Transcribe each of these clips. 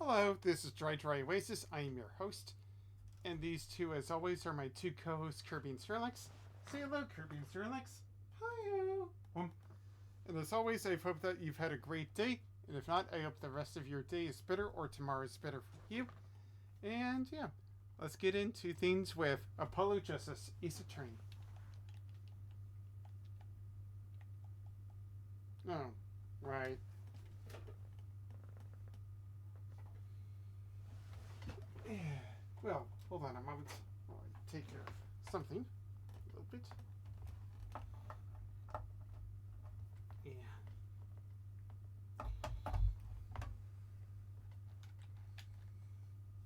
Hello, this is Dry Oasis. I am your host, and these two, as always, are my two co-hosts, Kirby and Sterlix. Say hello, Kirby and Sterlix. Hi-yo. And as always, I hope that you've had a great day, and if not, I hope the rest of your day is better or tomorrow is better for you. And yeah, let's get into things with Apollo Justice, Ace Attorney. Oh, right. Well, hold on a moment while I take care of something a little bit. Yeah.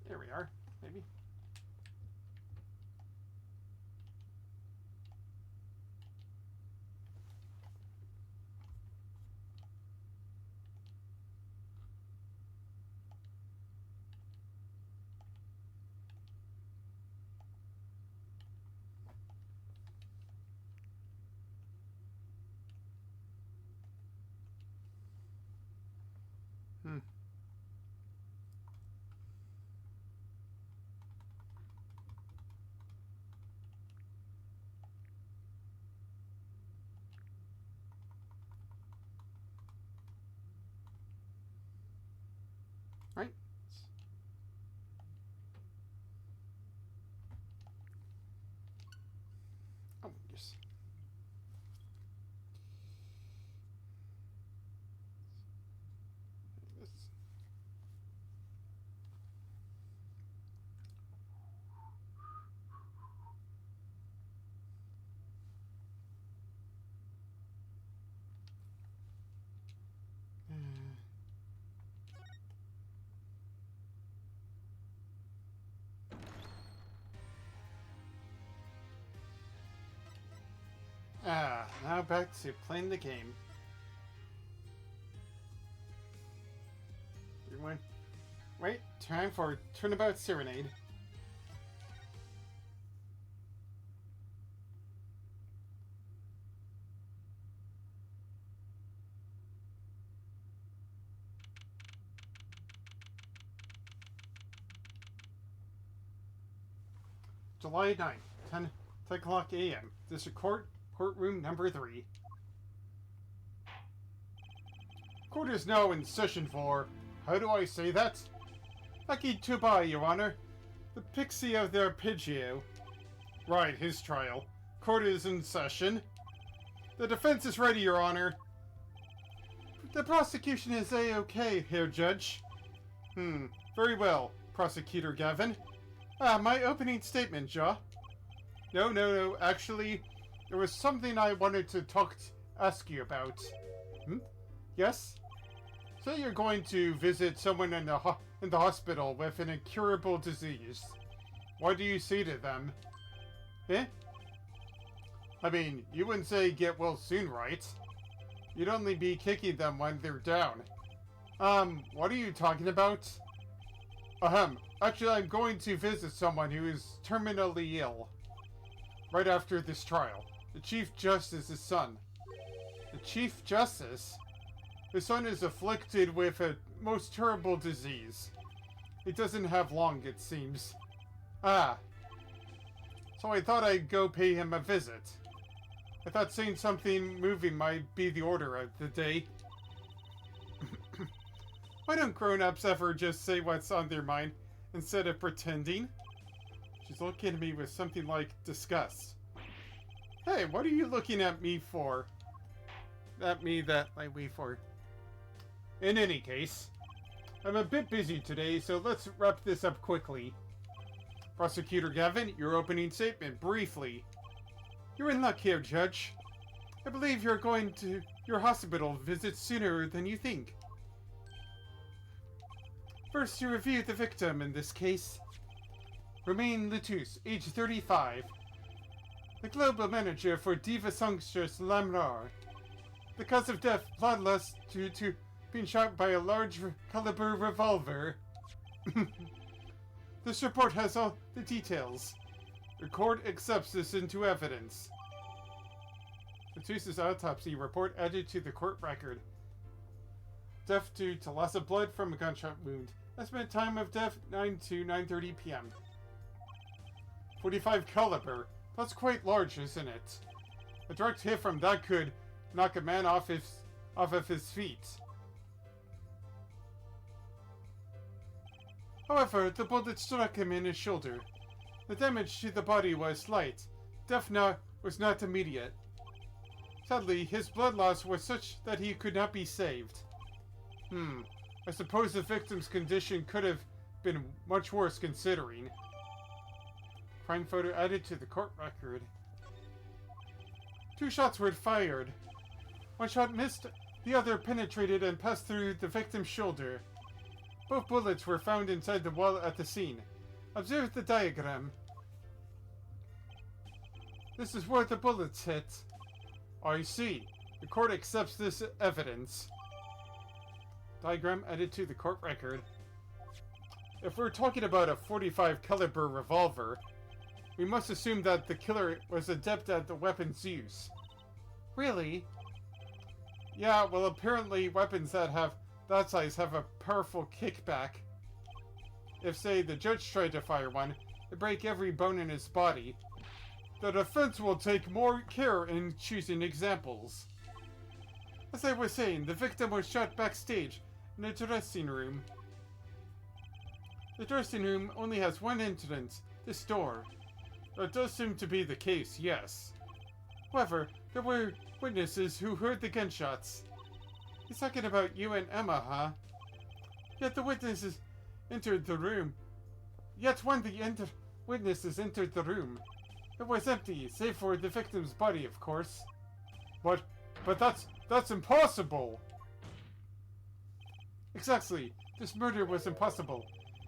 There we are, maybe. Right? Oh, yes. This. Now back to playing the game. Everyone, wait, time for Turnabout Serenade. July 9th, 10 o'clock a.m. District Court, Courtroom number 3. Court is now in session for, how do I say that? Lucky Tubai, Your Honor. The pixie of the arpeggio. Right, his trial. Court is in session. The defense is ready, Your Honor. The prosecution is A-OK, Herr Judge. Very well, Prosecutor Gavin. My opening statement, Ja. No, actually, there was something I wanted to ask you about. Yes? So you're going to visit someone in the hospital with an incurable disease. What do you say to them? Eh? I mean, you wouldn't say get well soon, right? You'd only be kicking them when they're down. What are you talking about? Actually, I'm going to visit someone who is terminally ill. Right after this trial. The Chief Justice's son. The Chief Justice? His son is afflicted with a most terrible disease. It doesn't have long, it seems. So I thought I'd go pay him a visit. I thought saying something moving might be the order of the day. Why don't grown-ups ever just say what's on their mind instead of pretending? She's looking at me with something like disgust. Hey, what are you looking at me for? At me that I wait for. In any case, I'm a bit busy today, so let's wrap this up quickly. Prosecutor Gavin, your opening statement, briefly. You're in luck here, Judge. I believe you're going to your hospital visit sooner than you think. First, to review the victim in this case. Romain Letus, age 35. The global manager for Diva Songstress Lamnar. The cause of death, bloodlust due to being shot by a large caliber revolver. This report has all the details. The court accepts this into evidence. Letus's autopsy report added to the court record. Death due to loss of blood from a gunshot wound. Estimate time of death 9 to 9:30 p.m. 45 caliber. That's quite large, isn't it? A direct hit from that could knock a man off of his feet. However, the bullet struck him in his shoulder. The damage to the body was slight. Death was not immediate. Sadly, his blood loss was such that he could not be saved. I suppose the victim's condition could have been much worse considering. Crime photo added to the court record. 2 shots were fired. 1 shot missed, the other penetrated and passed through the victim's shoulder. Both bullets were found inside the wall at the scene. Observe the diagram. This is where the bullets hit. I see. The court accepts this evidence. Diagram added to the court record. If we're talking about a 45 caliber revolver, we must assume that the killer was adept at the weapon's use. Really? Yeah, well apparently weapons that have that size have a powerful kickback. If, say, the judge tried to fire one, it'd break every bone in his body. The defense will take more care in choosing examples. As I was saying, the victim was shot backstage in a dressing room. The dressing room only has one entrance, this door. That does seem to be the case, yes. However, there were witnesses who heard the gunshots. He's talking about you and Emma, huh? Yet the witnesses entered the room. Yet when the witnesses entered the room, it was empty, save for the victim's body, of course. But that's impossible! Exactly. This murder was impossible.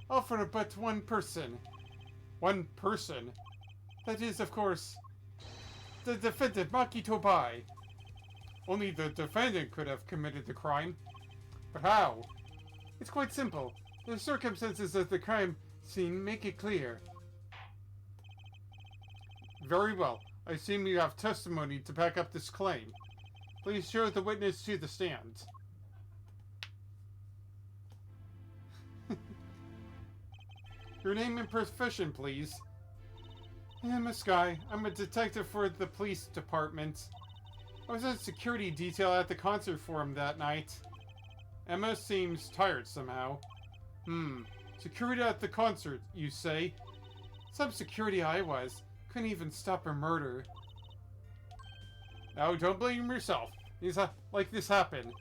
All for but one person. One person? That is, of course, the defendant, Maki Tobai. Only the defendant could have committed the crime. But how? It's quite simple. The circumstances of the crime scene make it clear. Very well. I assume you have testimony to back up this claim. Please show the witness to the stand. Your name and profession, please. I'm a Sky. I'm a detective for the police department. I was on security detail at the concert forum that night. Emma seems tired somehow. Security at the concert, you say? Some security I was. Couldn't even stop a murder. Now, don't blame yourself. Things like this happen.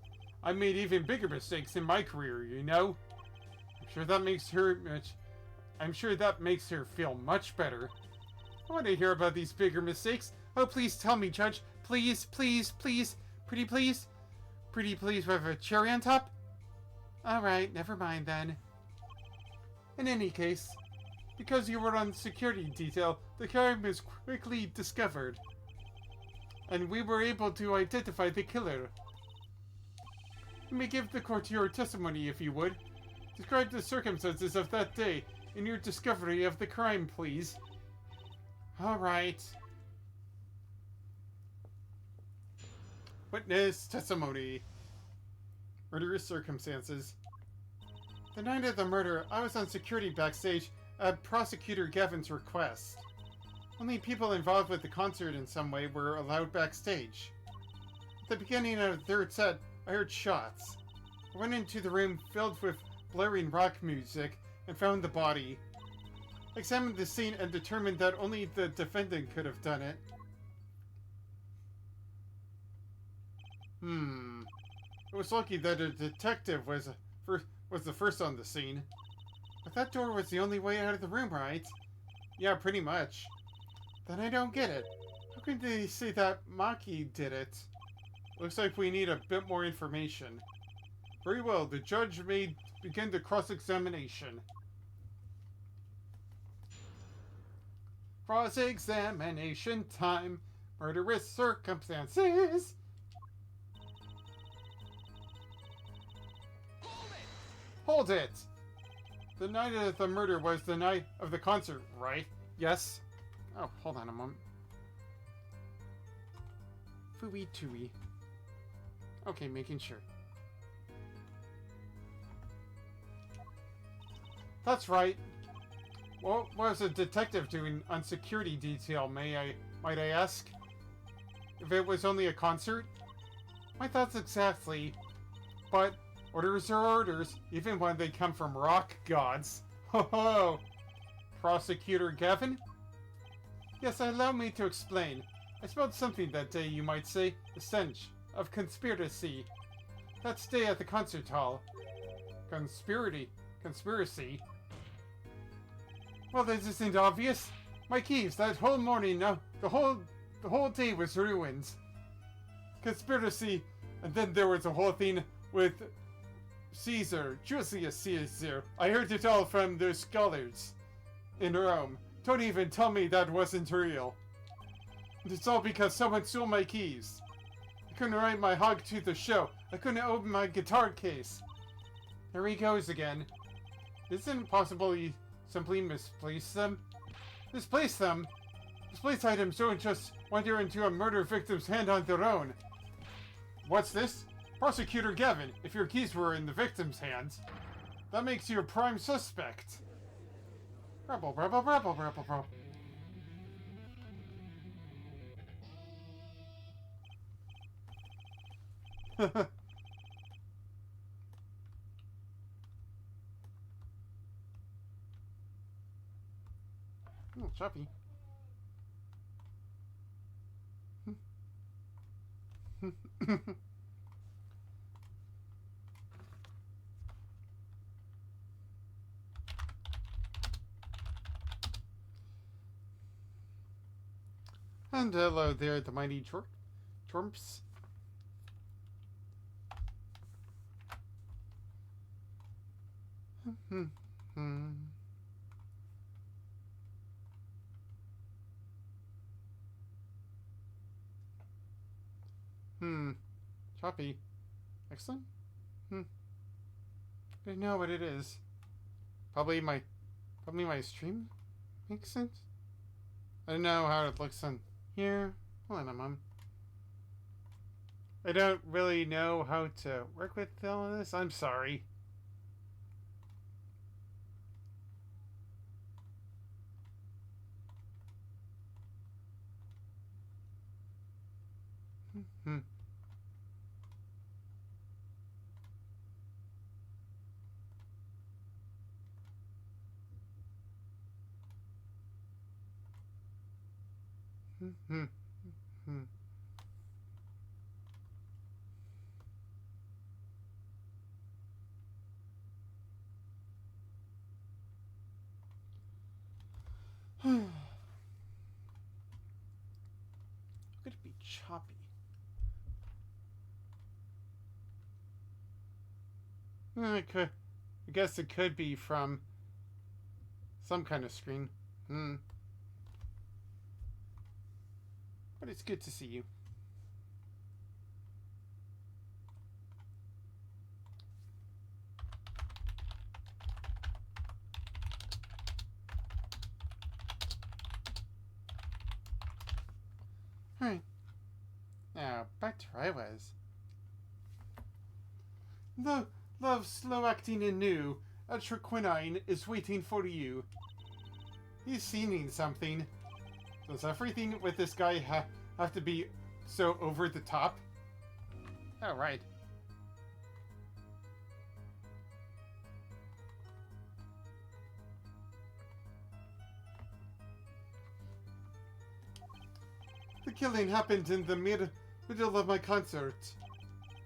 I made even bigger mistakes in my career, you know? I'm sure that makes her feel much better. I want to hear about these bigger mistakes. Oh, please tell me, Judge. Please, please, please. Pretty please? Pretty please with a cherry on top? Alright, never mind then. In any case, because you were on security detail, the crime was quickly discovered. And we were able to identify the killer. You may give the court your testimony if you would. Describe the circumstances of that day in your discovery of the crime, please. Alright. Witness testimony. Murderous circumstances. The night of the murder, I was on security backstage at Prosecutor Gavin's request. Only people involved with the concert in some way were allowed backstage. At the beginning of the third set, I heard shots. I went into the room filled with blaring rock music and found the body. I examined the scene and determined that only the defendant could have done it. It was lucky that a detective was the first on the scene. But that door was the only way out of the room, right? Yeah, pretty much. Then I don't get it. How can they say that Maki did it? Looks like we need a bit more information. Very well, the judge may begin the cross-examination. Cross-examination time. Murderous circumstances. Hold it! The night of the murder was the night of the concert, right? Yes? Oh, hold on a moment. Fooey tooey. Okay, making sure. That's right. What was a detective doing on security detail, might I ask? If it was only a concert? My thoughts exactly. But orders are orders, even when they come from rock gods. Ho ho! Prosecutor Gavin? Yes, allow me to explain. I smelled something that day, you might say. A stench of conspiracy. That day at the concert hall. Conspiracy? Well, this isn't obvious. My keys, that whole morning, the whole day was ruined. Conspiracy, and then there was a whole thing with Julius Caesar. I heard it all from the scholars in Rome. Don't even tell me that wasn't real. And it's all because someone stole my keys. I couldn't ride my hog to the show. I couldn't open my guitar case. There he goes again. Isn't it possible he simply misplaced them? Misplace them? Misplaced items don't just wander into a murder victim's hand on their own. What's this? Prosecutor Gavin, if your keys were in the victim's hands, that makes you a prime suspect. Rebel. Oh, choppy. And hello there, the mighty Chorps. Choppy. Excellent? I don't know what it is. Probably my stream makes sense? I don't know how it looks on here. Hold on, Mom. I don't really know how to work with all of this. I'm sorry. Could it be choppy? I guess it could be from some kind of screen. But it's good to see you. Alright. Now, back to where I was. Love slow acting and new. Ultra Quinine is waiting for you. He's seen something. Does everything with this guy have to be so over the top? Oh, right. The killing happened in the middle of my concert.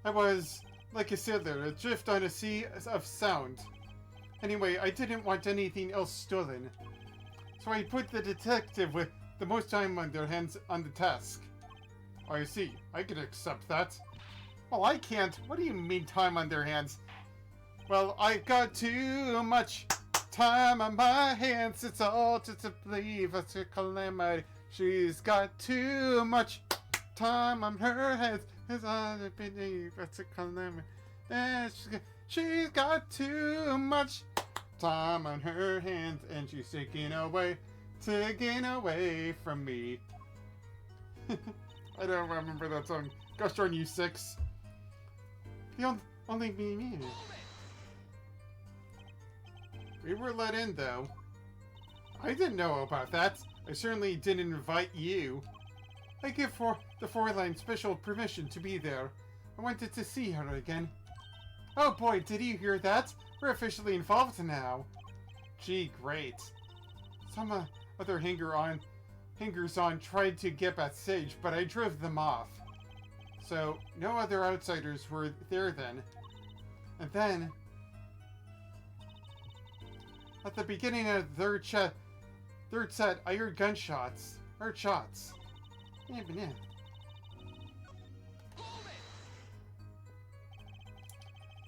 I was, like a sailor, adrift on a sea of sound. Anyway, I didn't want anything else stolen. So I put the detective with the most time on their hands on the task. Oh, I see. I can accept that. Well, I can't. What do you mean time on their hands? Well, I've got too much time on my hands. It's all just to believe it's a calamity. She's got too much time on her hands. It's all to believe it's a calamity. She's got too much time on her hands, and she's taking away from me. I don't remember that song. Gosh darn you, 6. The only me. We were let in, though. I didn't know about that. I certainly didn't invite you. I give the Four-Line special permission to be there. I wanted to see her again. Oh boy, did you hear that? We're officially involved now. Gee, great. Some other hangers-on tried to get backstage, but I drove them off. So, no other outsiders were there then. And then, at the beginning of the third set, I heard gunshots. Heard shots. Yeah, but yeah.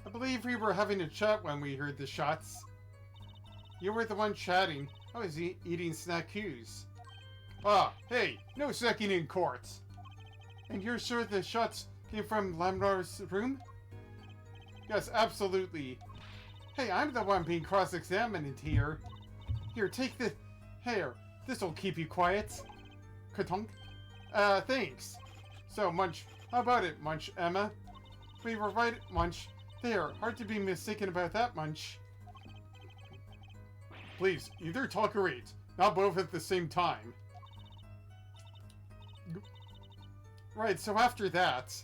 I believe we were having a chat when we heard the shots. You were the one chatting. I was eating snackoos. Ah, hey, no second in court. And you're sure the shots came from Lamlar's room? Yes, absolutely. Hey, I'm the one being cross-examined here. Here, take the hair. This'll keep you quiet. Katonk. Thanks. So, Munch, how about it, Munch, Emma? We were right, Munch. There, hard to be mistaken about that, Munch. Please, either talk or eat. Not both at the same time. Right, so after that,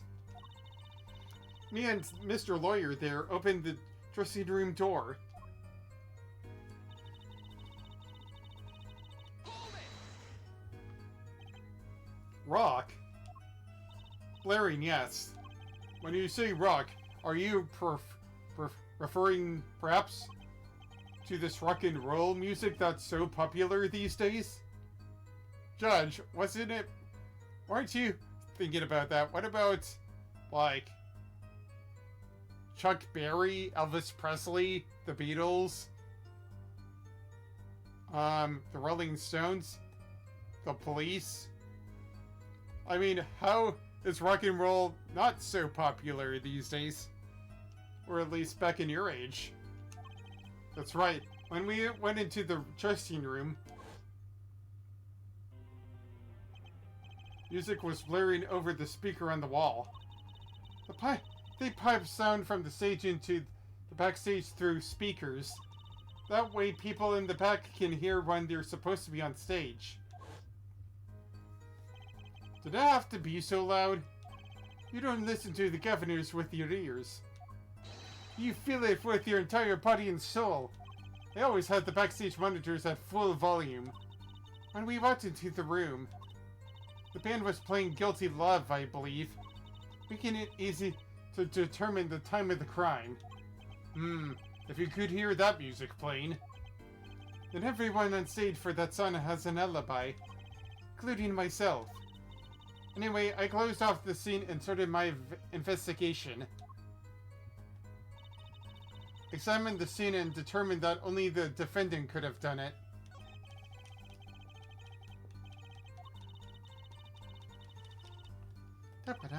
me and Mr. Lawyer there opened the dressing room door. Rock? Blaring, yes. When you say rock, are you referring, perhaps, to this rock and roll music that's so popular these days? Judge, wasn't it? Weren't you thinking about that? What about, like, Chuck Berry, Elvis Presley, the Beatles, the Rolling Stones, the Police? I mean, how is rock and roll not so popular these days? Or at least back in your age. That's right. When we went into the dressing room, music was blaring over the speaker on the wall. They pipe sound from the stage into the backstage through speakers. That way people in the back can hear when they're supposed to be on stage. Did it have to be so loud? You don't listen to the governors with your ears. You feel it with your entire body and soul. They always had the backstage monitors at full volume. When we walked into the room, the band was playing Guilty Love, I believe, making it easy to determine the time of the crime. If you could hear that music playing. Then everyone on stage for that song has an alibi, including myself. Anyway, I closed off the scene and started my investigation. Examined the scene and determined that only the defendant could have done it. Da-ba-da.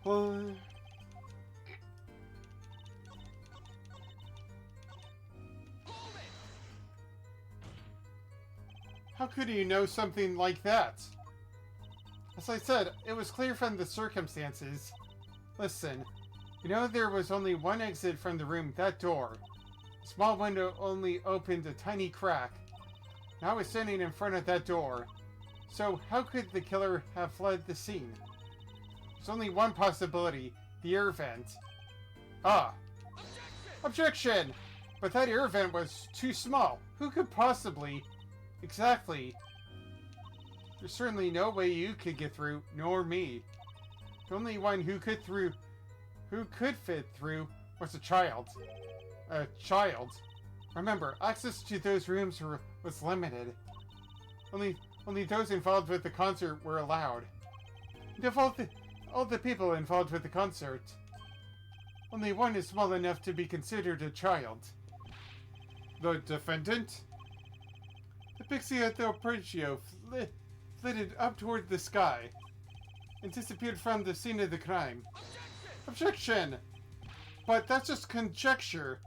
Well, how could you know something like that? As I said, it was clear from the circumstances. Listen, you know there was only one exit from the room, that door. The small window only opened a tiny crack. And I was standing in front of that door. So how could the killer have fled the scene? There's only one possibility, the air vent. Ah! Objection! But that air vent was too small. Who could possibly... Exactly. There's certainly no way you could get through, nor me. The only one who could fit through was a child. A child. Remember, access to those rooms was limited. Only those involved with the concert were allowed. And of all the people involved with the concert, only one is small enough to be considered a child. The defendant? The pixie at the Apprecio flitted up toward the sky and disappeared from the scene of the crime. Objection! But that's just conjecture.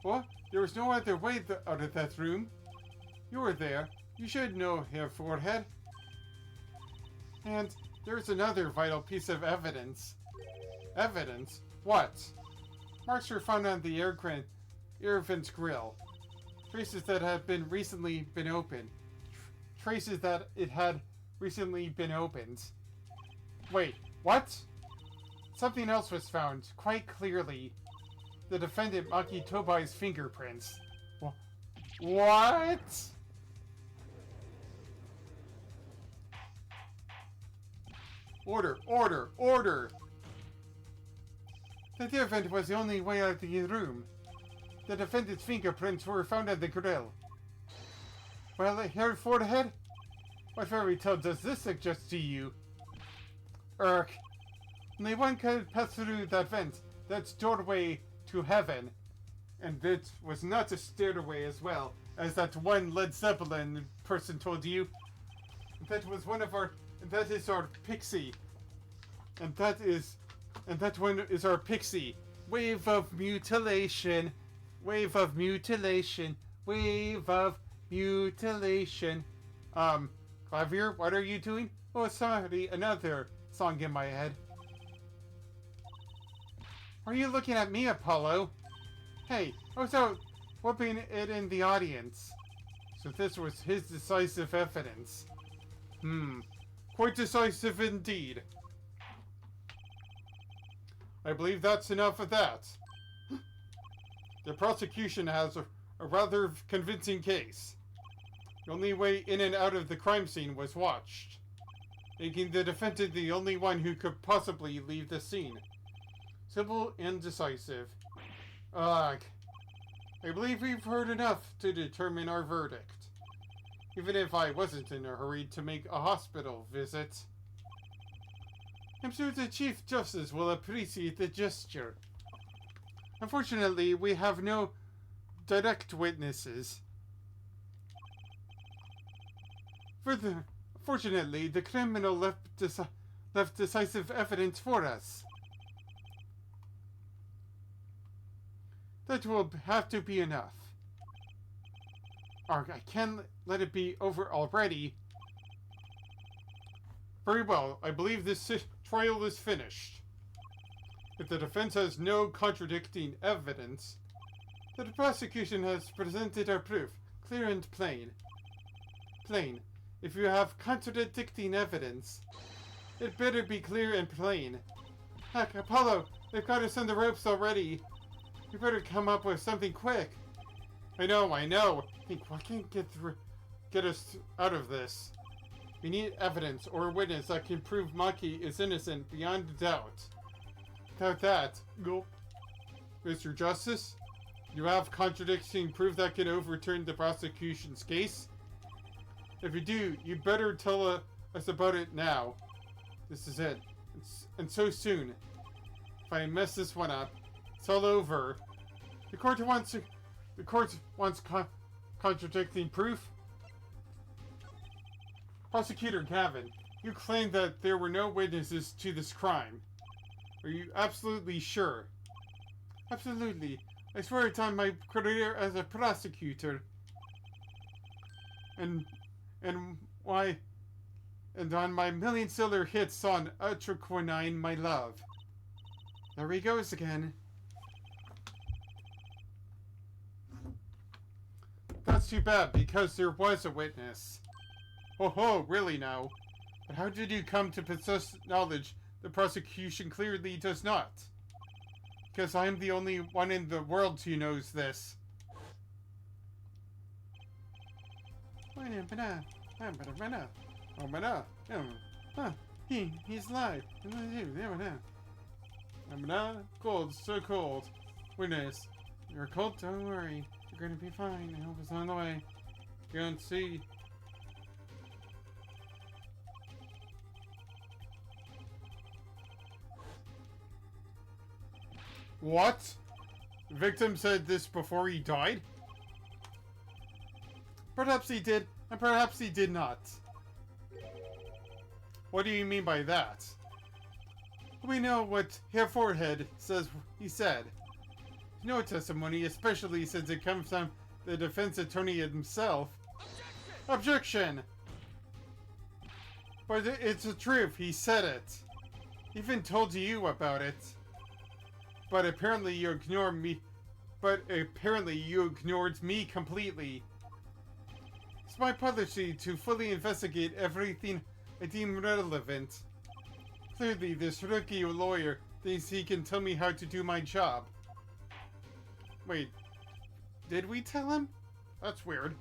What? There was no other way out of that room. You were there. You should know, Herr Forehead. And there's another vital piece of evidence. Evidence? What? Marks were found on the air vent's grill. Traces that had recently been opened. Traces that it had recently been opened. Wait, what? Something else was found, quite clearly. The defendant Maki Tobai's fingerprints. What? Order, order, order! The air vent was the only way out of the room. The defendant's fingerprints were found at the grill. Well, Herr Forehead? What fairy tale does this suggest to you? Urk. Only one could pass through that vent. That's doorway to heaven. And that was not a stairway as well, as that one Led Zeppelin person told you. That was one of our... That is our pixie. And that one is our pixie. Wave of mutilation. Wave of mutilation. Wave of mutilation. Clavier, what are you doing? Oh, sorry, another song in my head. Are you looking at me, Apollo? Hey, I was out whooping it in the audience. So this was his decisive evidence. Quite decisive indeed. I believe that's enough of that. The prosecution has a rather convincing case. The only way in and out of the crime scene was watched, making the defendant the only one who could possibly leave the scene. Simple and decisive. Ugh. I believe we've heard enough to determine our verdict. Even if I wasn't in a hurry to make a hospital visit. I'm sure the Chief Justice will appreciate the gesture. Unfortunately, we have no direct witnesses. Fortunately, the criminal left decisive evidence for us. That will have to be enough. I can't let it be over already. Very well, I believe this trial is finished. If the defense has no contradicting evidence, the prosecution has presented our proof, clear and plain. Plain. If you have contradicting evidence, it better be clear and plain. Heck, Apollo, they've got us on the ropes already. You better come up with something quick. I know. Think what can get us out of this? We need evidence or a witness that can prove Maki is innocent beyond a doubt. Without that, go. Mr. Justice, you have contradicting proof that can overturn the prosecution's case? If you do, you better tell us about it now. This is it. And so soon. If I mess this one up, it's all over. The court wants contradicting proof. Prosecutor Gavin, you claim that there were no witnesses to this crime. Are you absolutely sure? Absolutely. I swear it's on my career as a prosecutor. And on my million-seller hits on Ultraquinine, my love. There he goes again. That's too bad, because there was a witness. Oh, really now? But how did you come to possess knowledge the prosecution clearly does not? Because I'm the only one in the world who knows this. He's live. Cold, so cold. Witness, you're cold, don't worry. You're gonna be fine. Help is on the way. Go and see. What? The victim said this before he died? Perhaps he did, and perhaps he did not. What do you mean by that? We know what Herr Forehead says he said. No testimony, especially since it comes from the defense attorney himself. Objection! But it's the truth, he said it. Even told you about it. But apparently you ignored me. But apparently you ignored me completely. It's my policy to fully investigate everything I deem relevant. Clearly, this rookie lawyer thinks he can tell me how to do my job. Wait, did we tell him? That's weird.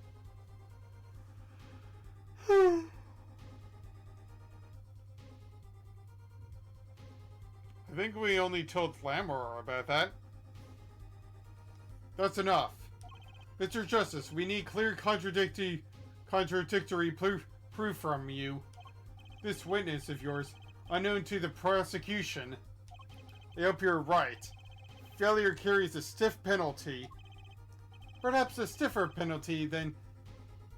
I think we only told Lamar about that. That's enough. Mr. Justice, we need clear contradictory proof from you. This witness of yours, unknown to the prosecution. I hope you're right. Failure carries a stiff penalty. Perhaps a stiffer penalty than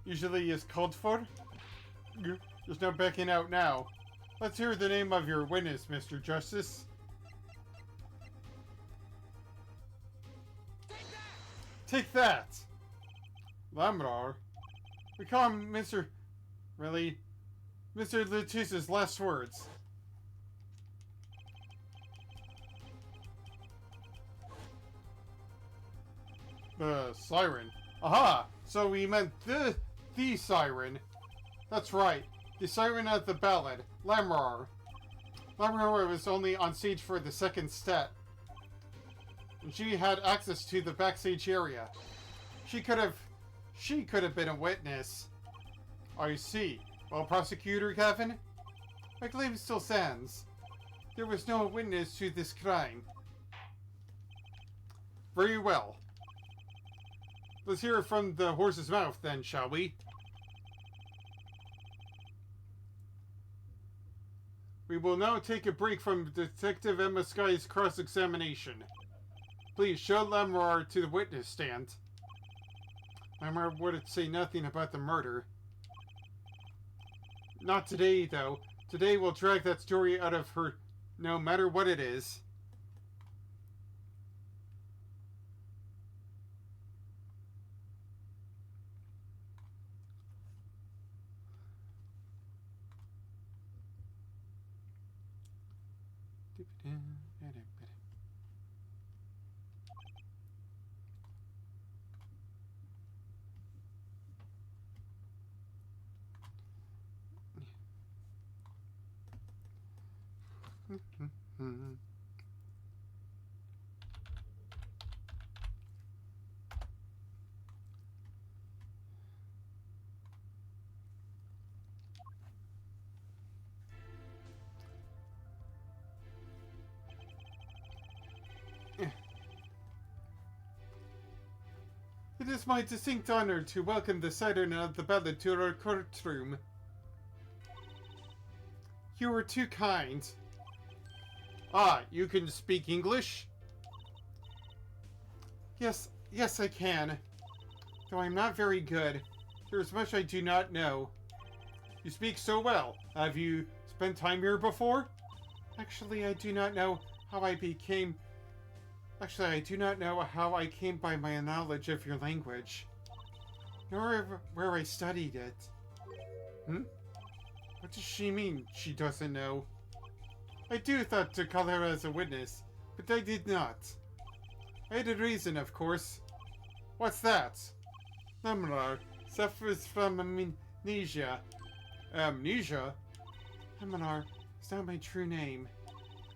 usually is called for? There's no backing out now. Let's hear the name of your witness, Mr. Justice. Take that! Lamar. We call him Mr. Really? Mr. Letitia's last words. The siren. Aha! So we meant the siren. That's right. The siren at the ballad. Lamar. Lamar was only on stage for the second step. And she had access to the backstage area. She could have been a witness. I see. Well, Prosecutor Gavin, my claim still stands. There was no witness to this crime. Very well. Let's hear it from the horse's mouth then, shall we? We will now take a break from Detective Emma Sky's cross-examination. Please show Lamar to the witness stand. Lamar would say nothing about the murder. Not today, though. Today we'll drag that story out of her, no matter what it is. It is my distinct honor to welcome the siren of the ballad to our courtroom. You are too kind. Ah, you can speak English? Yes, I can. Though I'm not very good. There is much I do not know. You speak so well. Have you spent time here before? Actually, I do not know how I came by my knowledge of your language. Nor where I studied it. What does she mean, she doesn't know? I do thought to call her as a witness, but I did not. I had a reason, of course. What's that? Lamar suffers from amnesia. Amnesia? Lamar is not my true name.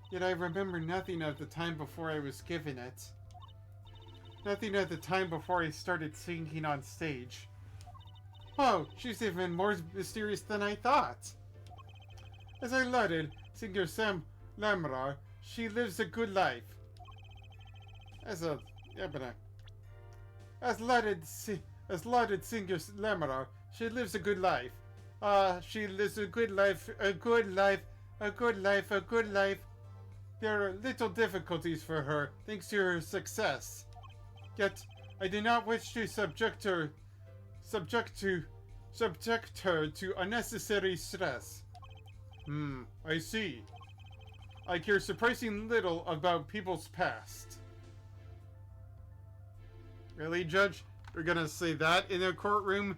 Yet I remember nothing of the time before I was given it. Nothing of the time before I started singing on stage. Oh, she's even more mysterious than I thought. As I lauded singer Sam Lamar, she lives a good life. As lauded singer Lamar, she lives a good life. She lives a good life, a good life, a good life, a good life. There are little difficulties for her, thanks to her success. Yet, I do not wish to subject her to unnecessary stress. I see. I care surprisingly little about people's past. Really, Judge? You're gonna say that in a courtroom?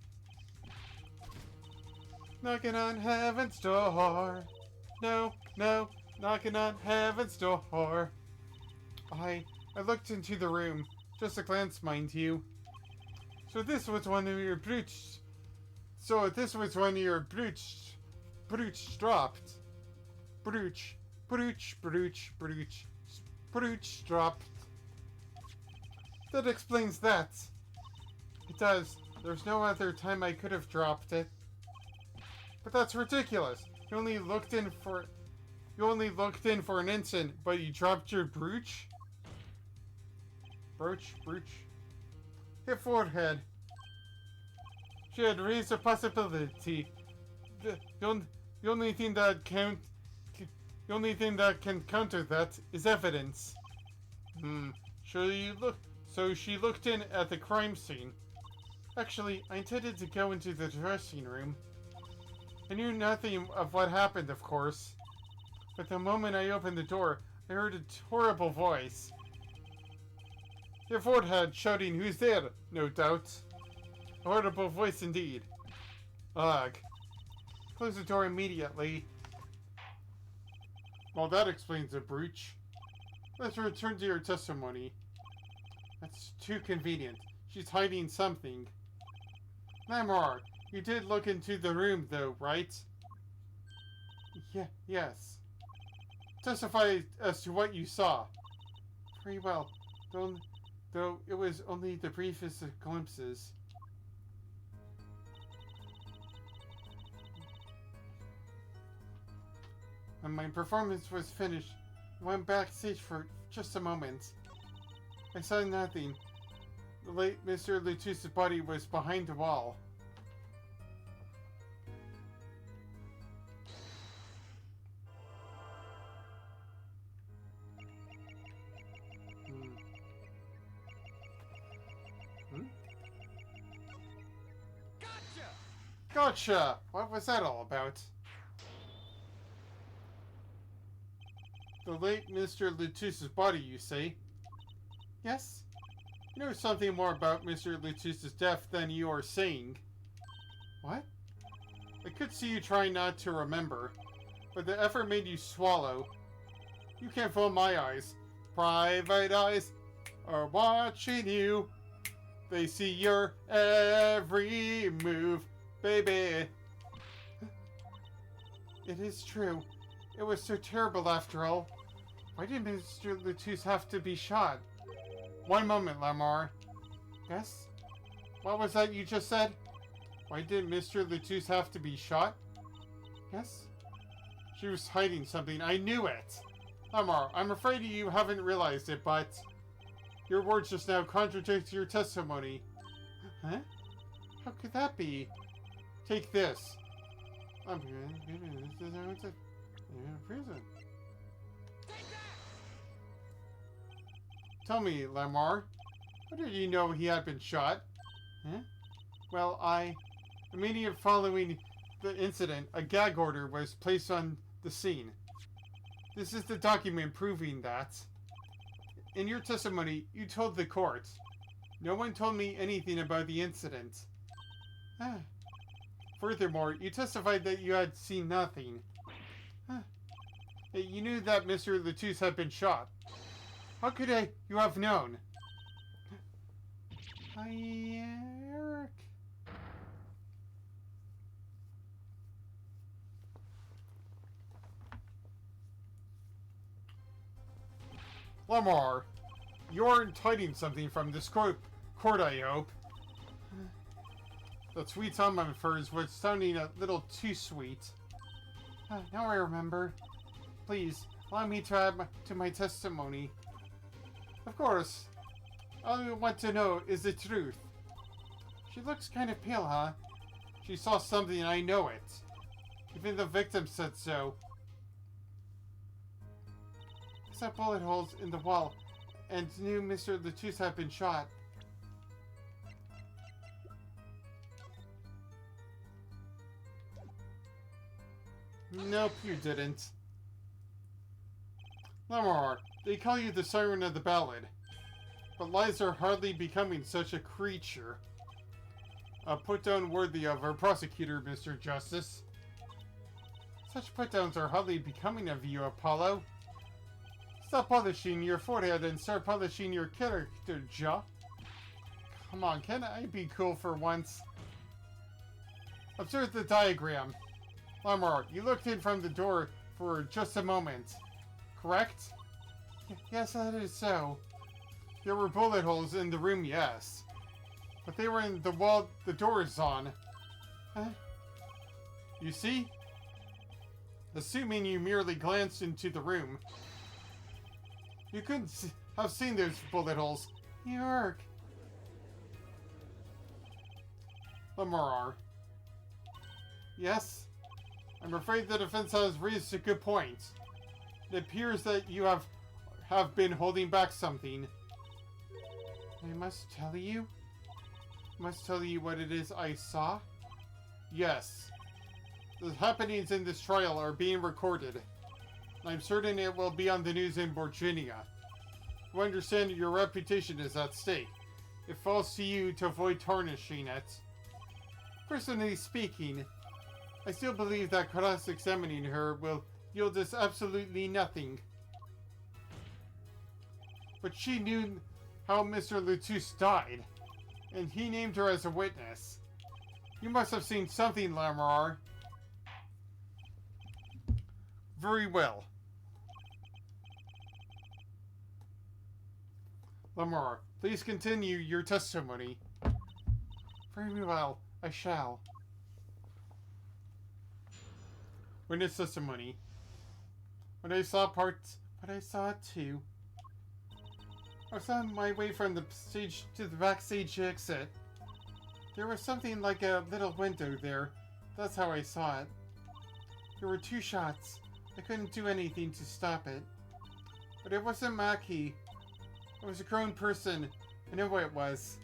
Knocking on heaven's door. No, no, knocking on heaven's door. I looked into the room. Just a glance, mind you. So this was one of your brooch. So this was when your brooch dropped. Brooch dropped. That explains that. It does. There's no other time I could have dropped it. But that's ridiculous. You only looked in for an instant, but you dropped your brooch? Brooch. Hit forehead. She had raised a possibility. The only thing that can counter that is evidence. So she looked in at the crime scene. Actually, I intended to go into the dressing room. I knew nothing of what happened, of course. But the moment I opened the door, I heard a horrible voice. Your forehead shouting, "Who's there?" No doubt. A horrible voice indeed. Ugh. Close the door immediately. Well, that explains the brooch. Let's return to your testimony. That's too convenient. She's hiding something. Lamar, you did look into the room, though, right? Yes. Testify as to what you saw. Very well, though it was only the briefest of glimpses. When my performance was finished, I went backstage for just a moment. I saw nothing. The late Mr. Lutus's body was behind the wall. Gotcha! What was that all about? The late Mr. Lutus's body, you say? Yes? You know something more about Mr. Lutus's death than you are saying. What? I could see you trying not to remember, but the effort made you swallow. You can't fool my eyes. Private eyes are watching you. They see your every move, baby. It is true. It was so terrible after all. Why did Mr. Lutus have to be shot? One moment, Lamar. Yes? What was that you just said? Why did Mr. Lutus have to be shot? Yes? She was hiding something. I knew it! Lamar, I'm afraid you haven't realized it, but your words just now contradict your testimony. Huh? How could that be? Take this. I'm in prison. Tell me, Lamar, how did you know he had been shot? Huh? Well, immediately following the incident, a gag order was placed on the scene. This is the document proving that. In your testimony, you told the court. No one told me anything about the incident. Furthermore, you testified that you had seen nothing. You knew that Mr. Lutus had been shot. How could you have known? Hi, Eric. Lamar, you aren't hiding something from this court, I hope. The sweet song of hers was sounding a little too sweet. Now I remember. Please, allow me to add to my testimony. Of course. All I want to know is the truth. She looks kind of pale, huh? She saw something, I know it. Even the victim said so. I saw bullet holes in the wall and knew Mr. Lutus had been shot. Nope, you didn't. Lamar, they call you the siren of the ballad. But lies are hardly becoming such a creature. A put down worthy of our prosecutor, Mr. Justice. Such put-downs are hardly becoming of you, Apollo. Stop polishing your forehead and start polishing your character, jaw. Come on, can I be cool for once? Observe the diagram. Lamar, you looked in from the door for just a moment, correct? Yes, that is so. There were bullet holes in the room, yes. But they were in the wall the door is on. Huh? You see? Assuming you merely glanced into the room. You couldn't have seen those bullet holes. Yark. Lamar. Yes? I'm afraid the defense has raised a good point. It appears that you have been holding back something. I must tell you? Must tell you what it is I saw? Yes. The happenings in this trial are being recorded. I'm certain it will be on the news in Virginia. You understand your reputation is at stake. It falls to you to avoid tarnishing it. Personally speaking, I still believe that cross-examining her will yield us absolutely nothing. But she knew how Mr. Lutus died, and he named her as a witness. You must have seen something, Lamar. Very well. Lamar, please continue your testimony. Very well, I shall. Witness testimony. When I saw it too. I was on my way from the stage to the backstage exit. There was something like a little window there. That's how I saw it. There were 2 shots. I couldn't do anything to stop it. But it wasn't Maki. It was a grown person. I know what it was.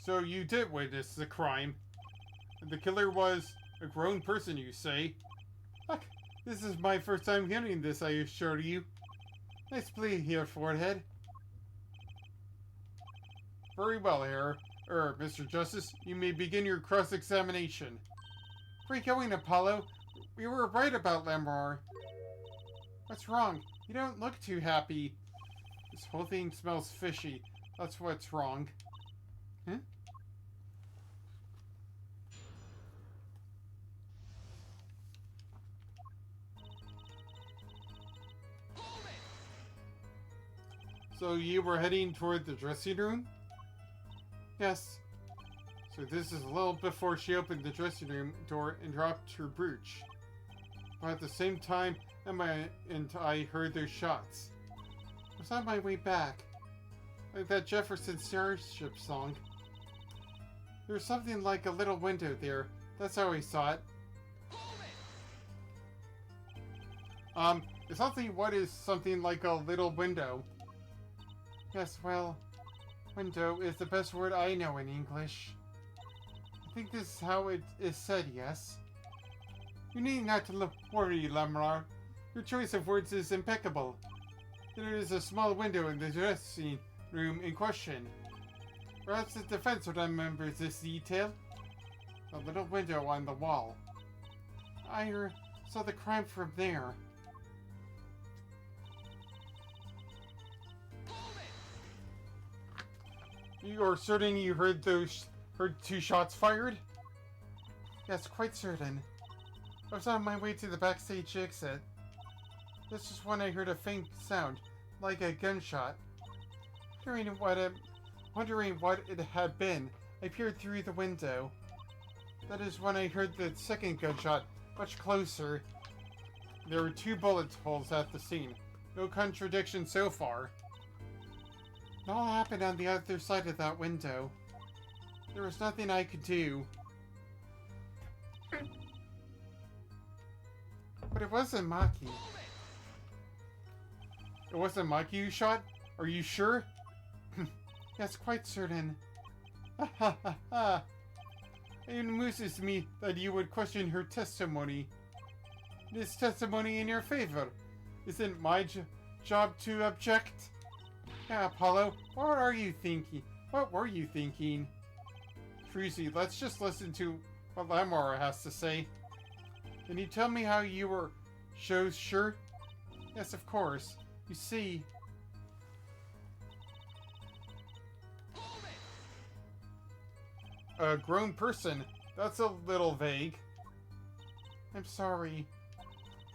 So you did witness the crime. And the killer was a grown person, you say? Look, this is my first time hearing this, I assure you. Nice plea here, Forehead. Very well, Mr. Justice. You may begin your cross-examination. Where are you going, Apollo? We were right about Lamar. What's wrong? You don't look too happy. This whole thing smells fishy. That's what's wrong. Huh? So you were heading toward the dressing room? Yes. So this is a little before she opened the dressing room door and dropped her brooch. But at the same time, Emma and I heard those shots. I was on my way back. Like that Jefferson Starship song. There was something like a little window there. That's how I saw it. What is something like a little window? Yes, well, window is the best word I know in English. I think this is how it is said, yes? You need not to worry, Lamar. Your choice of words is impeccable. There is a small window in the dressing room in question. Perhaps the defense remembers this detail. A little window on the wall. I saw the crime from there. You are certain you heard 2 shots fired? Yes, quite certain. I was on my way to the backstage exit. This is when I heard a faint sound, like a gunshot. Wondering what it had been, I peered through the window. That is when I heard the second gunshot, much closer. There were 2 bullet holes at the scene. No contradiction so far. It all happened on the other side of that window. There was nothing I could do. But it wasn't Maki. It wasn't Maki you shot? Are you sure? Yes, quite certain. Ha ha ha ha. It amuses me that you would question her testimony. It is testimony in your favor. Isn't my job to object? Yeah, Apollo, what are you thinking? What were you thinking? Cruzy, let's just listen to what Lamar has to say. Can you tell me how you were so sure? Yes, of course. You see... A grown person? That's a little vague. I'm sorry.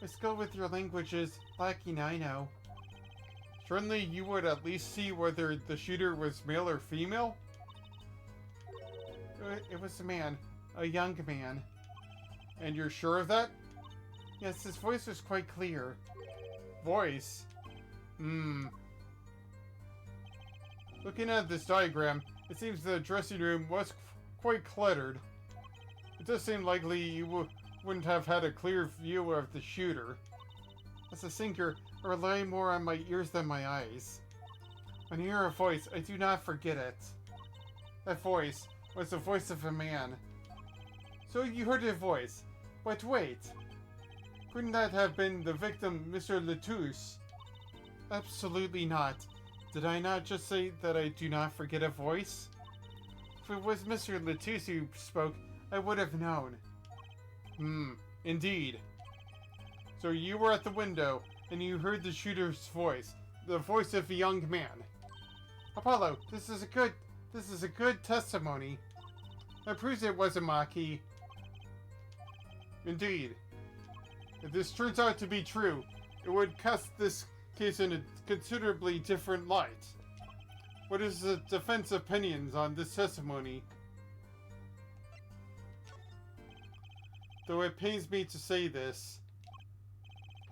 My skill with your language is lacking, I know. Certainly you would at least see whether the shooter was male or female? It was a man. A young man. And you're sure of that? Yes, his voice was quite clear. Voice? Looking at this diagram, it seems the dressing room was quite cluttered. It does seem likely you wouldn't have had a clear view of the shooter. As a singer, I rely more on my ears than my eyes. When I hear a voice, I do not forget it. That voice was the voice of a man. So you heard a voice. But wait. Couldn't that have been the victim, Mr. Latouche? Absolutely not. Did I not just say that I do not forget a voice? If it was Mr. Latouche who spoke, I would have known. Indeed. So you were at the window, and you heard the shooter's voice, the voice of a young man. Apollo, this is a good testimony. That proves it wasn't Maki. Indeed. If this turns out to be true, it would cast this case in a considerably different light. What is the defense opinions on this testimony? Though it pains me to say this,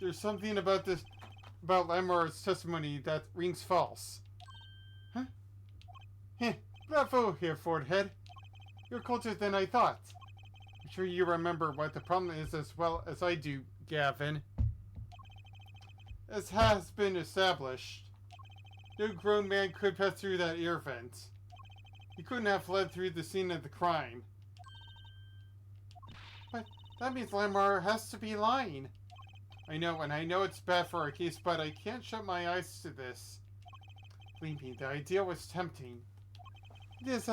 there's something about Lamar's testimony that rings false. Huh? Heh, bravo here, Fordhead. You're colder than I thought. I'm sure you remember what the problem is as well as I do, Gavin. As has been established, no grown man could pass through that air vent. He couldn't have fled through the scene of the crime. But that means Lamar has to be lying. I know, and I know it's bad for our case, but I can't shut my eyes to this. Believe me, the idea was tempting. It is,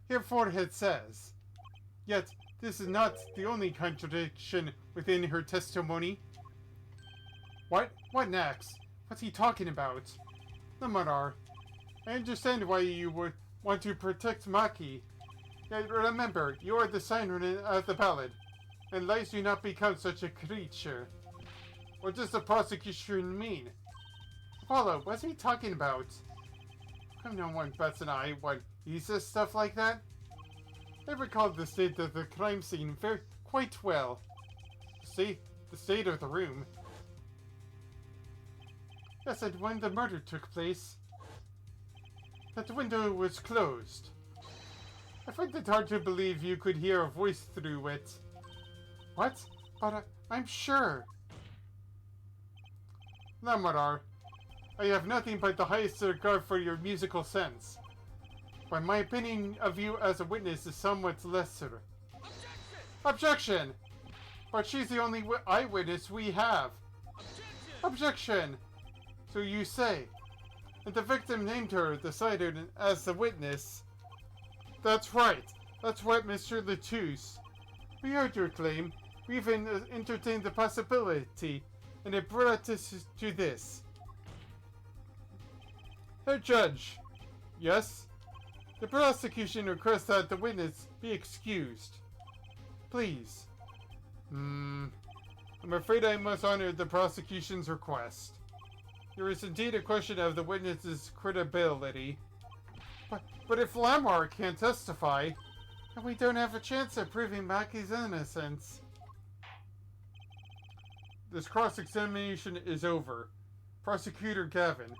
here Fordhead says. Yet, this is not the only contradiction within her testimony. What? What next? What's he talking about? Lamar, I understand why you would want to protect Maki. Yet remember, you are the siren of the ballad, and lies do not become such a creature. What does the prosecution mean? Apollo, what's he talking about? How come no one bets an eye when he says stuff like that? I recall the state of the crime scene quite well. The state of the room. Yes, and when the murder took place, that window was closed. I find it hard to believe you could hear a voice through it. What? But I'm sure. Lamar, I have nothing but the highest regard for your musical sense. But my opinion of you as a witness is somewhat lesser. Objection! But she's the only eyewitness we have. Objection! So you say. And the victim named her, the siren, as the witness. That's right. That's what Mr. Latouche. We heard your claim. We even entertained the possibility. And it brought us to this. Herr Judge. Yes? The prosecution requests that the witness be excused. Please. I'm afraid I must honor the prosecution's request. There is indeed a question of the witness's credibility. But if Lamar can't testify, then we don't have a chance of proving Maki's innocence. This cross-examination is over. Prosecutor Gavin,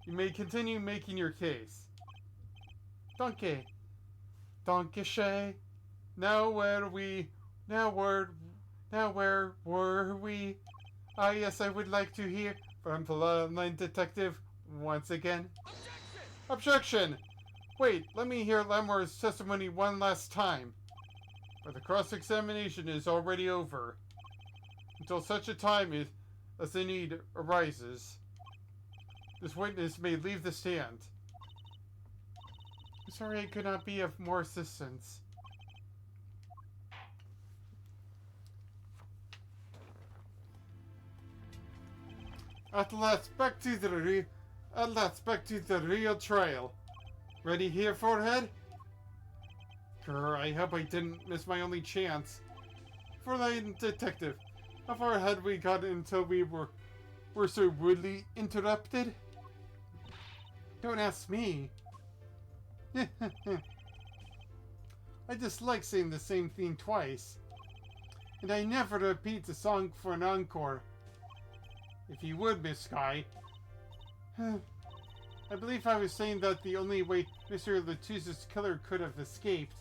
you may continue making your case. Danke. Dankeschön. Now where were we? Ah, yes, I would like to hear from the line detective once again. Objection! Wait, let me hear Lamar's testimony one last time. But the cross-examination is already over. Until such a time as the need arises, this witness may leave the stand. I'm sorry I could not be of more assistance. At last, back to the real trial. Ready here, forehead? Grr, I hope I didn't miss my only chance. Valentine detective, how far had we got until we were so rudely interrupted? Don't ask me. I dislike saying the same thing twice. And I never repeat the song for an encore. If you would, Miss Sky. I believe I was saying that the only way Mr. Letouse's killer could have escaped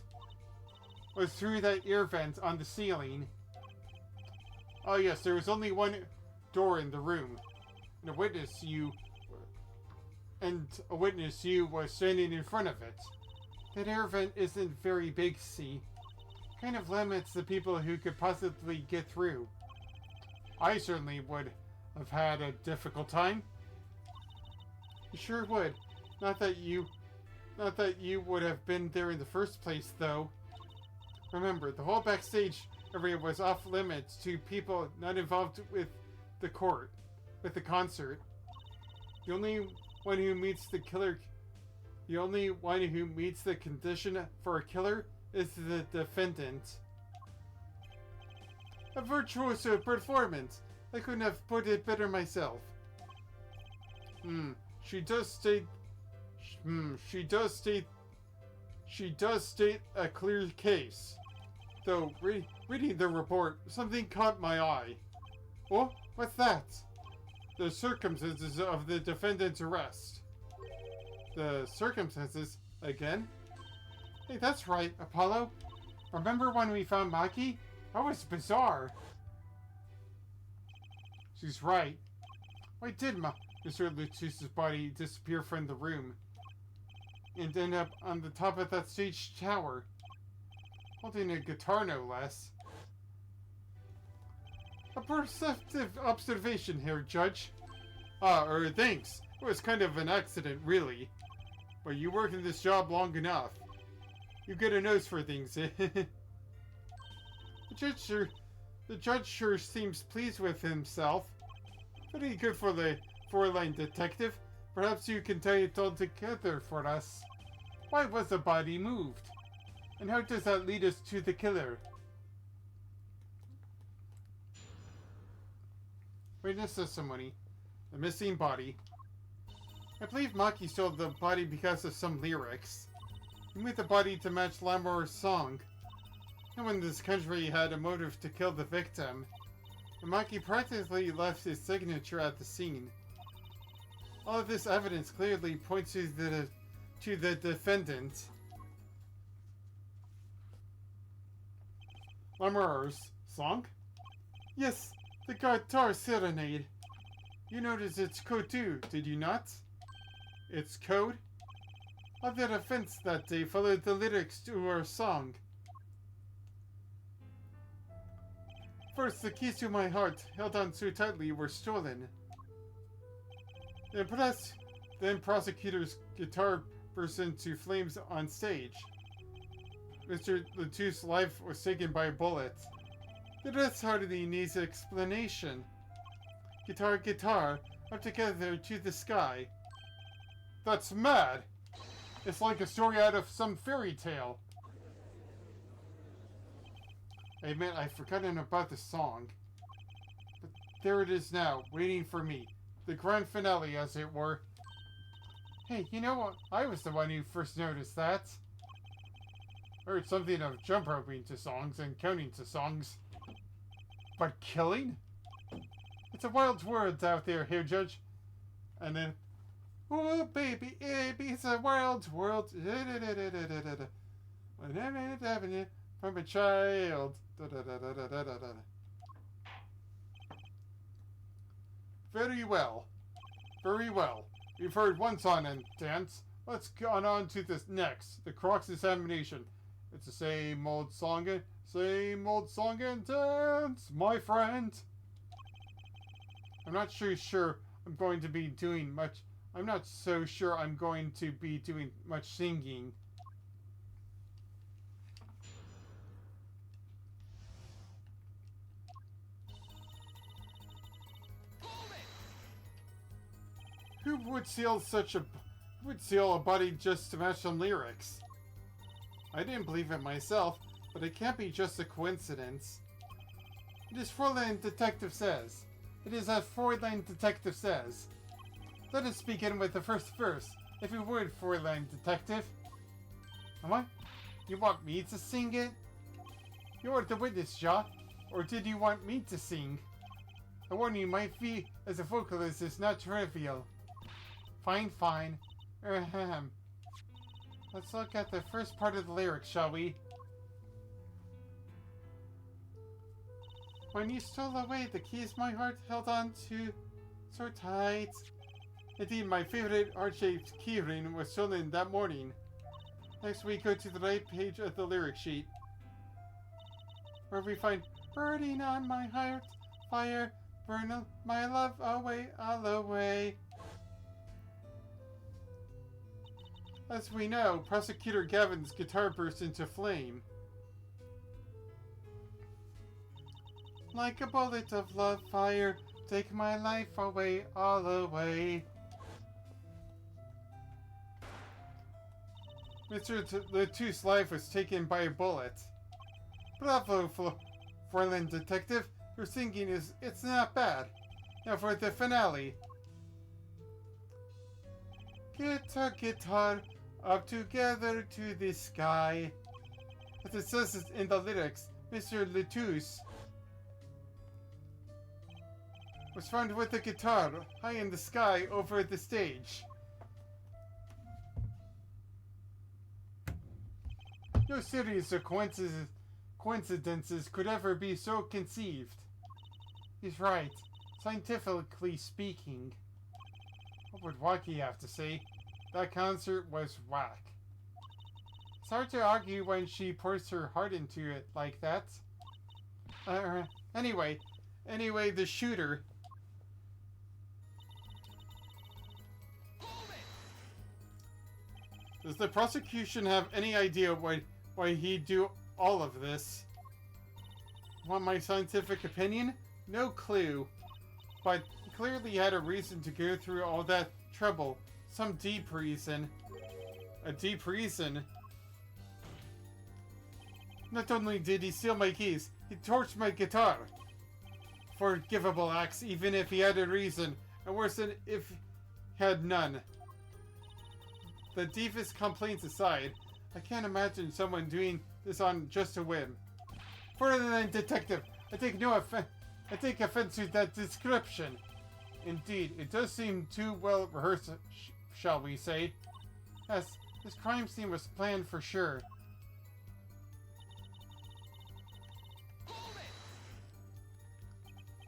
was through that ear vent on the ceiling. Oh yes, there was only one door in the room. And a witness you was standing in front of it. That air vent isn't very big, see? Kind of limits the people who could possibly get through. I certainly would have had a difficult time. You sure would. Not that you would have been there in the first place, though. Remember, the whole backstage area was off limits to people not involved with the concert. The only one who meets the condition for a killer is the defendant. A virtuoso performance. I couldn't have put it better myself. She does state a clear case. Though, reading the report, something caught my eye. Oh, what's that? The circumstances of the defendant's arrest. The circumstances? Again? Hey, that's right, Apollo. Remember when we found Maki? That was bizarre. She's right. Why did Mr. Letouse's body disappear from the room and end up on the top of that stage tower? Holding a guitar, no less. A perceptive observation here, Judge. Thanks. It was kind of an accident, really. But you work in this job long enough. You get a nose for things. The judge sure seems pleased with himself. Pretty good for the four-line detective. Perhaps you can tie it all together for us. Why was the body moved? And how does that lead us to the killer? Witness testimony. The missing body. I believe Maki stole the body because of some lyrics. He made the body to match Lamour's song. No one in this country had a motive to kill the victim. And Maki practically left his signature at the scene. All of this evidence clearly points to the defendant. Lamour's song? Yes, the guitar serenade. You noticed its code too, did you not? Its code? All their offense that day followed the lyrics to our song. First, the keys to my heart, held on so tightly, were stolen. Then prosecutor's guitar burst into flames on stage. Mr. Letouse's life was taken by a bullet. The rest hardly needs explanation. Guitar, guitar, up together to the sky. That's mad! It's like a story out of some fairy tale. I admit I've forgotten about the song. But there it is now, waiting for me. The grand finale, as it were. Hey, you know what? I was the one who first noticed that. Heard something of jump roping to songs and counting to songs. But killing? It's a wild world out there, here, Judge. And then, oh, baby, it's a wild world. From a child. Very well. Very well. We've heard one song and dance. Let's go on to this next. The Crocs examination. It's the same old song and dance, my friend. I'm not so sure I'm going to be doing much. I'm not so sure I'm going to be doing much singing. Who would seal a body just to match some lyrics? I didn't believe it myself, but it can't be just a coincidence. It is Fräulein Detective says. It is as Fräulein Detective says. Let us begin with the first verse, if you would, Fräulein Detective. What? You want me to sing it? You are the witness, Ja. Or did you want me to sing? I warn you, my fee as a vocalist is not trivial. Fine, fine. Ahem. Let's look at the first part of the lyrics, shall we? When you stole away the keys my heart held on to so tight. Indeed, my favorite heart-shaped keyring was stolen that morning. Next we go to the right page of the lyric sheet, where we find burning on my heart, fire, burn my love away, all away. As we know, Prosecutor Gavin's guitar burst into flame. Like a bullet of love fire, take my life away, all away. Mr. Letoux's life was taken by a bullet. Bravo, Fräulein Detective. Your singing it's not bad. Now for the finale. Guitar, guitar, up together to the sky. As it says in the lyrics, Mr. Letoux was found with a guitar high in the sky over the stage. No series of coincidences could ever be so conceived. He's right, scientifically speaking. What would Wacky have to say? That concert was whack. It's hard to argue when she pours her heart into it like that. Anyway, the shooter. Does the prosecution have any idea why he'd do all of this? Want my scientific opinion? No clue. But he clearly had a reason to go through all that trouble. Some deep reason. A deep reason. Not only did he steal my keys, he torched my guitar. Forgivable acts, even if he had a reason, and worse than if he had none. The deepest complaints aside, I can't imagine someone doing this on just a whim. Fräulein Detective, I take offense to that description. Indeed, it does seem too well rehearsed, shall we say. Yes, this crime scene was planned for sure.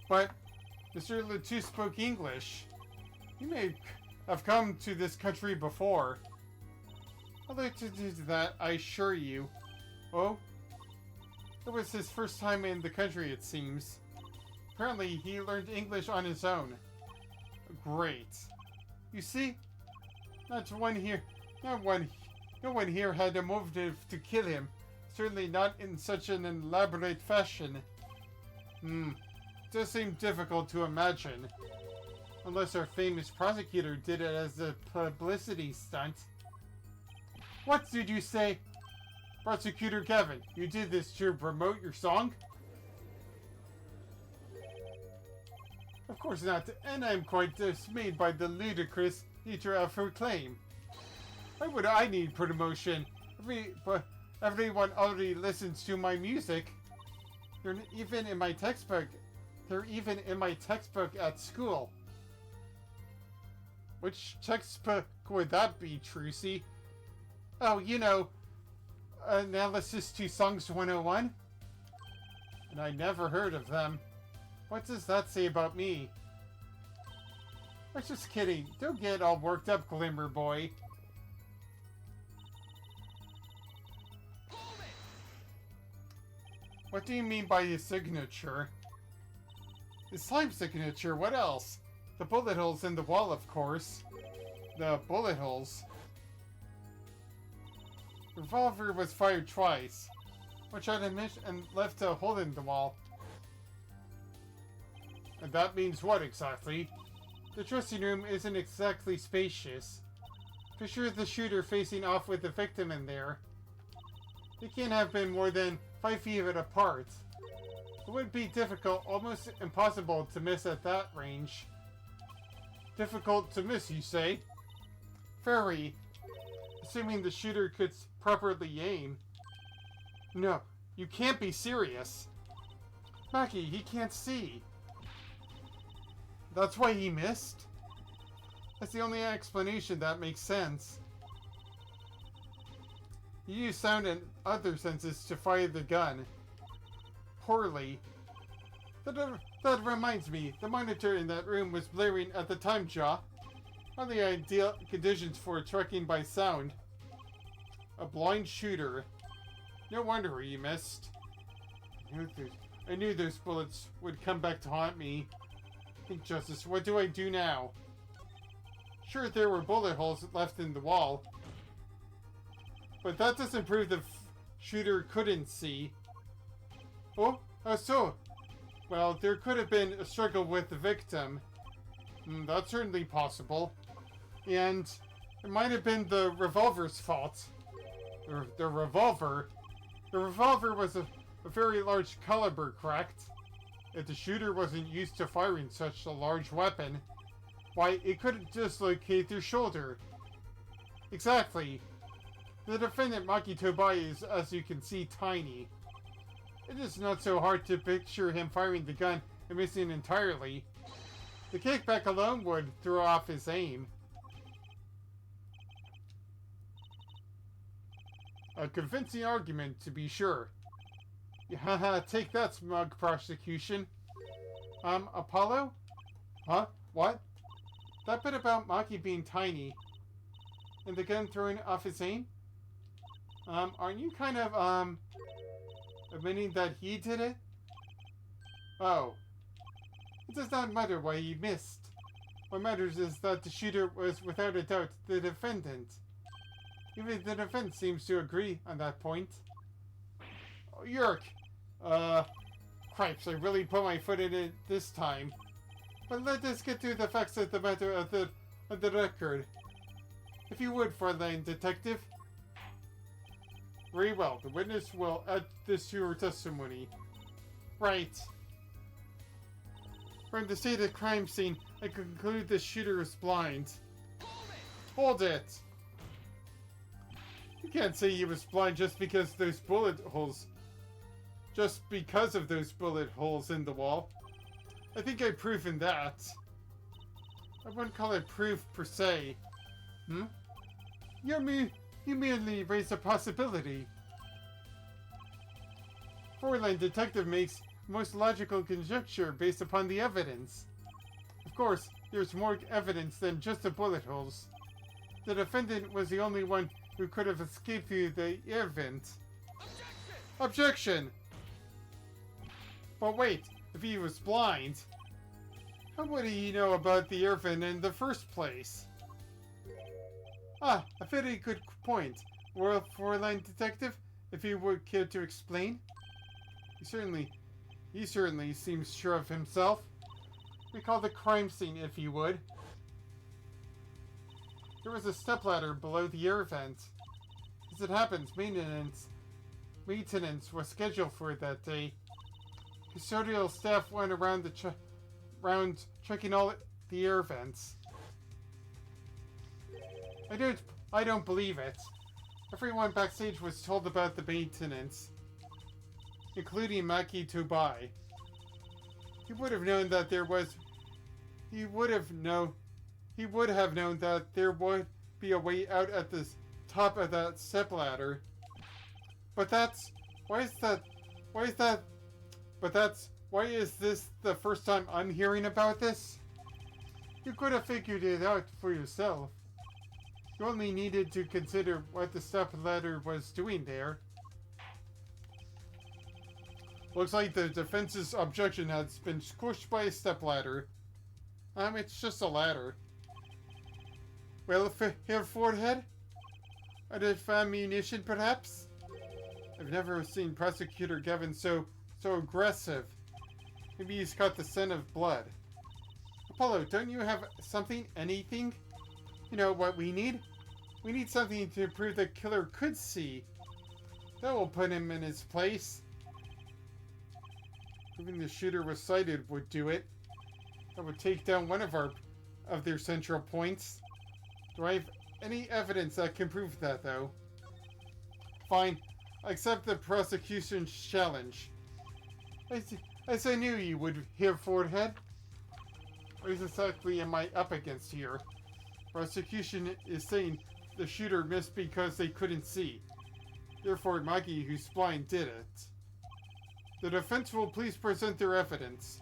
But Mr. Letoux spoke English. He may have come to this country before. I'd like to do that, I assure you. Oh? It was his first time in the country, it seems. Apparently, he learned English on his own. Great. You see? No one here had a motive to kill him. Certainly not in such an elaborate fashion. It does seem difficult to imagine. Unless our famous prosecutor did it as a publicity stunt. What did you say? Prosecutor Gavin, you did this to promote your song? Of course not, and I'm quite dismayed by the ludicrous nature of her claim. Why would I need promotion? Everyone already listens to my music. They're even in my textbook at school. Which textbook would that be, Trucy? Oh, you know, Analysis to Songs 101? And I never heard of them. What does that say about me? I'm just kidding. Don't get all worked up, Glimmer Boy. What do you mean by his signature? His slime signature, what else? The bullet holes in the wall, of course. The bullet holes. The revolver was fired twice. One shot and missed and left a hole in the wall. And that means what exactly? The dressing room isn't exactly spacious. Picture the shooter facing off with the victim in there. They can't have been more than 5 feet apart. It would be difficult, almost impossible to miss at that range. Difficult to miss, you say? Very. Assuming the shooter could properly aim. No, you can't be serious. Maki, he can't see. That's why he missed? That's the only explanation that makes sense. You use sound and other senses to fire the gun. Poorly. That reminds me, the monitor in that room was blaring at the time, Jaw. Hardly ideal conditions for tracking by sound. A blind shooter. No wonder he missed. I knew those bullets would come back to haunt me. Think, Justice, what do I do now? Sure, there were bullet holes left in the wall. But that doesn't prove the shooter couldn't see. Oh, how so? Well, there could have been a struggle with the victim. That's certainly possible. And it might have been the revolver's fault. The revolver? The revolver was a very large caliber, correct? If the shooter wasn't used to firing such a large weapon, why, it couldn't dislocate their shoulder. Exactly. The defendant, Maki Tobai, is, as you can see, tiny. It is not so hard to picture him firing the gun and missing entirely. The kickback alone would throw off his aim. A convincing argument, to be sure. Haha, take that, smug prosecution. Apollo? Huh? What? That bit about Maki being tiny and the gun throwing off his aim? Aren't you kind of, admitting that he did it? Oh. It does not matter why he missed. What matters is that the shooter was without a doubt the defendant. Even the defense seems to agree on that point. Oh, yerk! Cripes, I really put my foot in it this time. But let us get to the facts of the matter of the record. If you would, Valentine Detective. Very well, the witness will add this to her testimony. Right. From the state of the crime scene, I conclude the shooter is blind. Hold it! You can't say he was blind just because those bullet holes... Just because of those bullet holes in the wall. I think I've proven that. I wouldn't call it proof per se. You merely raise a possibility. Valentine Detective makes the most logical conjecture based upon the evidence. Of course, there's more evidence than just the bullet holes. The defendant was the only one who could have escaped through the air vent. Objection! But wait, if he was blind, how would he know about the air vent in the first place? Ah, a very good point. Well, Valentine Detective, if you would care to explain? He certainly seems sure of himself. Recall the crime scene, if you would. There was a stepladder below the air vent. As it happens, maintenance was scheduled for that day. Custodial staff went around checking all the air vents. I don't believe it. Everyone backstage was told about the maintenance, including Maki Tobai. He would have known that there would be a way out at the top of that stepladder. Why is this the first time I'm hearing about this? You could have figured it out for yourself. You only needed to consider what the stepladder was doing there. Looks like the defense's objection has been squished by a stepladder. It's just a ladder. Well, Herr Fordhead? Out of ammunition, perhaps? I've never seen Prosecutor Gavin so aggressive. Maybe he's got the scent of blood. Apollo, don't you have something, anything? You know what we need? We need something to prove the killer could see. That will put him in his place. Proving the shooter was sighted would do it. That would take down one of their central points. Do I have any evidence that can prove that, though? Fine. I accept the prosecution's challenge. As I knew you would here, Fordhead. What exactly am I up against here? Prosecution is saying the shooter missed because they couldn't see. Therefore, Maggie, who's blind, did it. The defense will please present their evidence.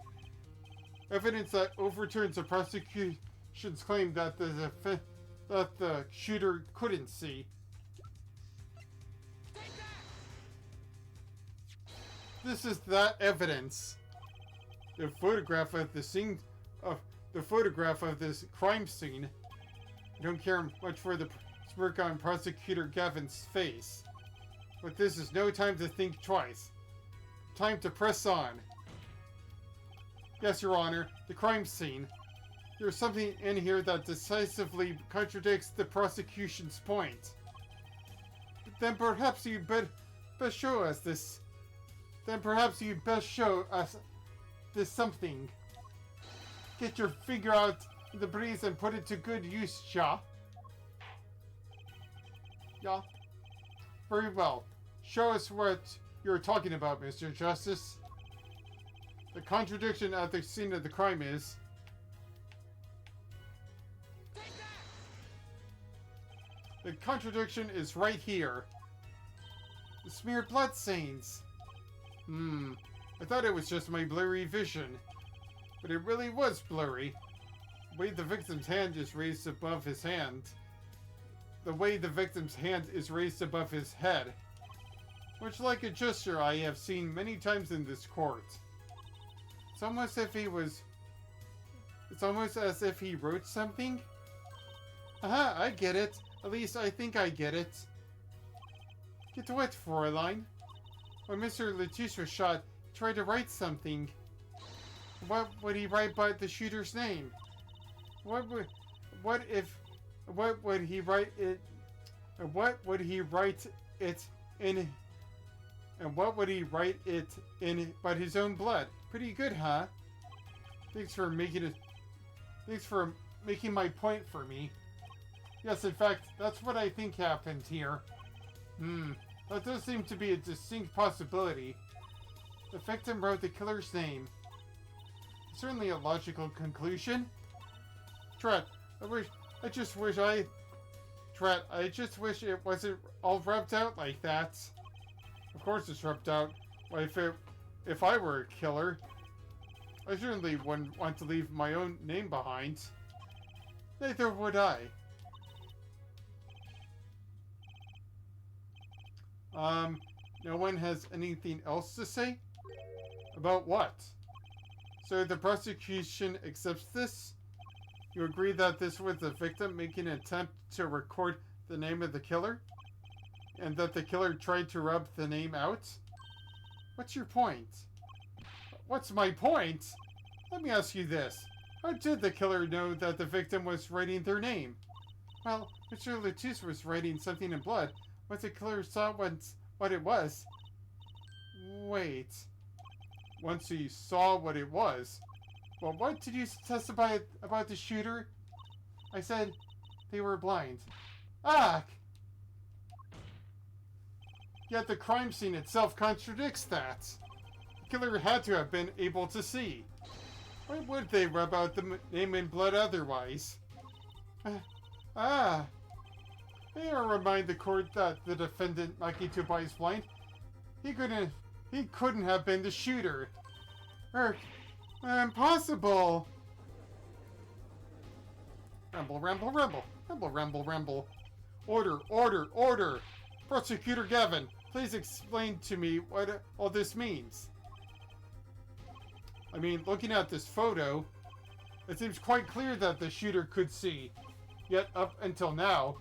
Evidence that overturns the prosecution's claim that the shooter couldn't see. This is that evidence. The photograph of the scene of the photograph of this crime scene. I don't care much for the smirk on Prosecutor Gavin's face. But this is no time to think twice. Time to press on. Yes, Your Honor, the crime scene. There's something in here that decisively contradicts the prosecution's point. Then perhaps you best show us this. Then perhaps you best show us this something. Get your finger out in the breeze and put it to good use, Shaw. Yeah. Very well. Show us what you're talking about, Mr. Justice. The contradiction at the scene of the crime is... The contradiction is right here. The smeared blood stains. I thought it was just my blurry vision. But it really was blurry. The way the victim's hand is raised above his hand. The way the victim's hand is raised above his head. Much like a gesture I have seen many times in this court. It's almost as if he wrote something. Aha, I get it. At least I think I get it. Get to it, Fräulein. When Mr. Lettice was shot, he tried to write something. What would he write by the shooter's name? What would he write it? What would he write it in? And what would he write it in but his own blood? Pretty good, huh? Thanks for making my point for me. Yes, in fact, that's what I think happened here. That does seem to be a distinct possibility. The victim wrote the killer's name. Certainly a logical conclusion. Tret, I just wish it wasn't all rubbed out like that. Of course it's rubbed out. Why, if I were a killer, I certainly wouldn't want to leave my own name behind. Neither would I. No one has anything else to say? About what? So the prosecution accepts this? You agree that this was the victim making an attempt to record the name of the killer? And that the killer tried to rub the name out? What's your point? What's my point? Let me ask you this. How did the killer know that the victim was writing their name? Well, Mr. Lettice was writing something in blood. Once the killer saw what it was... Wait. Once he saw what it was... Well, what did you testify about the shooter? I said they were blind. Ah! Yet the crime scene itself contradicts that. The killer had to have been able to see. Why would they rub out the name in blood otherwise? May I remind the court that the defendant, Maki Tubai, is blind? He couldn't have been the shooter. Impossible! Rumble, rumble, rumble. Rumble, rumble, rumble. Order, order, order! Prosecutor Gavin, please explain to me what all this means. I mean, looking at this photo, it seems quite clear that the shooter could see. Yet, up until now,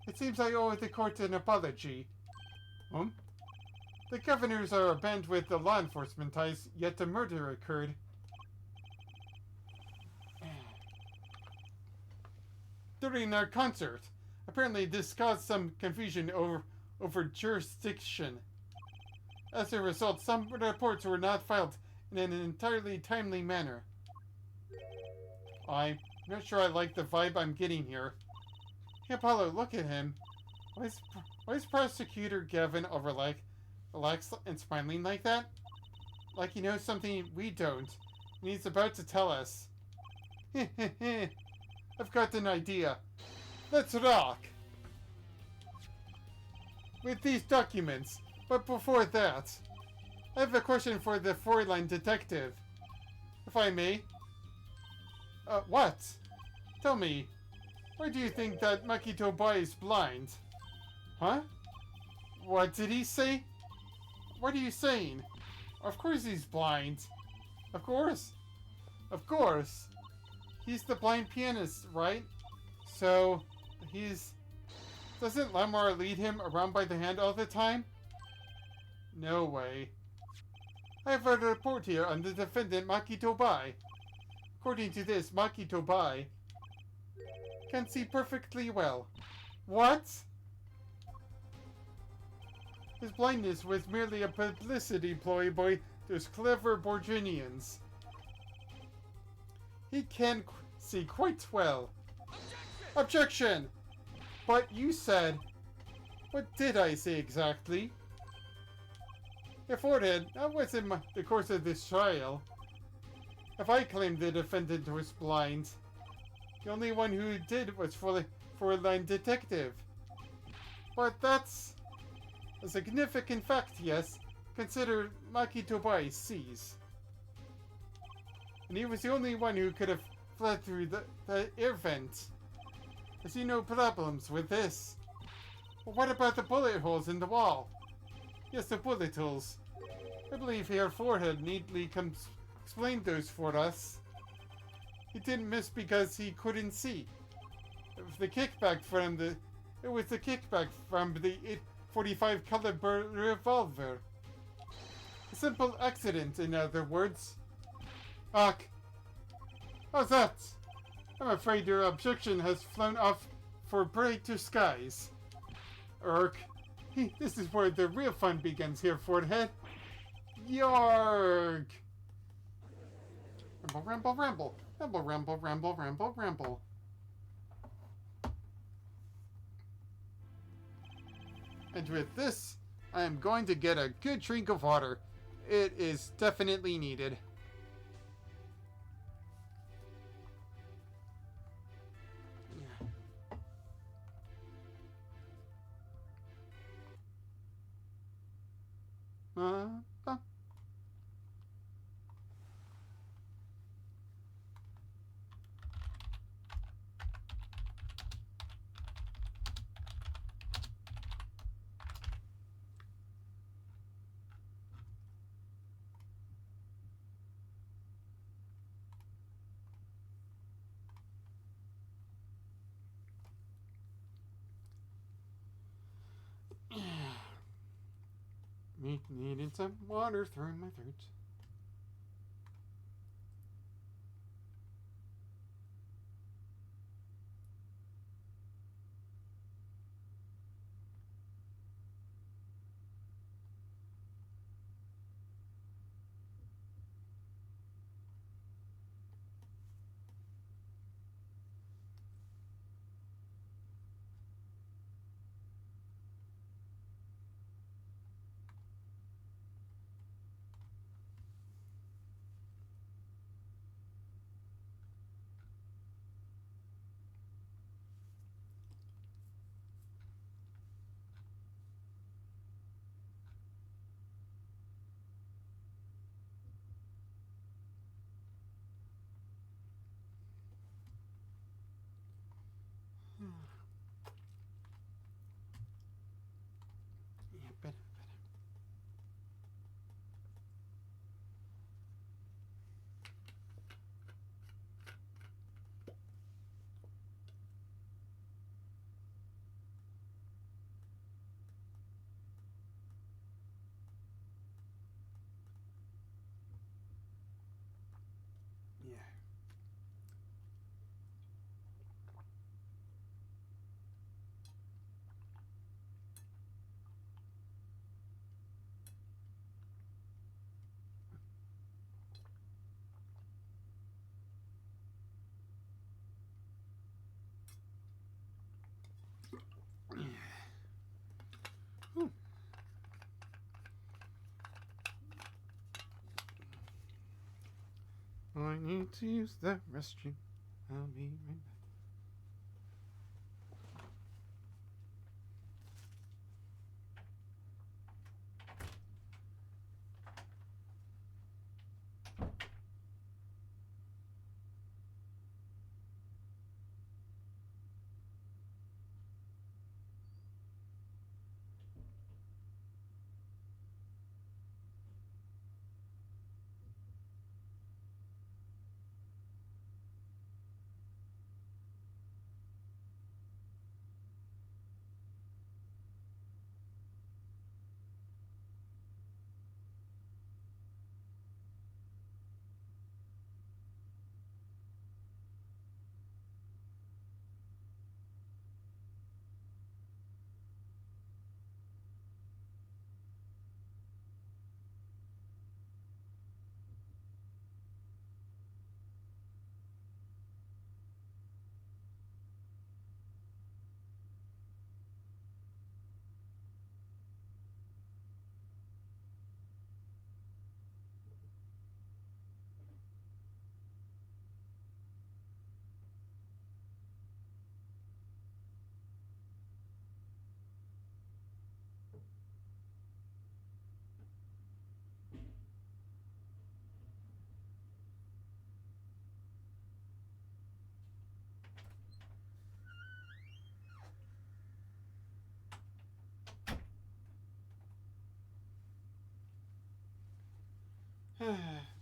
it seems I owe the court an apology. The governors are a band with the law enforcement ties, yet the murder occurred. during our concert. Apparently, this caused some confusion over jurisdiction. As a result, some reports were not filed in an entirely timely manner. I'm not sure I like the vibe I'm getting here. Hey, Apollo, look at him. Why is Prosecutor Gavin relaxed and smiling like that? Like he knows something we don't, and he's about to tell us. I've got an idea. Let's rock! With these documents, but before that, I have a question for the four-line detective. If I may. What? Tell me, why do you think that Makito Boy is blind? Huh? What did he say? What are you saying? Of course he's blind. Of course. Of course. He's the blind pianist, right? So, doesn't Lamar lead him around by the hand all the time? No way. I have a report here on the defendant Makito Bai. According to this, Makito Bai can see perfectly well. What? His blindness was merely a publicity ploy by those clever Borginians. He can see quite well. Objection! But you said... What did I say exactly? If Ordered, that was in the course of this trial. If I claimed the defendant was blind, the only one who did was four-line detective. But that's a significant fact, yes. Consider Makito Bai sees. And he was the only one who could have fled through the air vent. I see no problems with this. But what about the bullet holes in the wall? Yes, the bullet holes. I believe Herr Forehead neatly explained those for us. He didn't miss because he couldn't see. It was the kickback from the 845 caliber revolver. A simple accident, in other words. Ach, how's that? I'm afraid your objection has flown off for brighter skies. Irk, this is where the real fun begins here, Forehead. Yarg! Ramble, ramble, ramble. Ramble, ramble, ramble, ramble, ramble. And with this, I am going to get a good drink of water. It is definitely needed. Uh, Needing some water through my throat. Yeah, better. Yeah. I need to use the restroom. I'll be right back.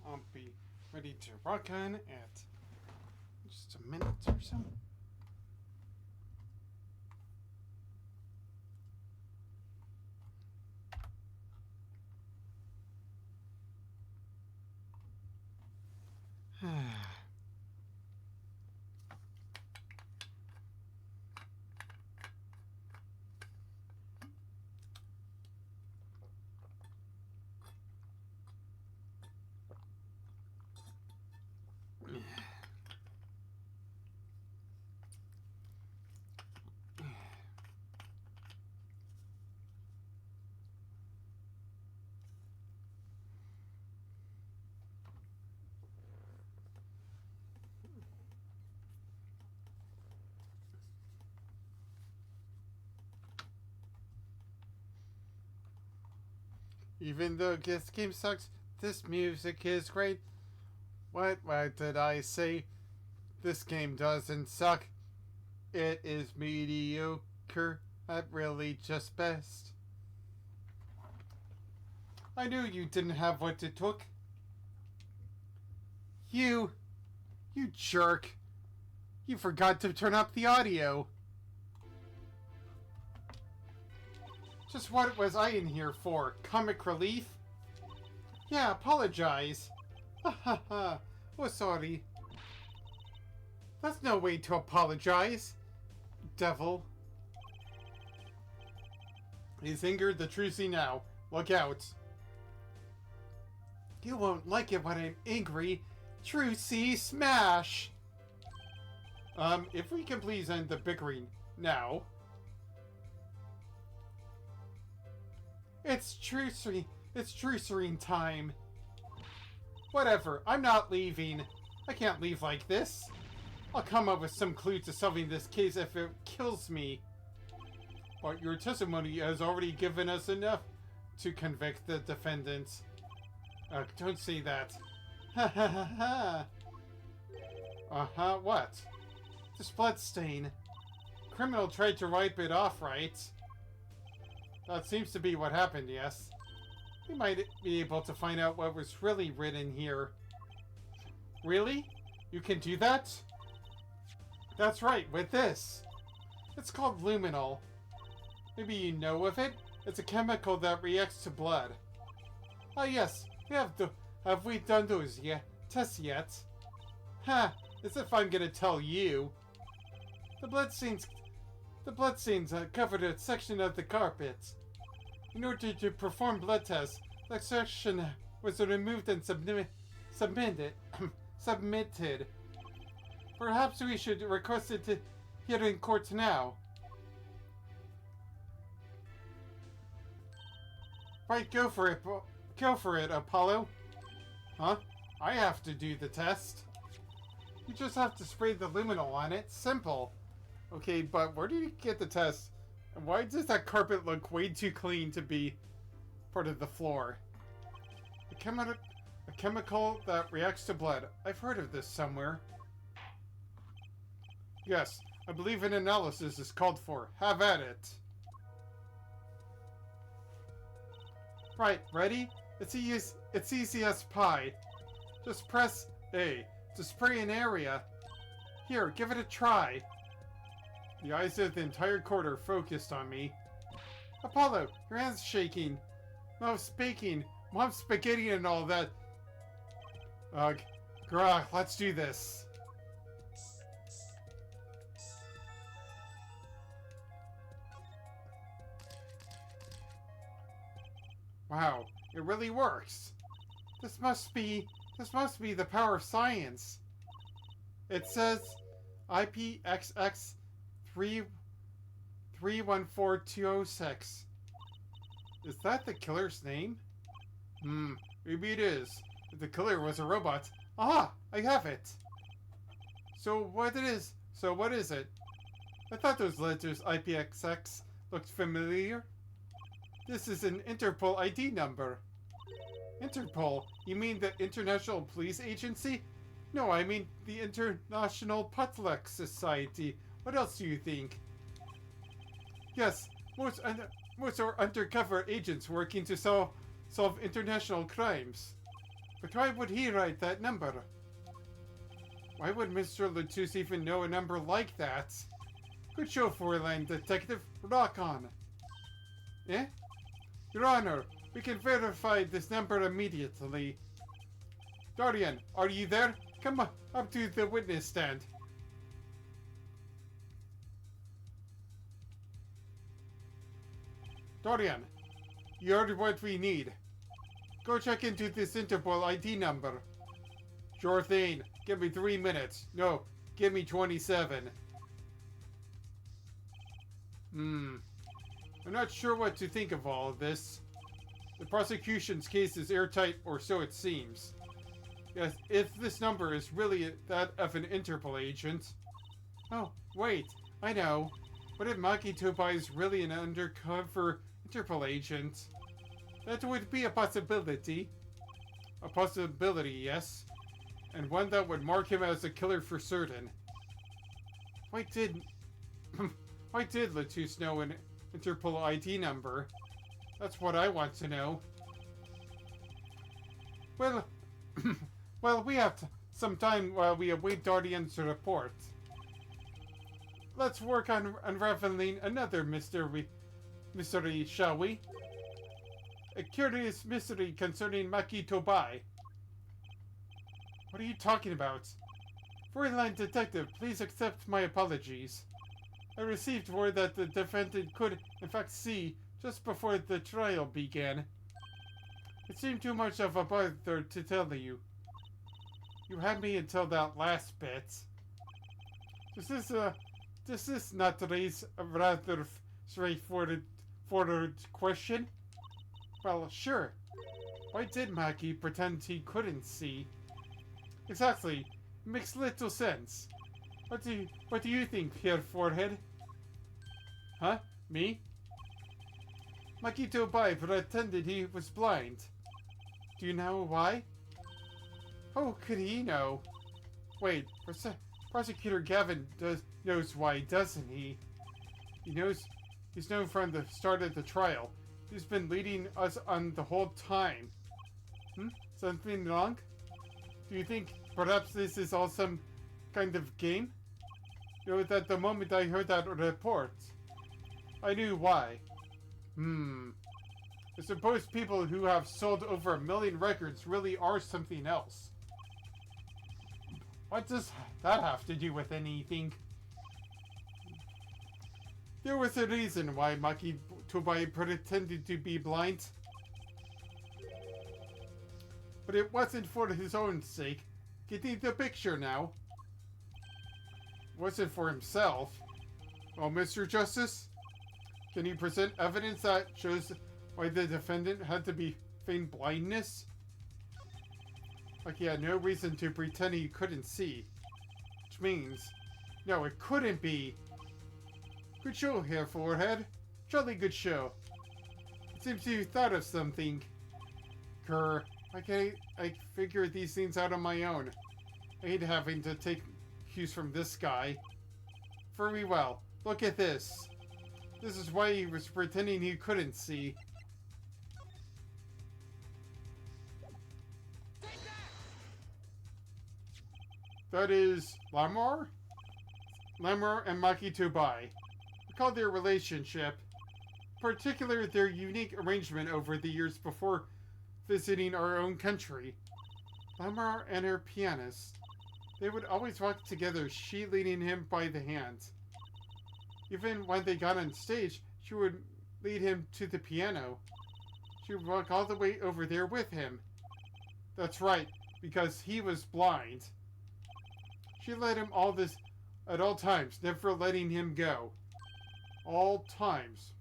I'll be ready to rock on at just a minute or so. Even though this game sucks, this music is great. What did I say? This game doesn't suck. It is mediocre at really just best. I knew you didn't have what it took. You jerk. You forgot to turn up the audio. Just what was I in here for? Comic relief? Yeah, apologize. Ha ha ha. Oh, sorry. That's no way to apologize. Devil. He's angered the Trucy now. Look out. You won't like it when I'm angry. Trucy, smash! If we can please end the bickering now. It's trucering time. Whatever, I'm not leaving. I can't leave like this. I'll come up with some clue to solving this case if it kills me. But your testimony has already given us enough to convict the defendant. Don't say that. Ha ha ha ha. Uh-huh, what? This blood stain. Criminal tried to wipe it off, right? That seems to be what happened, yes. We might be able to find out what was really written here. Really? You can do that? That's right, with this. It's called luminol. Maybe you know of it? It's a chemical that reacts to blood. Ah yes, have we done those tests yet? Ha! As if I'm gonna tell you. The bloodstains covered a section of the carpet. In order to perform blood tests, that section was removed and submitted. Perhaps we should request it here in court now. Right, go for it, Apollo. Huh? I have to do the test. You just have to spray the luminol on it. Simple. Okay, but where did you get the test? And why does that carpet look way too clean to be part of the floor? A chemical that reacts to blood. I've heard of this somewhere. Yes, I believe an analysis is called for. Have at it. Right, ready? It's easy as pie. Just press A to spray an area. Here, give it a try. The eyes of the entire court are focused on me. Apollo, your hand's shaking. Mouth's baking. Mom's spaghetti and all that. Ugh. Grah, let's do this. Wow, it really works. This must be the power of science. It says IPXX 314206. Is that the killer's name? Maybe it is. If the killer was a robot. Ah, I have it. So what is it? I thought those letters IPXX looked familiar. This is an Interpol ID number. Interpol? You mean the International Police Agency? No, I mean the International Potluck Society. What else do you think? Yes, most are undercover agents working to solve international crimes. But why would he write that number? Why would Mr. Latus even know a number like that? Good show, four-line detective. Rock on. Eh? Your Honor, we can verify this number immediately. Dorian, are you there? Come on, up to the witness stand. Dorian, you're what we need. Go check into this Interpol ID number. Sure thing. Give me 3 minutes. No, give me 27. I'm not sure what to think of all of this. The prosecution's case is airtight, or so it seems. Yes, if this number is really that of an Interpol agent. Oh, wait, I know. What if Maki Tobai is really an undercover Interpol agent? That would be a possibility. A possibility, yes. And one that would mark him as a killer for certain. Why did Latus know an Interpol ID number? That's what I want to know. Well, well, we have some time while we await Guardian's report. Let's work on unraveling another mystery, shall we? A curious mystery concerning Maki Tobai. What are you talking about? Four-line detective, please accept my apologies. I received word that the defendant could, in fact, see just before the trial began. It seemed too much of a bother to tell you. You had me until that last bit. Does this not raise a rather straightforward question? Well, sure. Why did Maki pretend he couldn't see? Exactly. Makes little sense. What do you think, Pierre Forehead? Huh? Me? Maki Tobai pretended he was blind. Do you know why? How could he know? Wait, Prosecutor Gavin knows why, doesn't he? He's known from the start of the trial. He's been leading us on the whole time. Something wrong? Do you think perhaps this is all some kind of game? You know, that the moment I heard that report, I knew why. I suppose people who have sold over 1 million records really are something else. What does that have to do with anything? There was a reason why Maki Tobai pretended to be blind. But it wasn't for his own sake. Getting the picture now. It wasn't for himself. Well, Mr. Justice, can you present evidence that shows why the defendant had to be feigned blindness? Like he had no reason to pretend he couldn't see. Which means, no, it couldn't be. Good show here, Forehead. Jolly good show. It seems you thought of something. Grr, I figured these things out on my own. I hate having to take cues from this guy. Very well. Look at this. This is why he was pretending he couldn't see. That is Lamar? Lamar and Maki Tubai. Recall their relationship, particularly their unique arrangement over the years before visiting our own country. Lamar and her pianist. They would always walk together, she leading him by the hand. Even when they got on stage, she would lead him to the piano. She would walk all the way over there with him. That's right, because he was blind. She led him all this at all times, never letting him go. All times.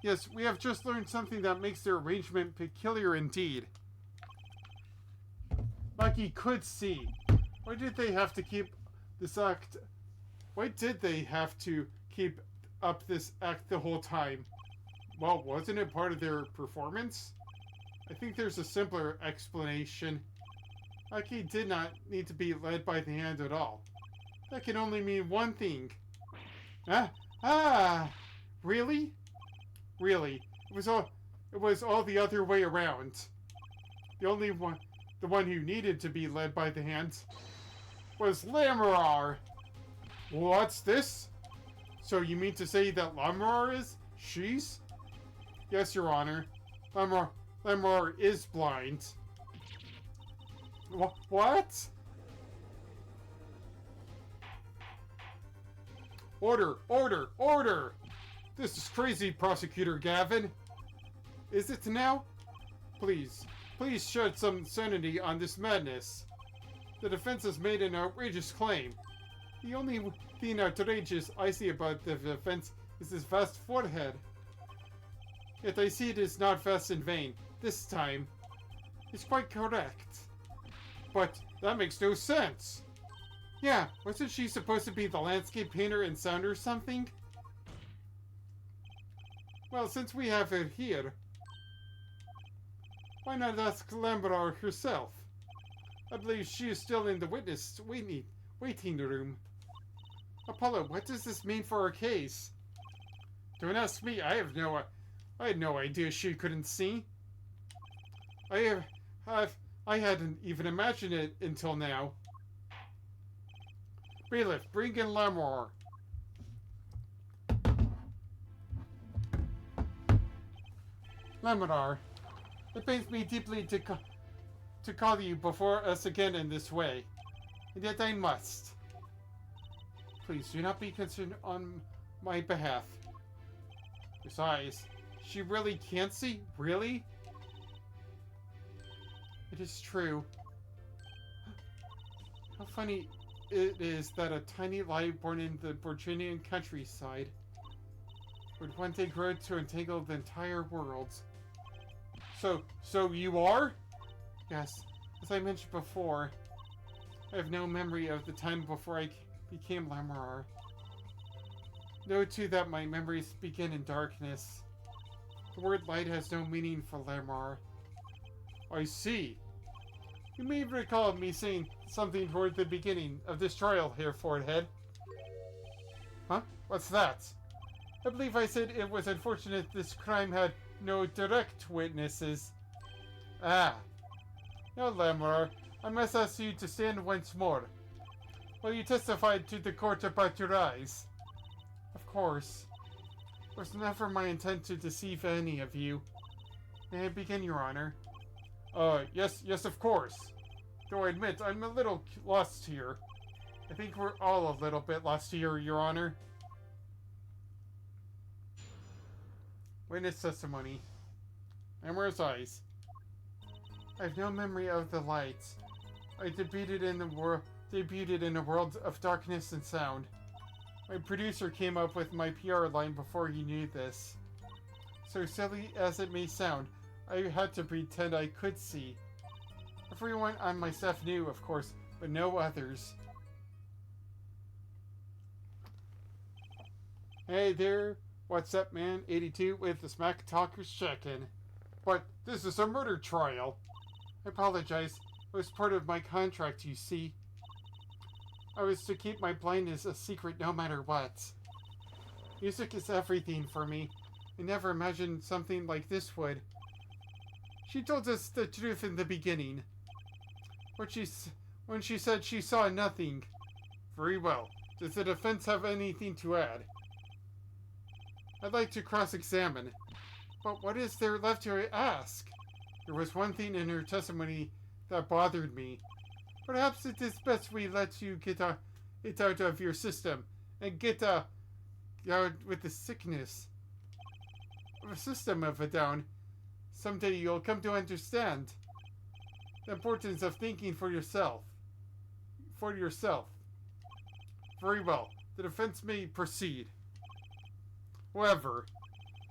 Yes, we have just learned something that makes their arrangement peculiar indeed. Maki could see. Why did they have to keep this act? Why did they have to keep up this act the whole time? Well, wasn't it part of their performance? I think there's a simpler explanation. Maki did not need to be led by the hand at all. That can only mean one thing. Really? Really? It was all the other way around. The one who needed to be led by the hand was Lamarar. What's this? So you mean to say that Lamarar is? She's? Yes, Your Honor. Lamarar is blind. What? Order! Order! Order! This is crazy, Prosecutor Gavin. Is it now? Please shed some sanity on this madness. The defense has made an outrageous claim. The only thing outrageous I see about the defense is his vast forehead. Yet I see it is not vast in vain. This time, it's quite correct. But that makes no sense. Yeah, wasn't she supposed to be the landscape painter and sound or something? Well, since we have her here, why not ask Lambrar herself? I believe she is still in the witness waiting room. Apollo, what does this mean for our case? Don't ask me. I had no idea she couldn't see. I hadn't even imagined it until now. Bailiff, bring in Lamar. Laminar, it pains me deeply to call you before us again in this way, and yet I must. Please do not be concerned on my behalf. Besides, she really can't see? Really? It is true. How funny it is that a tiny light born in the Virginian countryside would one day grow to entangle the entire world. So you are? Yes, as I mentioned before, I have no memory of the time before I became Lamarar. Know too that my memories begin in darkness. The word light has no meaning for Lamarar. I see. You may recall me saying something toward the beginning of this trial here, Forehead. Huh? What's that? I believe I said it was unfortunate this crime had no direct witnesses. Ah. Now, Lamarar, I must ask you to stand once more. Will you testify to the court about your eyes? Of course. It was never my intent to deceive any of you. May I begin, Your Honor? Yes, of course. Though I admit, I'm a little lost here. I think we're all a little bit lost here, Your Honor. Witness testimony. Amorous eyes. I have no memory of the lights. I debuted in a world of darkness and sound. My producer came up with my PR line before he knew this. So silly as it may sound, I had to pretend I could see. Everyone on my staff knew, of course, but no others. Hey there, what's up, man? 82 with the Smack Talkers check-in. But this is a murder trial. I apologize. It was part of my contract, you see. I was to keep my blindness a secret no matter what. Music is everything for me. I never imagined something like this would. She told us the truth in the beginning. When she said she saw nothing. Very well. Does the defense have anything to add? I'd like to cross-examine. But what is there left to ask? There was one thing in her testimony that bothered me. Perhaps it is best we let you get it out of your system and get out with the sickness. A system of a down. Someday you'll come to understand the importance of thinking for yourself. Very well. The defense may proceed. However,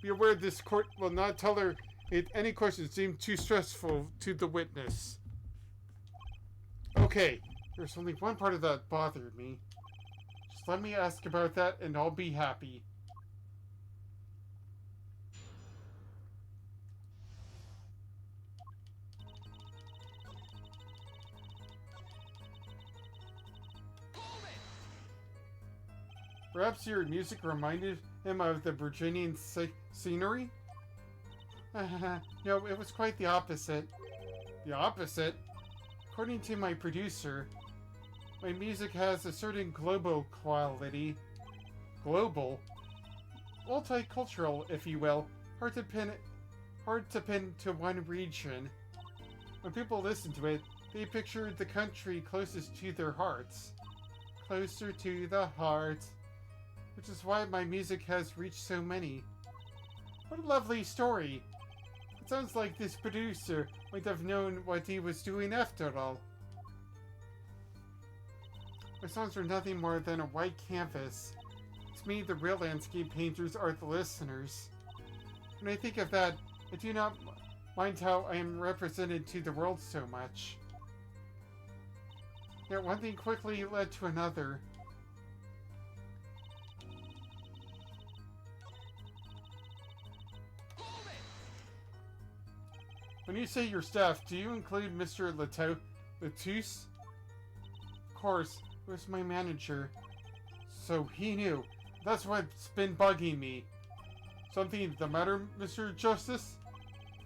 be aware this court will not tolerate any questions deemed too stressful to the witness. Okay, there's only one part of that bothered me. Just let me ask about that and I'll be happy. Perhaps your music reminded him of the Virginian scenery? No, it was quite the opposite. The opposite? According to my producer, my music has a certain global quality. Global? Multicultural, if you will. Hard to pin to one region. When people listen to it, they picture the country closest to their hearts. Closer to the heart. Which is why my music has reached so many. What a lovely story. It sounds like this producer might have known what he was doing after all. My songs are nothing more than a white canvas. To me, the real landscape painters are the listeners. When I think of that, I do not mind how I am represented to the world so much. Yet one thing quickly led to another. When you say your staff, do you include Mr. Latouche? Of course, it was my manager. So he knew. That's what's been bugging me. Something the matter, Mr. Justice?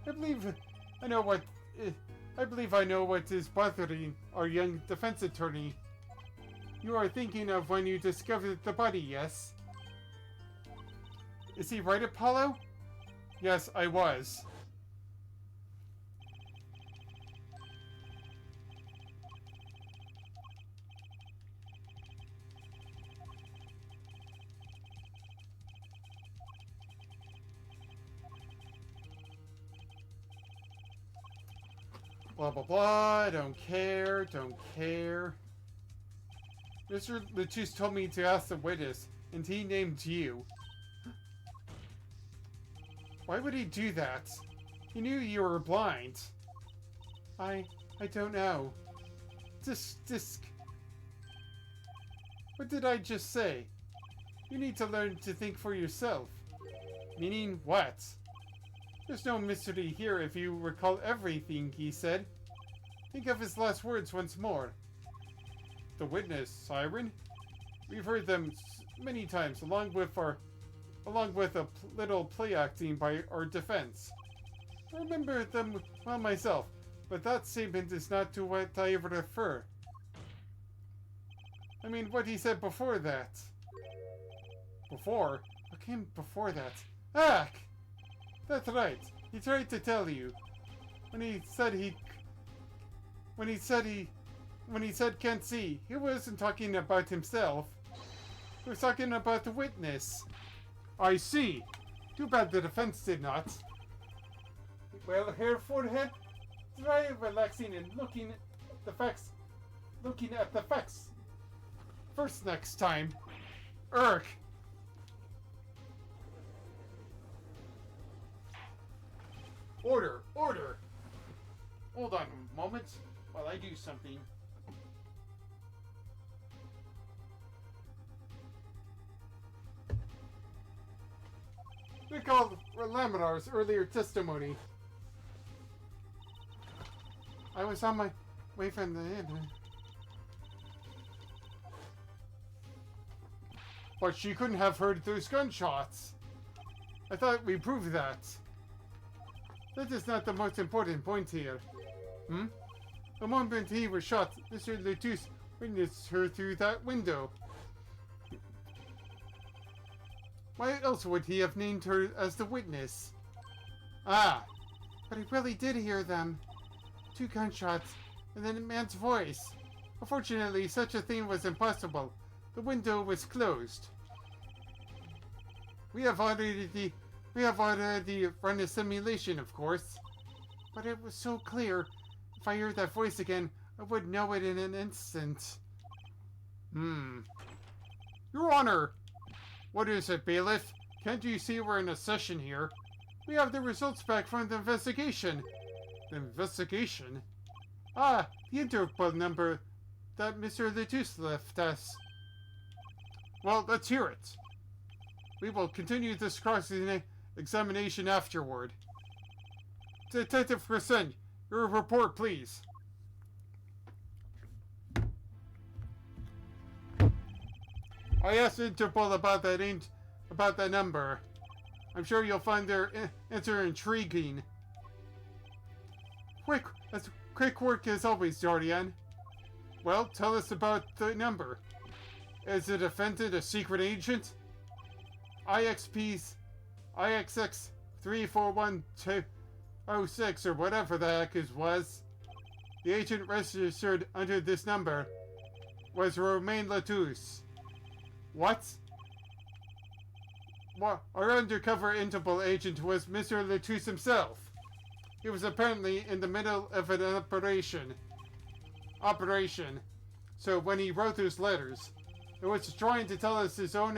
I believe I know what is bothering our young defense attorney. You are thinking of when you discovered the body, yes? Is he right, Apollo? Yes, I was. Blah, blah, blah. Don't care. Mr. Latouche told me to ask the witness, and he named you. Why would he do that? He knew you were blind. I don't know. Disc. What did I just say? You need to learn to think for yourself. Meaning what? There's no mystery here if you recall everything he said. Think of his last words once more. The witness, Siren? We've heard them many times, along with a little play acting by our defense. I remember them well myself, but that statement is not to what I refer. I mean, what he said before that. Before? What came before that? Ah! That's right. He tried to tell you. When he said can't see, he wasn't talking about himself. He was talking about the witness. I see. Too bad the defense did not. Well, Herr Forehead, try relaxing and looking at the facts. First next time. Urk. Order! Hold on a moment. while I do something. Recall Laminar's earlier testimony. I was on my way from the inn. But she couldn't have heard those gunshots. I thought we proved that. That is not the most important point here. The moment he was shot, Mr. Letus witnessed her through that window. Why else would he have named her as the witness? Ah, but I really did hear them. 2 gunshots, and then a man's voice. Unfortunately, such a thing was impossible. The window was closed. We have already run a simulation, of course. But it was so clear. If I heard that voice again, I would know it in an instant. Your Honor! What is it, bailiff? Can't you see we're in a session here? We have the results back from the investigation. The investigation? Ah, the Interpol number that Mr. Letus left us. Well, let's hear it. We will continue this cross-examination afterward. Detective Crescent, your report, please. I asked Interpol about that number. I'm sure you'll find their answer intriguing. Quick work as always, Jordan. Well, tell us about the number. Is the defendant a secret agent? IXX 341206 or whatever the heck it was. The agent registered under this number was Romain Letus. What? Our undercover Interpol agent was Mr. Letus himself. He was apparently in the middle of an operation. So when he wrote those letters, it was trying to tell us his own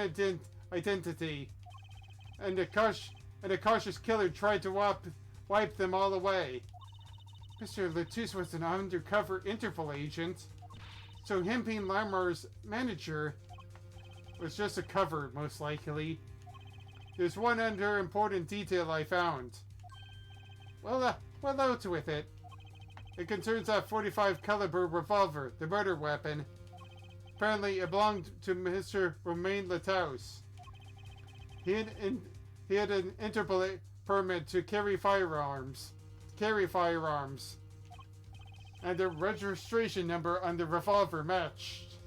identity. And a cautious killer tried to wipe them all away. Mr. Letus was an undercover Interpol agent. So him being Lamar's manager was just a cover, most likely. There's one other important detail I found. Well out with it. It concerns that .45 caliber revolver, the murder weapon. Apparently, it belonged to Mr. Romain Letus. He had an Interpol permit to carry firearms. And the registration number on the revolver matched.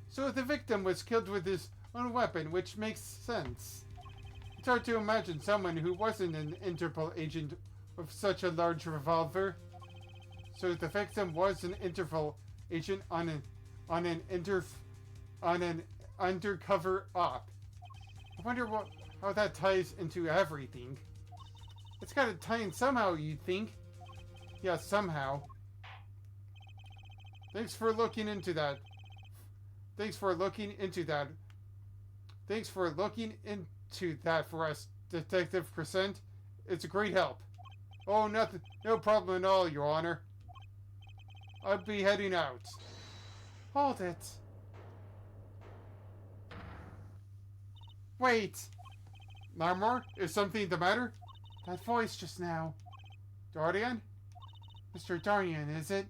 So the victim was killed with his own weapon, which makes sense. It's hard to imagine someone who wasn't an Interpol agent with such a large revolver. So the victim was an Interpol agent on an undercover op. I wonder how that ties into everything. It's got to tie in somehow, you'd think. Yeah, somehow. Thanks for looking into that for us, Detective Crescent. It's a great help. Oh, no problem at all, Your Honor. I'll be heading out. Hold it. Wait. Lamar, is something the matter? That voice just now. Dardian? Mr. Dardian, is it?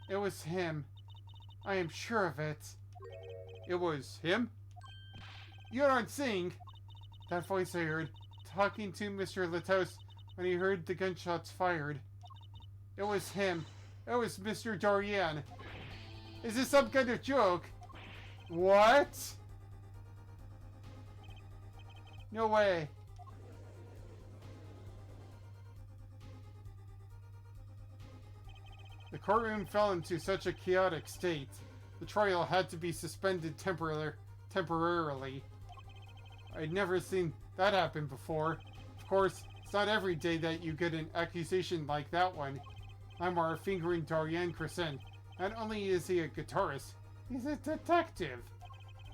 It was him. I am sure of it. It was him? You aren't seeing that voice I heard talking to Mr. Letus when he heard the gunshots fired. It was him. It was Mr. Dardian. Is this some kind of joke? What? No way. The courtroom fell into such a chaotic state. The trial had to be suspended temporarily. I'd never seen that happen before. Of course, it's not every day that you get an accusation like that one. Lamar fingering Dardian Crescent. Not only is he a guitarist, he's a detective.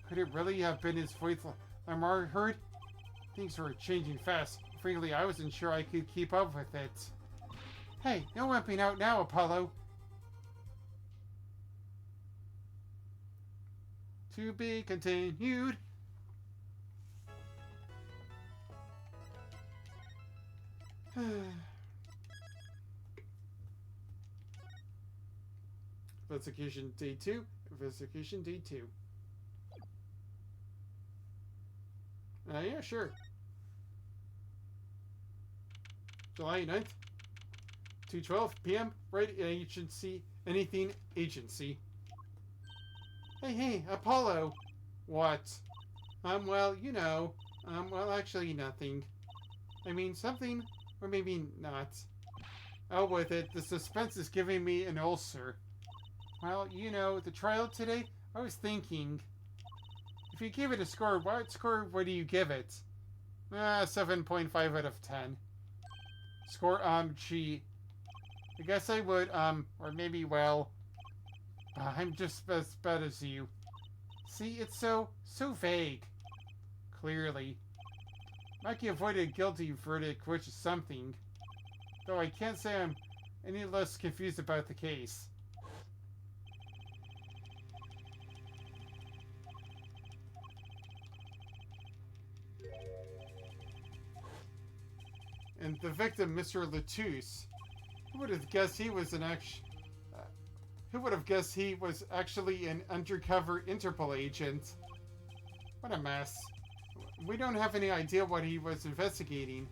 Could it really have been his voice Lamar heard? Things were changing fast. Frankly, I wasn't sure I could keep up with it. Hey, no wimping out now, Apollo. To be continued. Investigation day 2. Investigation day 2. Yeah, sure. July 9th, 2:12 p.m. Right agency. Anything agency. Hey, Apollo. What? Well, you know. Well, actually, nothing. I mean, something, or maybe not. Out with it. The suspense is giving me an ulcer. Well, you know, the trial today, I was thinking, if you give it a score, what score would you give it? 7.5 out of 10. Score, gee. I guess I would, or maybe, well, I'm just as bad as you. See, it's so vague. Clearly. Mikey avoided a guilty verdict, which is something. Though I can't say I'm any less confused about the case. And the victim, Mr. Latouche, who would have guessed he was actually an undercover Interpol agent? What a mess. We don't have any idea what he was investigating.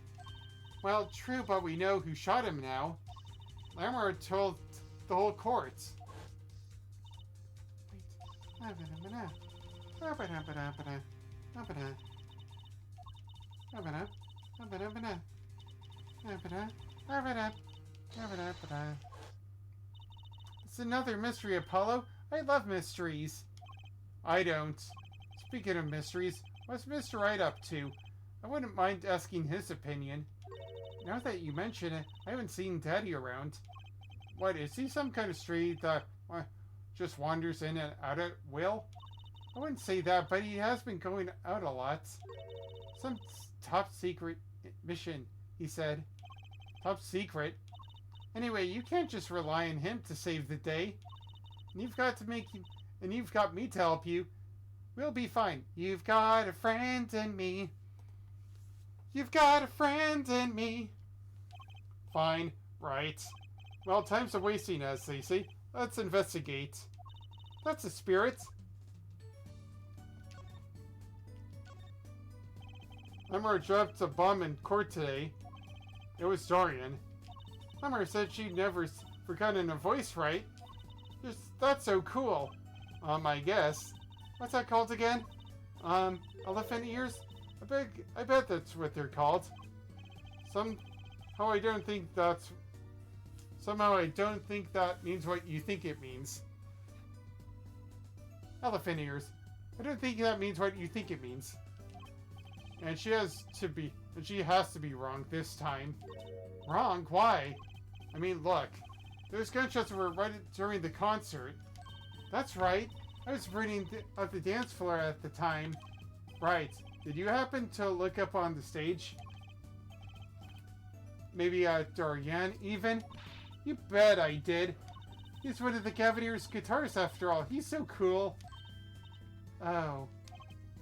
Well, true, but we know who shot him now. Lamar told the whole court. It's another mystery, Apollo. I love mysteries. I don't. Speaking of mysteries, what's Mr. Wright up to? I wouldn't mind asking his opinion. Now that you mention it, I haven't seen Daddy around. What, is he some kind of stray that just wanders in and out at will? I wouldn't say that, but he has been going out a lot. Some top secret mission, he said. Top secret? Anyway, you can't just rely on him to save the day. And you've got me to help you. We'll be fine. You've got a friend in me. You've got a friend in me. Fine. Right. Well, time's a wasting, as they say. Let's investigate. That's a spirit. Emma dropped a bomb in court today. It was Dorian. Emma said she'd never forgotten a voice, right? That's so cool. I guess. What's that called again? Elephant ears? I bet that's what they're called. Somehow I don't think that means what you think it means. Elephant ears. I don't think that means what you think it means. And she has to be wrong this time. Wrong? Why? I mean, look. Those gunshots were right during the concert. That's right. I was running at the dance floor at the time. Right. Did you happen to look up on the stage? Maybe Dorian, even? You bet I did. He's one of the Cavalier's guitarists after all. He's so cool. Oh.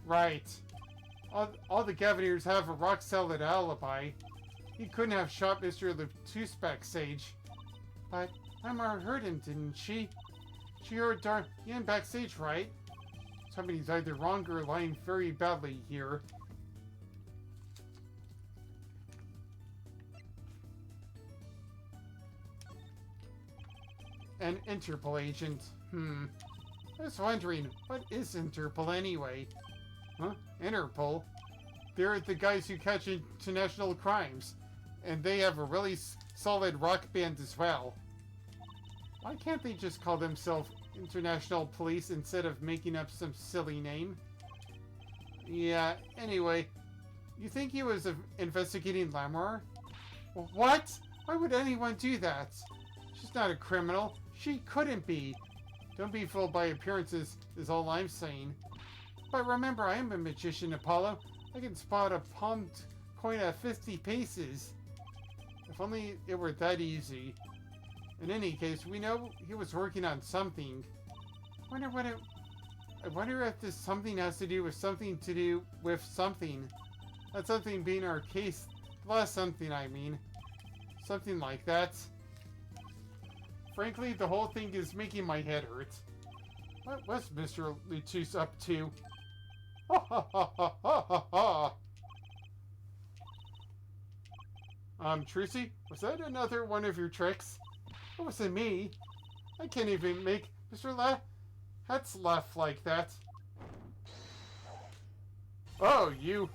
Right. All the Cavaliers have a rock-solid alibi. He couldn't have shot Mr. Latouche backstage. But Emma heard him, didn't she? She heard Dorian backstage, right? Somebody's either wrong or lying very badly here. An Interpol agent. I was wondering, what is Interpol anyway? Huh? Interpol? They're the guys who catch international crimes. And they have a really solid rock band as well. Why can't they just call themselves International Police instead of making up some silly name? Yeah, anyway. You think he was investigating Lamar? What? Why would anyone do that? She's not a criminal. She couldn't be. Don't be fooled by appearances, is all I'm saying. But remember, I am a magician, Apollo. I can spot a palmed coin at 50 paces. If only it were that easy. In any case, we know he was working on something. I wonder if this something has to do with something to do with something. That something being our case. The last something, I mean. Something like that. Frankly, the whole thing is making my head hurt. What was Mr. Lucius up to? Ha ha ha ha ha ha ha! Trucy, was that another one of your tricks? It wasn't me. I can't even make Mr. Hats laugh like that. Oh, you.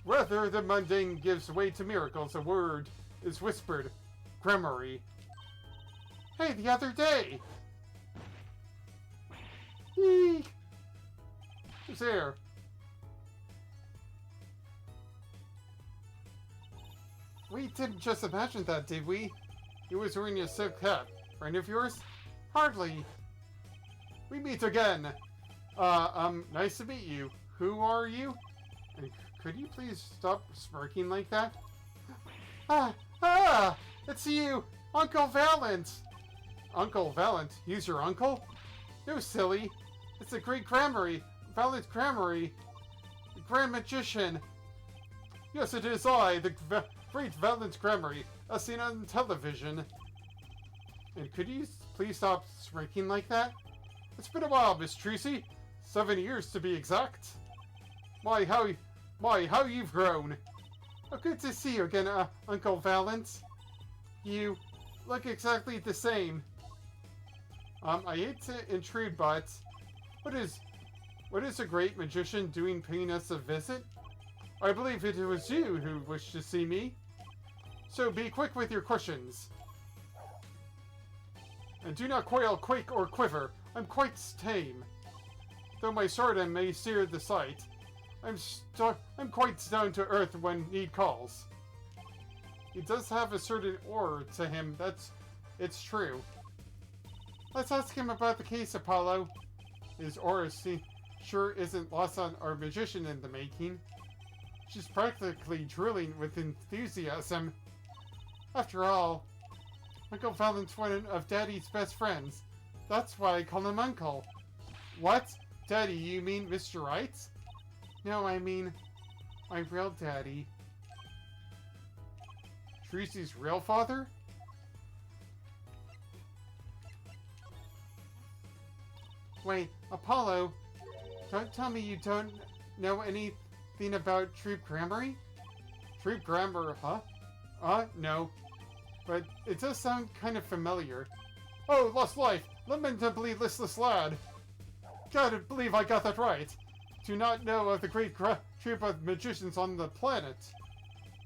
Whether the mundane gives way to miracles, a word is whispered. Gramarye. Hey, the other day! Eek! Who's there? We didn't just imagine that, did we? He was wearing a silk hat. Friend of yours? Hardly. We meet again. Nice to meet you. Who are you? And could you please stop smirking like that? It's you, Uncle Valent. Uncle Valent? He's your uncle? No, silly. It's the great Gramarye. Valent Gramarye. The Grand Magician. Yes, it is I, the great Valent Gramarye, as seen on television. And could you please stop smirking like that? It's been a while, Miss Trucy. 7 years to be exact. Why, how you've grown. Oh, good to see you again, Uncle Valent. You look exactly the same. I hate to intrude, but what is a great magician doing paying us a visit? I believe it was you who wished to see me. So be quick with your questions. And do not quail, quake, or quiver. I'm quite tame. Though my stardom may sear the sight, I'm quite down to earth when need calls. He does have a certain aura to him, it's true. Let's ask him about the case, Apollo. His aura sure isn't lost on our magician in the making. She's practically drooling with enthusiasm. After all, Uncle Valent's one of Daddy's best friends. That's why I call him Uncle. What? Daddy, you mean Mr. Wright? No, I mean my real daddy. Trucy's real father? Wait, Apollo, don't tell me you don't know anything about Troop Gramarye? Troop Gramarye, huh? No. But it does sound kind of familiar. Oh, lost life! Lamentably listless lad! Gotta believe I got that right. Do not know of the great troop of magicians on the planet.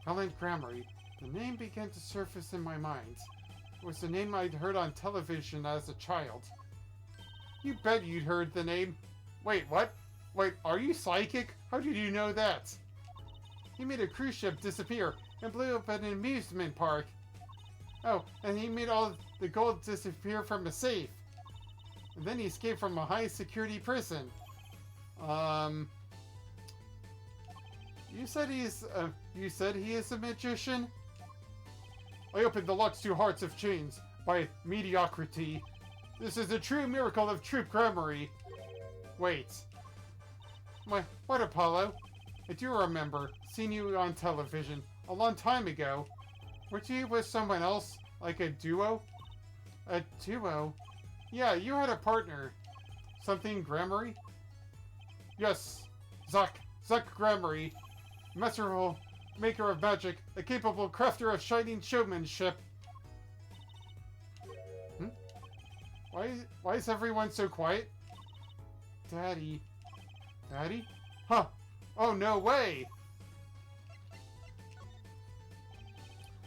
Valent Gramarye. The name began to surface in my mind. It was the name I'd heard on television as a child. You bet you'd heard the name. Wait, what? Wait, are you psychic? How did you know that? He made a cruise ship disappear and blew up an amusement park. Oh, and he made all the gold disappear from a safe. And then he escaped from a high-security prison. You said he is a magician? I opened the locked two hearts of chains by mediocrity. This is a true miracle of Troop Gramarye. Wait. What, Apollo? I do remember seeing you on television a long time ago. Weren't you with someone else? Like a duo? A duo? Yeah, you had a partner. Something Gramarye? Yes. Zach Gramarye. Masterful maker of magic. A capable crafter of shining showmanship. Why is everyone so quiet? Daddy? Huh. Oh, no way!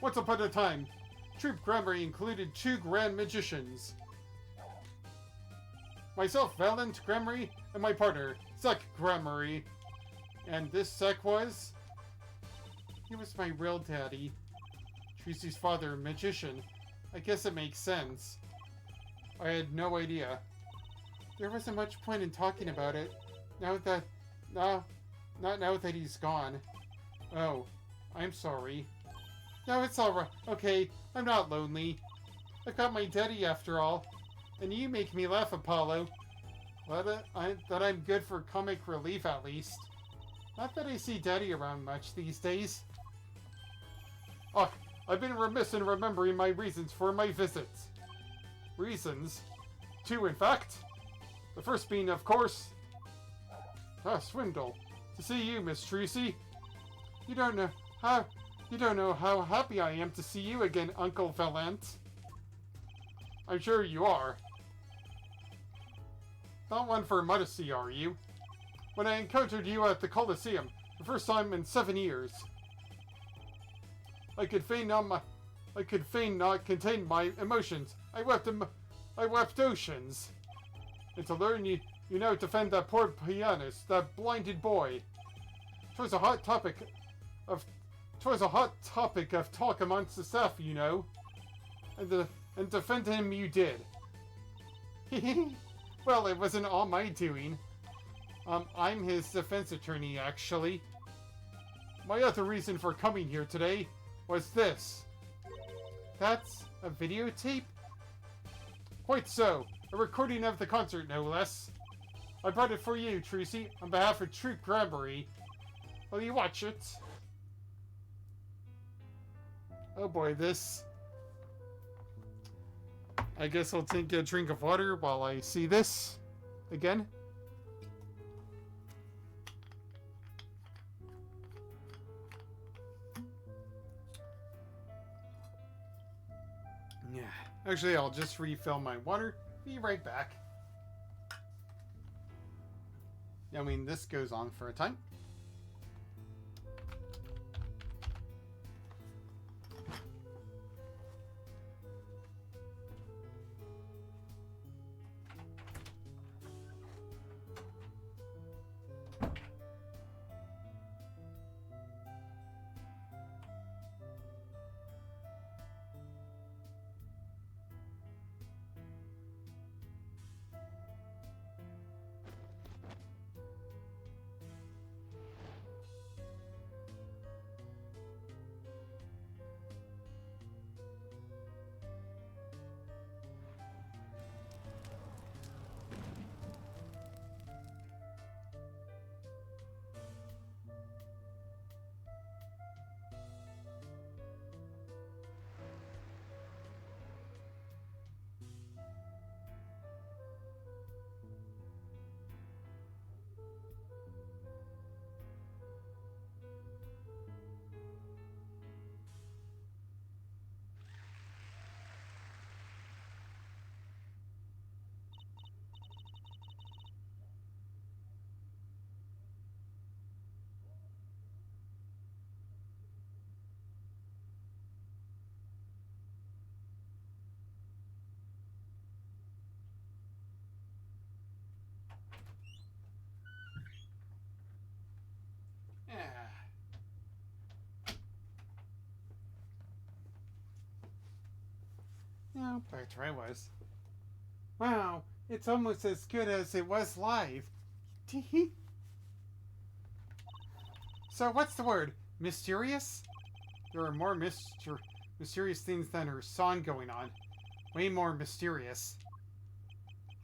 Once upon a time, Troop Gramarye included 2 grand magicians. Myself, Valent Gramarye, and my partner, Zach Gramarye. And this Zach was? He was my real daddy. Trucy's father, magician. I guess it makes sense. I had no idea. There wasn't much point in talking about it. Not now that he's gone. Oh, I'm sorry. No, it's alright. Okay, I'm not lonely. I've got my daddy after all. And you make me laugh, Apollo. That I'm good for comic relief, at least. Not that I see daddy around much these days. Oh, I've been remiss in remembering my reasons for my visits. Reasons? Two, in fact. The first being, of course... Swindle. To see you, Miss Tracy. You don't know how happy I am to see you again, Uncle Valent. I'm sure you are. Not one for modesty, are you? When I encountered you at the Coliseum, the first time in 7 years, I could feign not contain my emotions. I wept oceans. And to learn you now defend that poor pianist, that blinded boy. 'Twas a hot topic of talk amongst the staff, you know. And defend him you did. Well, it wasn't all my doing. I'm his defense attorney, actually. My other reason for coming here today was this. That's a videotape? Quite so. A recording of the concert, no less. I brought it for you, Tracy, on behalf of Troop Grammarly. Will you watch it? Oh boy, this... I guess I'll take a drink of water while I see this again. Yeah. Actually, I'll just refill my water. Be right back. I mean, this goes on for a time. Yeah, back to where I was. Wow, it's almost as good as it was live. So what's the word? Mysterious? There are more mysterious things than her song going on. Way more mysterious.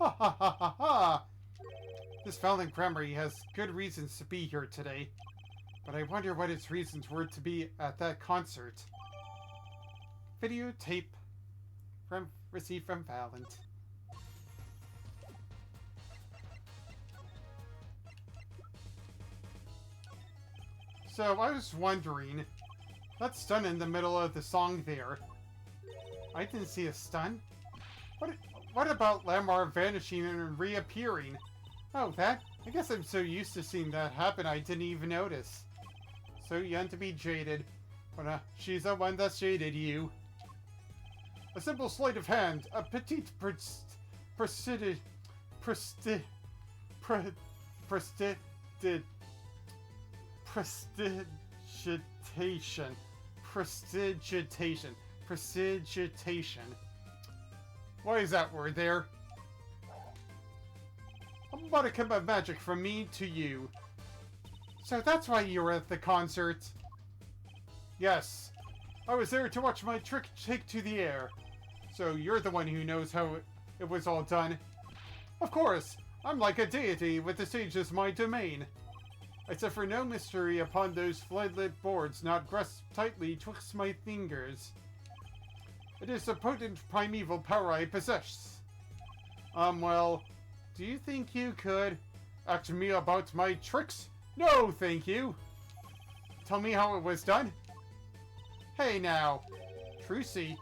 Ha ha ha ha ha! This Valentine Grammarly has good reasons to be here today. But I wonder what its reasons were to be at that concert. Videotape received from Valent. So I was wondering, that stun in the middle of the song there. I didn't see a stun. What about Lamar vanishing and reappearing? Oh, that? I guess I'm so used to seeing that happen I didn't even notice. So young to be jaded. But she's the one that's jaded you. A simple sleight of hand, a petite prestidigitation. Why is that word there? A modicum of magic from me to you. So that's why you were at the concert? Yes. I was there to watch my trick take to the air. So you're the one who knows how it was all done. Of course, I'm like a deity with the stage as my domain. I suffer no mystery upon those floodlit boards not grasped tightly twixt my fingers. It is a potent primeval power I possess. Well, do you think you could ask me about my tricks? No, thank you. Tell me how it was done? Hey now, Trucy,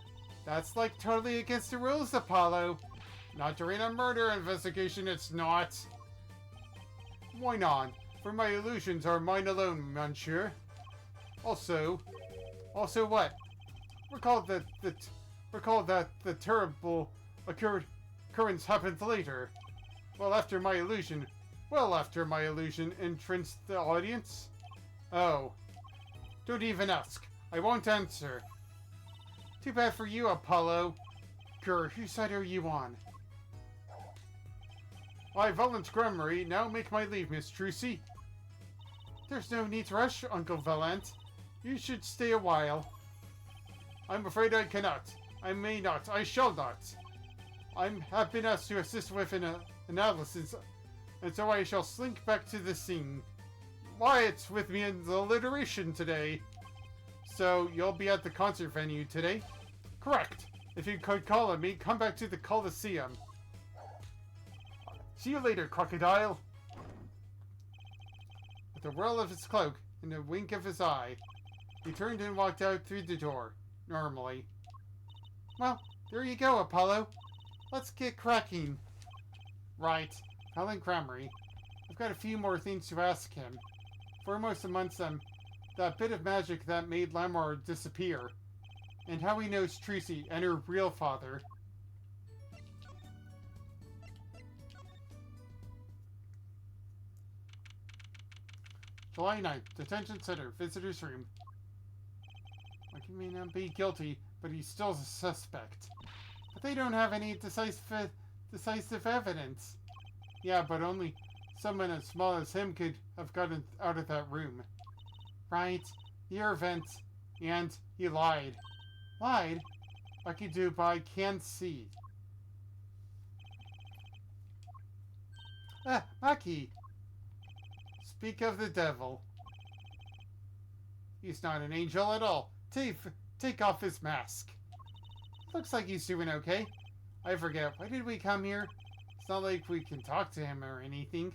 that's like totally against the rules, Apollo. Not during a murder investigation, it's not. Why not? For my illusions are mine alone, monsieur. Also what? Recall that the terrible occurrence happened later. Well after my illusion entranced the audience. Oh. Don't even ask. I won't answer. Too bad for you, Apollo. Grr, whose side are you on? I, Valentine, now make my leave, Miss Trucy. There's no need to rush, Uncle Valant. You should stay a while. I'm afraid I cannot. I may not. I shall not. Have been asked to assist with an analysis, and so I shall slink back to the scene. Wyatt's with me in the alliteration today. So, you'll be at the concert venue today? Correct. If you could call on me, come back to the Coliseum. See you later, crocodile. With a whirl of his cloak and a wink of his eye, he turned and walked out through the door, normally. Well, there you go, Apollo. Let's get cracking. Right. Helen Crammery. I've got a few more things to ask him. Foremost amongst them, that bit of magic that made Lamar disappear. And how he knows Trucy and her real father. July 9th, Detention Center, Visitor's Room. He may not be guilty, but he's still a suspect. But they don't have any decisive evidence. Yeah, but only someone as small as him could have gotten out of that room. Right, year event, and he lied. Lied? Lucky Dubai can't see. Ah, Maki! Speak of the devil. He's not an angel at all. Take off his mask. Looks like he's doing okay. I forget, why did we come here? It's not like we can talk to him or anything.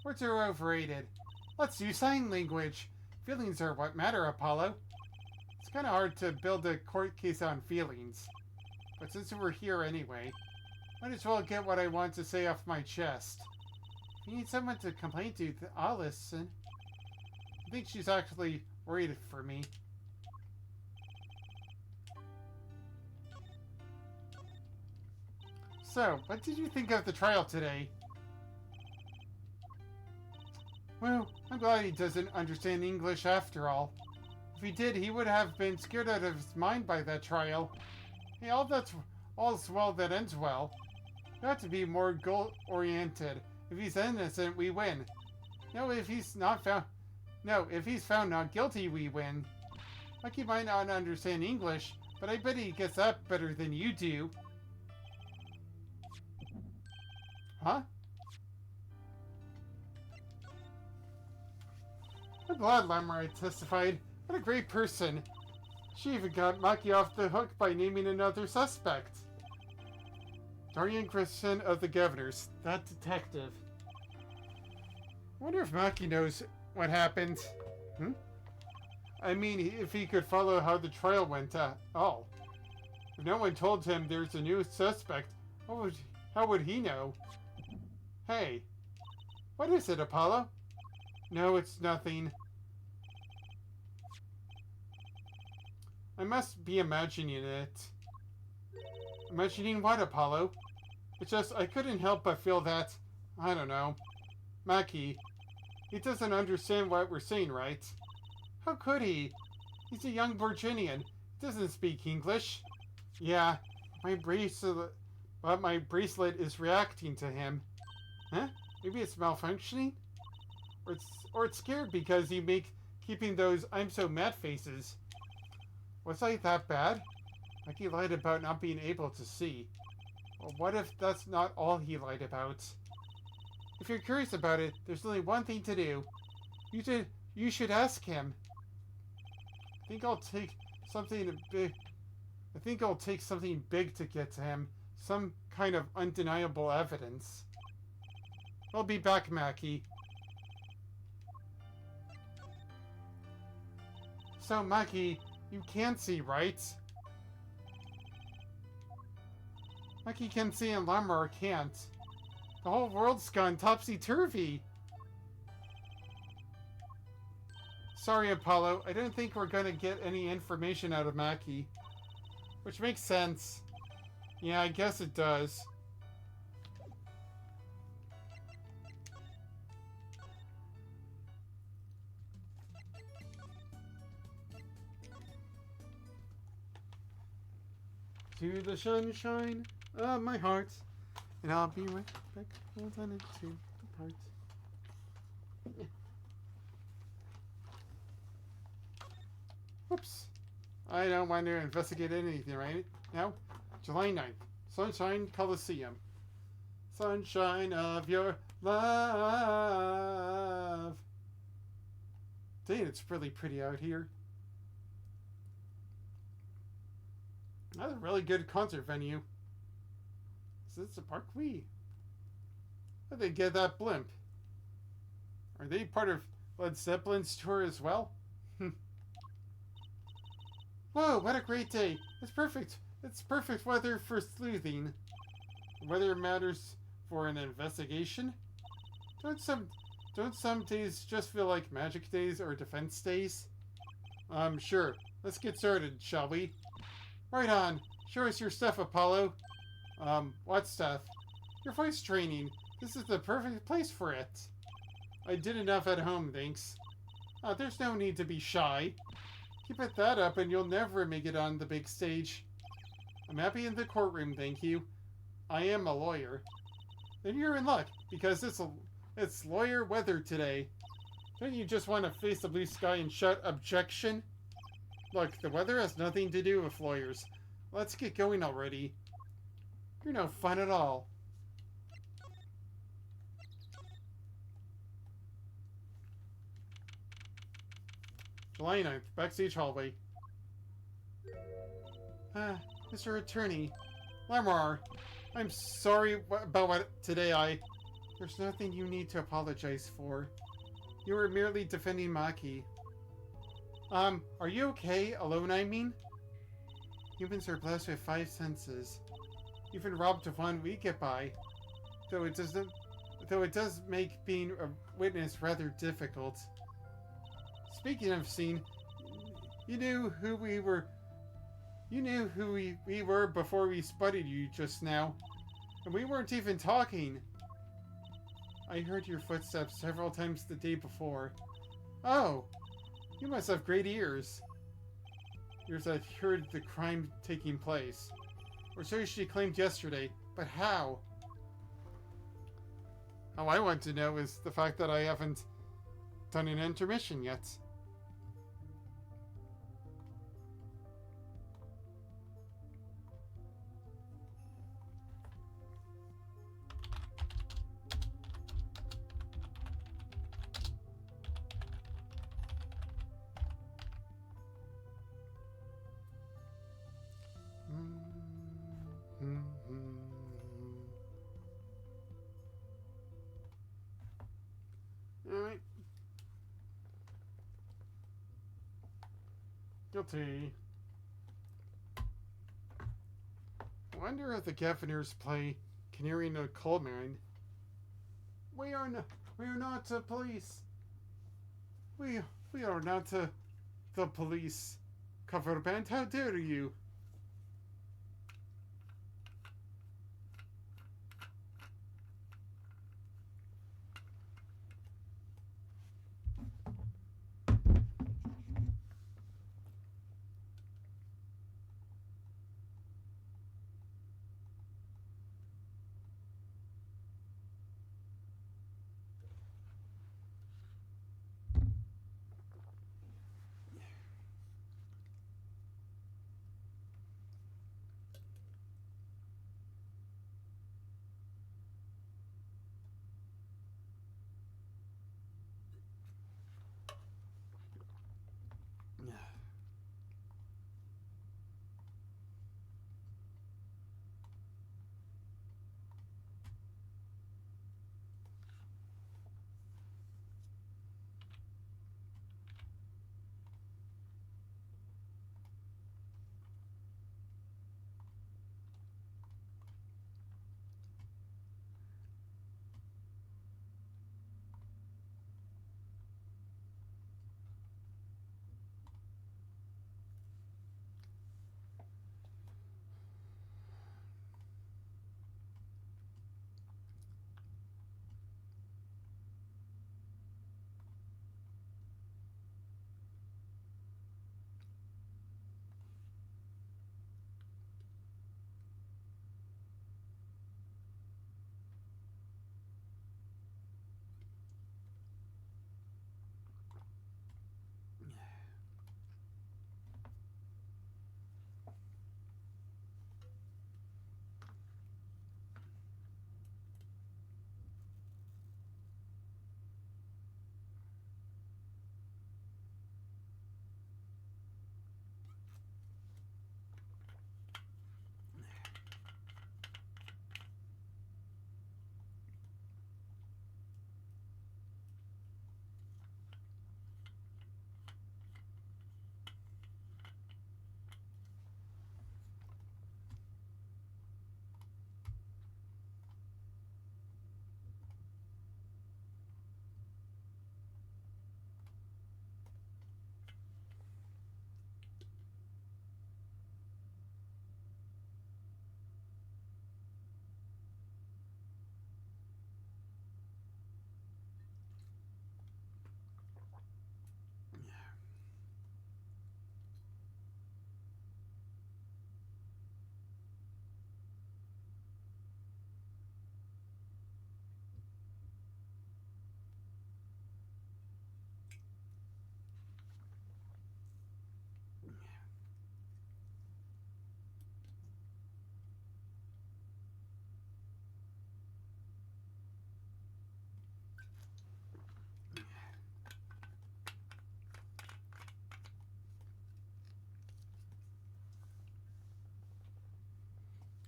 Words are overrated. Let's do sign language. Feelings are what matter, Apollo. It's kind of hard to build a court case on feelings. But since we're here anyway, might as well get what I want to say off my chest. If you need someone to complain to, I'll listen. I think she's actually worried for me. So, what did you think of the trial today? Well, I'm glad he doesn't understand English after all. If he did, he would have been scared out of his mind by that trial. Hey, all's well that ends well. You have to be more goal-oriented. If he's innocent, we win. If he's found not guilty, we win. Like he might not understand English, but I bet he gets that better than you do. Huh? I'm glad Lamar testified. What a great person. She even got Maki off the hook by naming another suspect. Darian Christian of the Governors, that detective. I wonder if Maki knows what happened. I mean, if he could follow how the trial went at all. If no one told him there's a new suspect, how would he know? Hey, what is it, Apollo? No, it's nothing. I must be imagining it. Imagining what, Apollo? It's just, I couldn't help but feel that, I don't know. Maki, he doesn't understand what we're saying, right? How could he? He's a young Virginian. He doesn't speak English. Yeah, my bracelet is reacting to him. Huh? Maybe it's malfunctioning? Or it's scared because you make keeping those I'm so mad faces. Was I that bad? Maki lied about not being able to see. Well, what if that's not all he lied about? If you're curious about it, there's only one thing to do. You should ask him. I think I'll take something big. I think I'll take something big to get to him. Some kind of undeniable evidence. I'll be back, Maki. So, Maki, you can see, right? Maki can see and Lamar can't. The whole world's gone topsy-turvy. Sorry, Apollo. I don't think we're gonna get any information out of Maki. Which makes sense. Yeah, I guess it does. To the sunshine of my heart. And I'll be right back. Hold on into the part. Whoops. I don't want to investigate anything right now. July 9th. Sunshine Coliseum. Sunshine of your love. Dang, it's really pretty out here. That's a really good concert venue. Is this a Parkway? How'd they get that blimp? Are they part of Led Zeppelin's tour as well? Whoa, what a great day. It's perfect. It's perfect weather for sleuthing. Weather matters for an investigation. Don't some days just feel like magic days or defense days? Sure. Let's get started, shall we? Right on. Show us your stuff, Apollo. What stuff? Your voice training. This is the perfect place for it. I did enough at home, thanks. There's no need to be shy. Keep it that up and you'll never make it on the big stage. I'm happy in the courtroom, thank you. I am a lawyer. Then you're in luck, because it's lawyer weather today. Don't you just want to face the blue sky and shout objection? Look, the weather has nothing to do with lawyers. Let's get going already. You're no fun at all. July 9th, backstage hallway. Mr. Attorney. Lamar, I'm sorry about what today There's nothing you need to apologize for. You were merely defending Maki. Are you okay? Alone, I mean? Humans are blessed with 5 senses. Even robbed of one, we get by. Though it does make being a witness rather difficult. Speaking of scene, you knew who we were. You knew who we were before we spotted you just now. And we weren't even talking. I heard your footsteps several times the day before. Oh, you must have great ears. Ears that heard the crime taking place. Or so she claimed yesterday. But how? How I want to know is the fact that I haven't done an intermission yet. Alright. Guilty. Wonder if the Gaffners play Canary in a Coal Mine. We are not the police. We are not the police. Cover band, how dare you?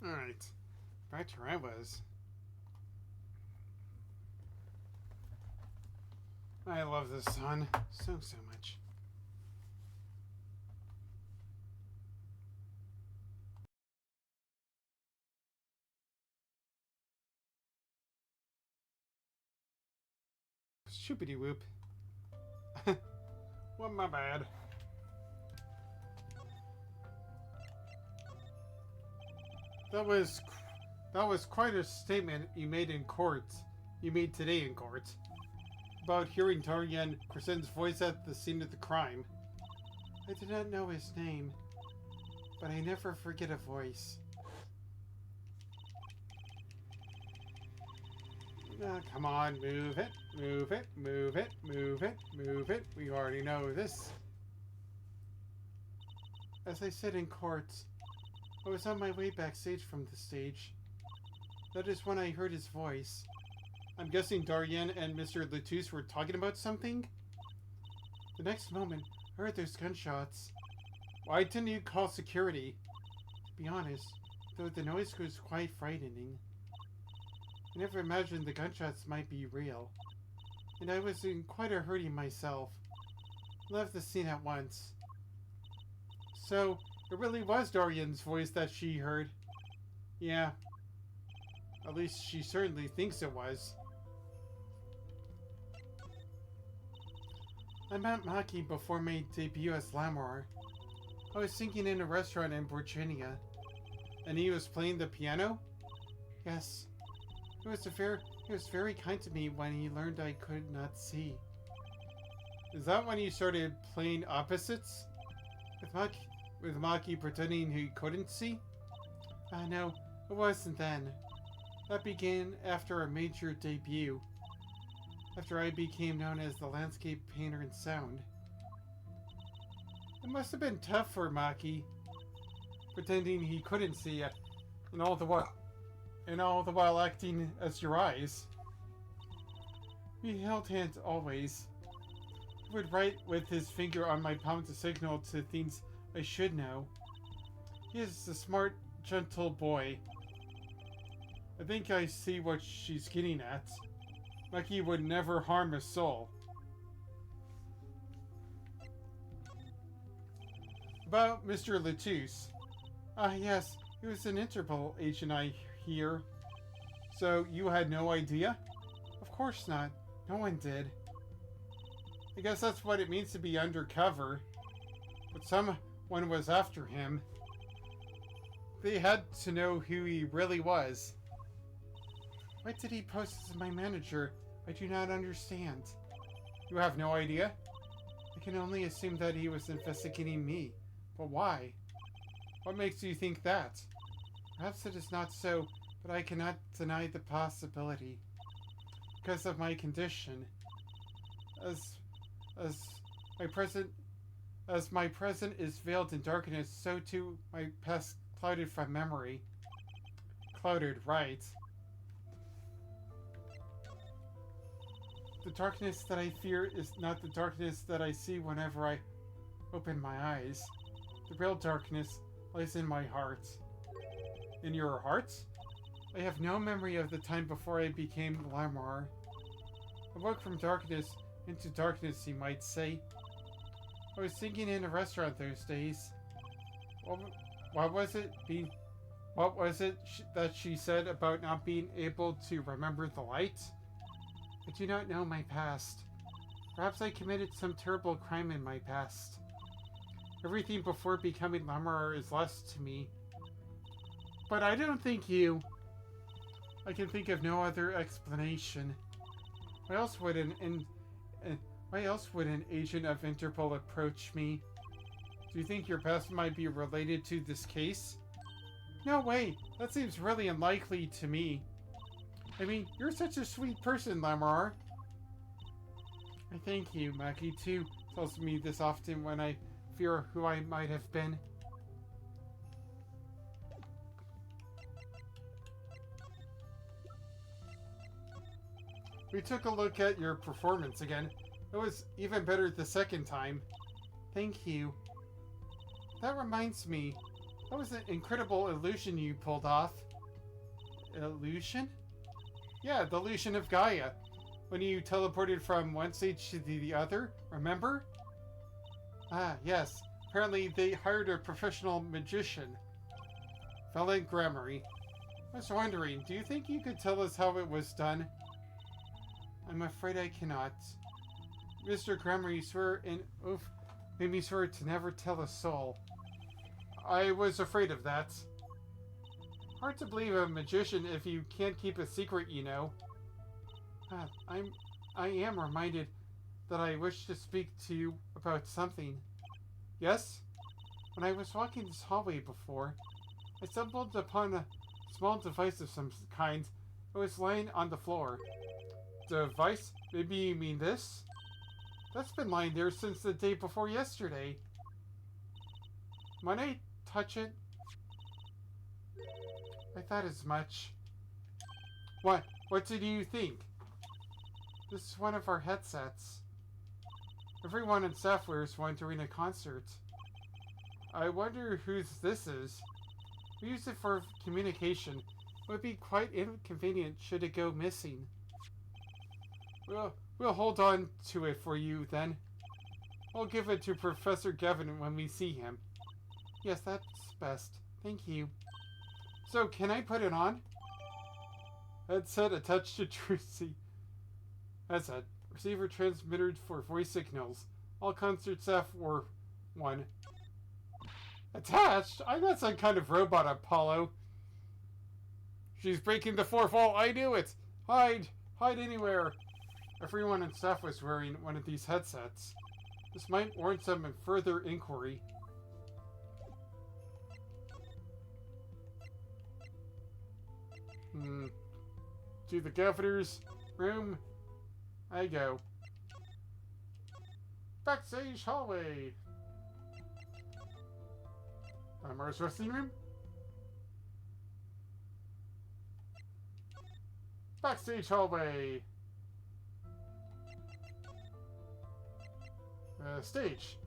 Alright. Back to where I was. I love the sun so much. Shoopity whoop. Well, my bad. That was quite a statement you made in court. You made today in court. About hearing Dorian Crescent's voice at the scene of the crime. I do not know his name, but I never forget a voice. Come on, move it, move it, move it, move it, move it. We already know this. As I said in court, I was on my way backstage from the stage. That is when I heard his voice. I'm guessing Dorian and Mr. Latouche were talking about something? The next moment, I heard those gunshots. Why didn't you call security? To be honest, though the noise was quite frightening. I never imagined the gunshots might be real. And I was in quite a hurry myself. Left the scene at once. So, it really was Dorian's voice that she heard. Yeah. At least she certainly thinks it was. I met Maki before my debut as Lamar. I was singing in a restaurant in Virginia. And he was playing the piano? Yes. He was very kind to me when he learned I could not see. Is that when you started playing opposites? With Maki pretending he couldn't see? No, it wasn't then. That began after a major debut. After I became known as the landscape painter in sound. It must have been tough for Maki, pretending he couldn't see it, and all the while acting as your eyes. We held hands always. He would write with his finger on my palm to signal to things I should know. He is a smart, gentle boy. I think I see what she's getting at. Maki would never harm a soul. About Mr. Latouche. Yes, he was an Interpol agent, I hear. So, you had no idea? Of course not. No one did. I guess that's what it means to be undercover. But someone was after him. They had to know who he really was. Why did he post as my manager? I do not understand. You have no idea? I can only assume that he was investigating me. But why? What makes you think that? Perhaps it is not so, but I cannot deny the possibility. Because of my condition. As my present is veiled in darkness, so too my past clouded from memory. Clouded, right. The darkness that I fear is not the darkness that I see whenever I open my eyes. The real darkness lies in my heart. In your heart? I have no memory of the time before I became Lamar. I woke from darkness into darkness, you might say. I was singing in a restaurant those days. What was it that she said about not being able to remember the light? I do not know my past. Perhaps I committed some terrible crime in my past. Everything before becoming Lamar is lost to me. But I don't think you... I can think of no other explanation. Why else would an agent of Interpol approach me? Do you think your past might be related to this case? No way! That seems really unlikely to me. I mean, you're such a sweet person, Lamar. I thank you. Maki, too, tells me this often when I fear who I might have been. We took a look at your performance again. It was even better the second time. Thank you. That reminds me. That was an incredible illusion you pulled off. Illusion? Yeah, the illusion of Gaia. When you teleported from one stage to the other, remember? Ah, yes. Apparently they hired a professional magician. Valentine. I was wondering, do you think you could tell us how it was done? I'm afraid I cannot. Mr. Gremory swore an oath made me swear to never tell a soul. I was afraid of that. Hard to believe a magician if you can't keep a secret, you know. I am reminded that I wish to speak to you about something. Yes? When I was walking this hallway before, I stumbled upon a small device of some kind. It was lying on the floor. Device? Maybe you mean this? That's been lying there since the day before yesterday. When I touch it, I thought as much. What? What did you think? This is one of our headsets. Everyone in staff wears one during a concert. I wonder whose this is. We use it for communication. It would be quite inconvenient should it go missing. We'll hold on to it for you then. I'll give it to Professor Gavin when we see him. Yes, that's best. Thank you. So, can I put it on? Headset attached to Trucy. Headset. Receiver transmitted for voice signals. All concert staff were one. Attached? I'm not some kind of robot, Apollo. She's breaking the fourth wall. I knew it. Hide. Hide anywhere. Everyone in staff was wearing one of these headsets. This might warrant some further inquiry. To the governor's room I go. Backstage hallway. Mars wrestling room. Backstage hallway. Stage.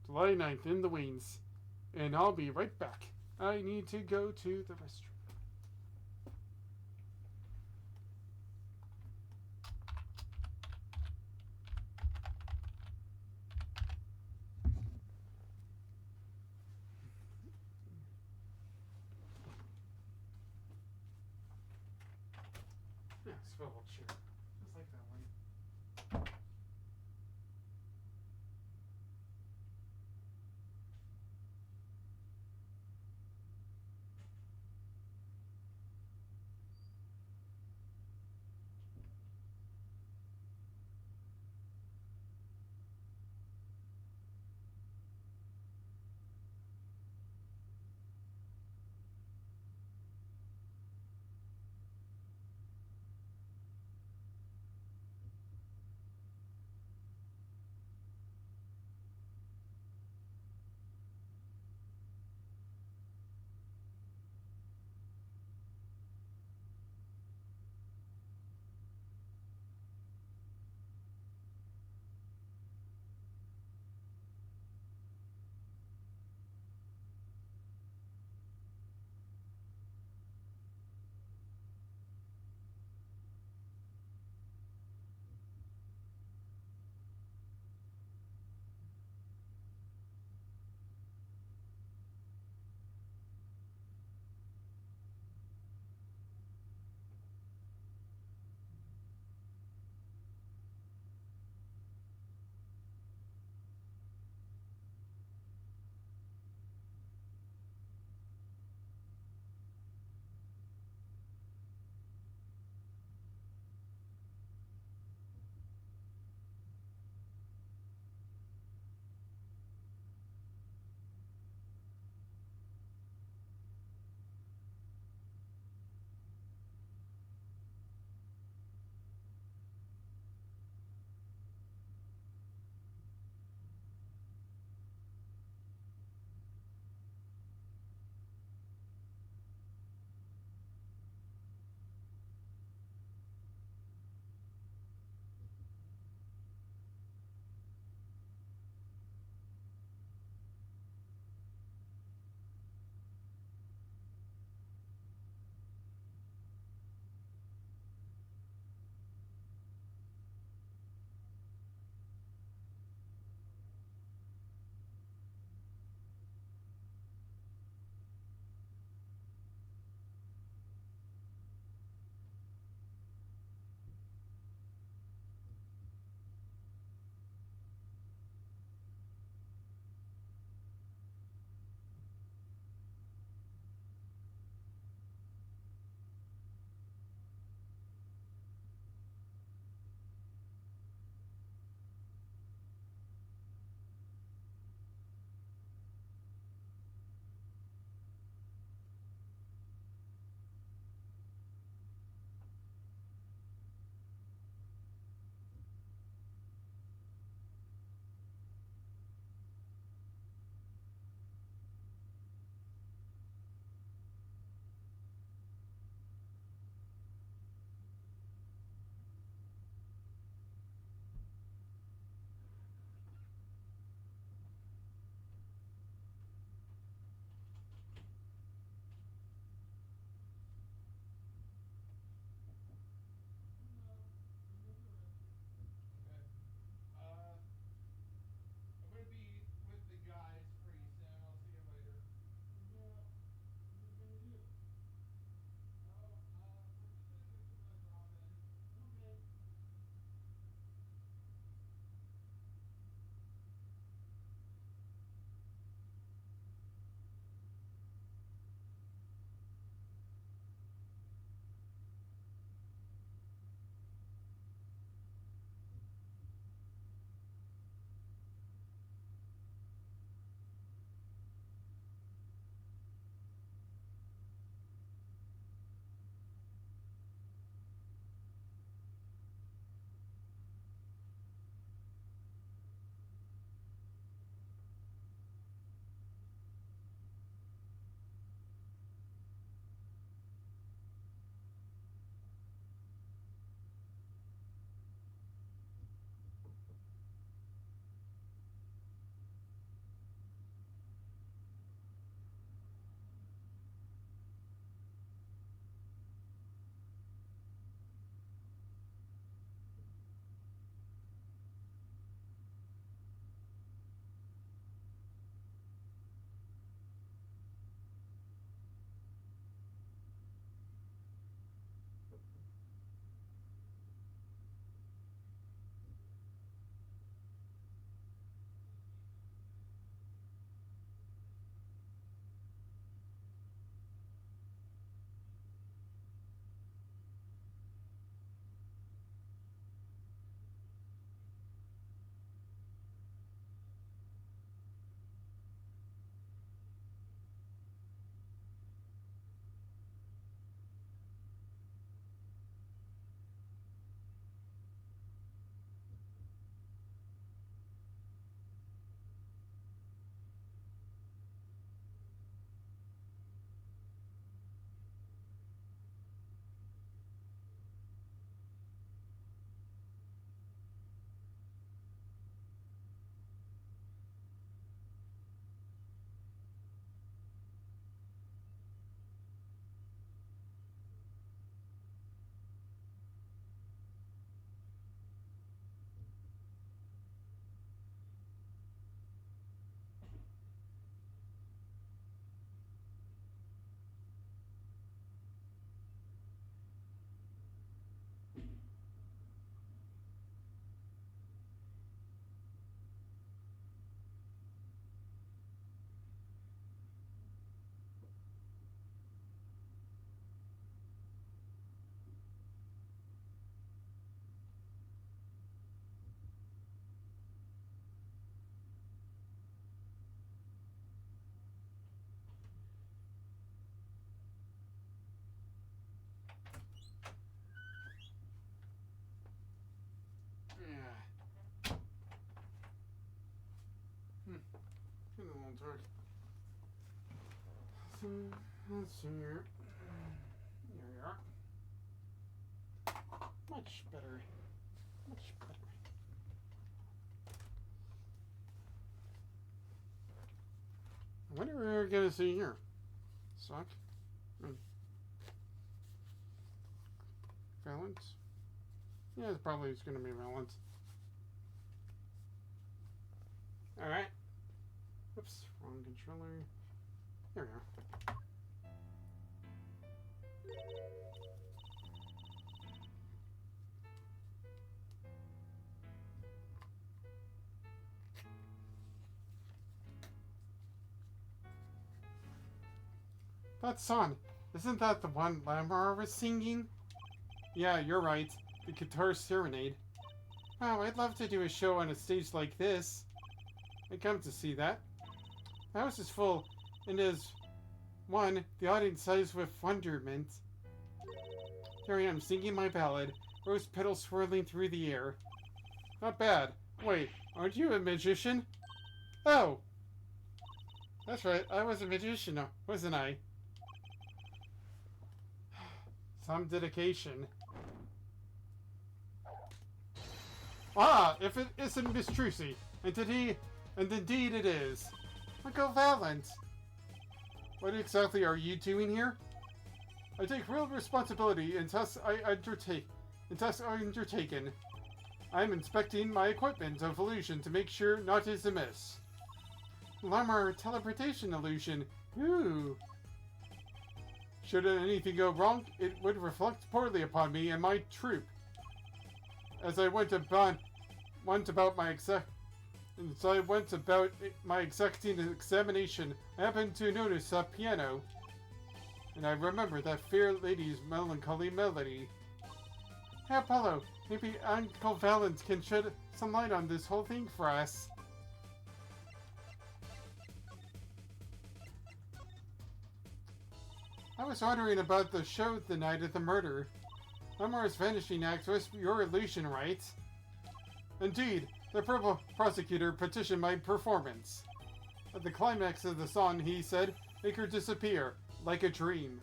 July 9th in the wings. And I'll be right back. I need to go to the restroom. Yeah, swivel chair. Just like that one. Let's see here. There we are. Much better. Much better. I wonder what we're gonna see here. Suck. Valence? Yeah, it's probably gonna be Valence. Alright. Oops, wrong controller. There we go. That song, isn't that the one Lamar was singing? Yeah, you're right. The Guitar Serenade. Wow, I'd love to do a show on a stage like this. I come to see that. The house is full, and as one, the audience sighs with wonderment. Here I am, singing my ballad, rose petals swirling through the air. Not bad. Wait, aren't you a magician? Oh! That's right, I was a magician, wasn't I? Some dedication. Ah, if it isn't Miss Trucy, and indeed it is. Uncle Valent. What exactly are you doing here? I take real responsibility in tasks I undertaken. I'm inspecting my equipment of illusion to make sure naught is amiss. Lamar teleportation illusion. Ooh. Should anything go wrong, it would reflect poorly upon me and my troop. As I went about my exacting examination, I happened to notice a piano, and I remembered that fair lady's melancholy melody. Hey Apollo, maybe Uncle Valent can shed some light on this whole thing for us. I was wondering about the show the night of the murder. Lamar's vanishing act was your illusion, right? Indeed, the purple prosecutor petitioned my performance. At the climax of the song, he said, "Make her disappear, like a dream."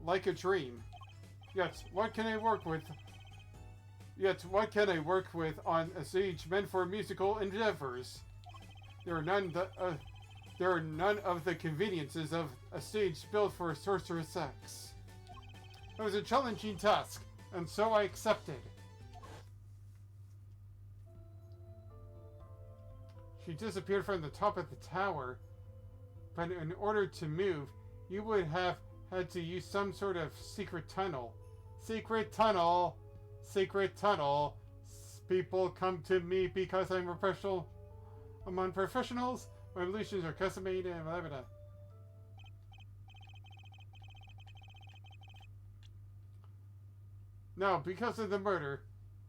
Like a dream. Yet, what can I work with on a stage meant for musical endeavors? There are none of the conveniences of a stage built for sorcerous sex. It was a challenging task, and so I accepted. She disappeared from the top of the tower, but in order to move, you would have had to use some sort of secret tunnel. Secret tunnel! Secret tunnel! People come to me because I'm a professional. Among professionals, my illusions are custom made and blah blah blah. Now, because of the murder,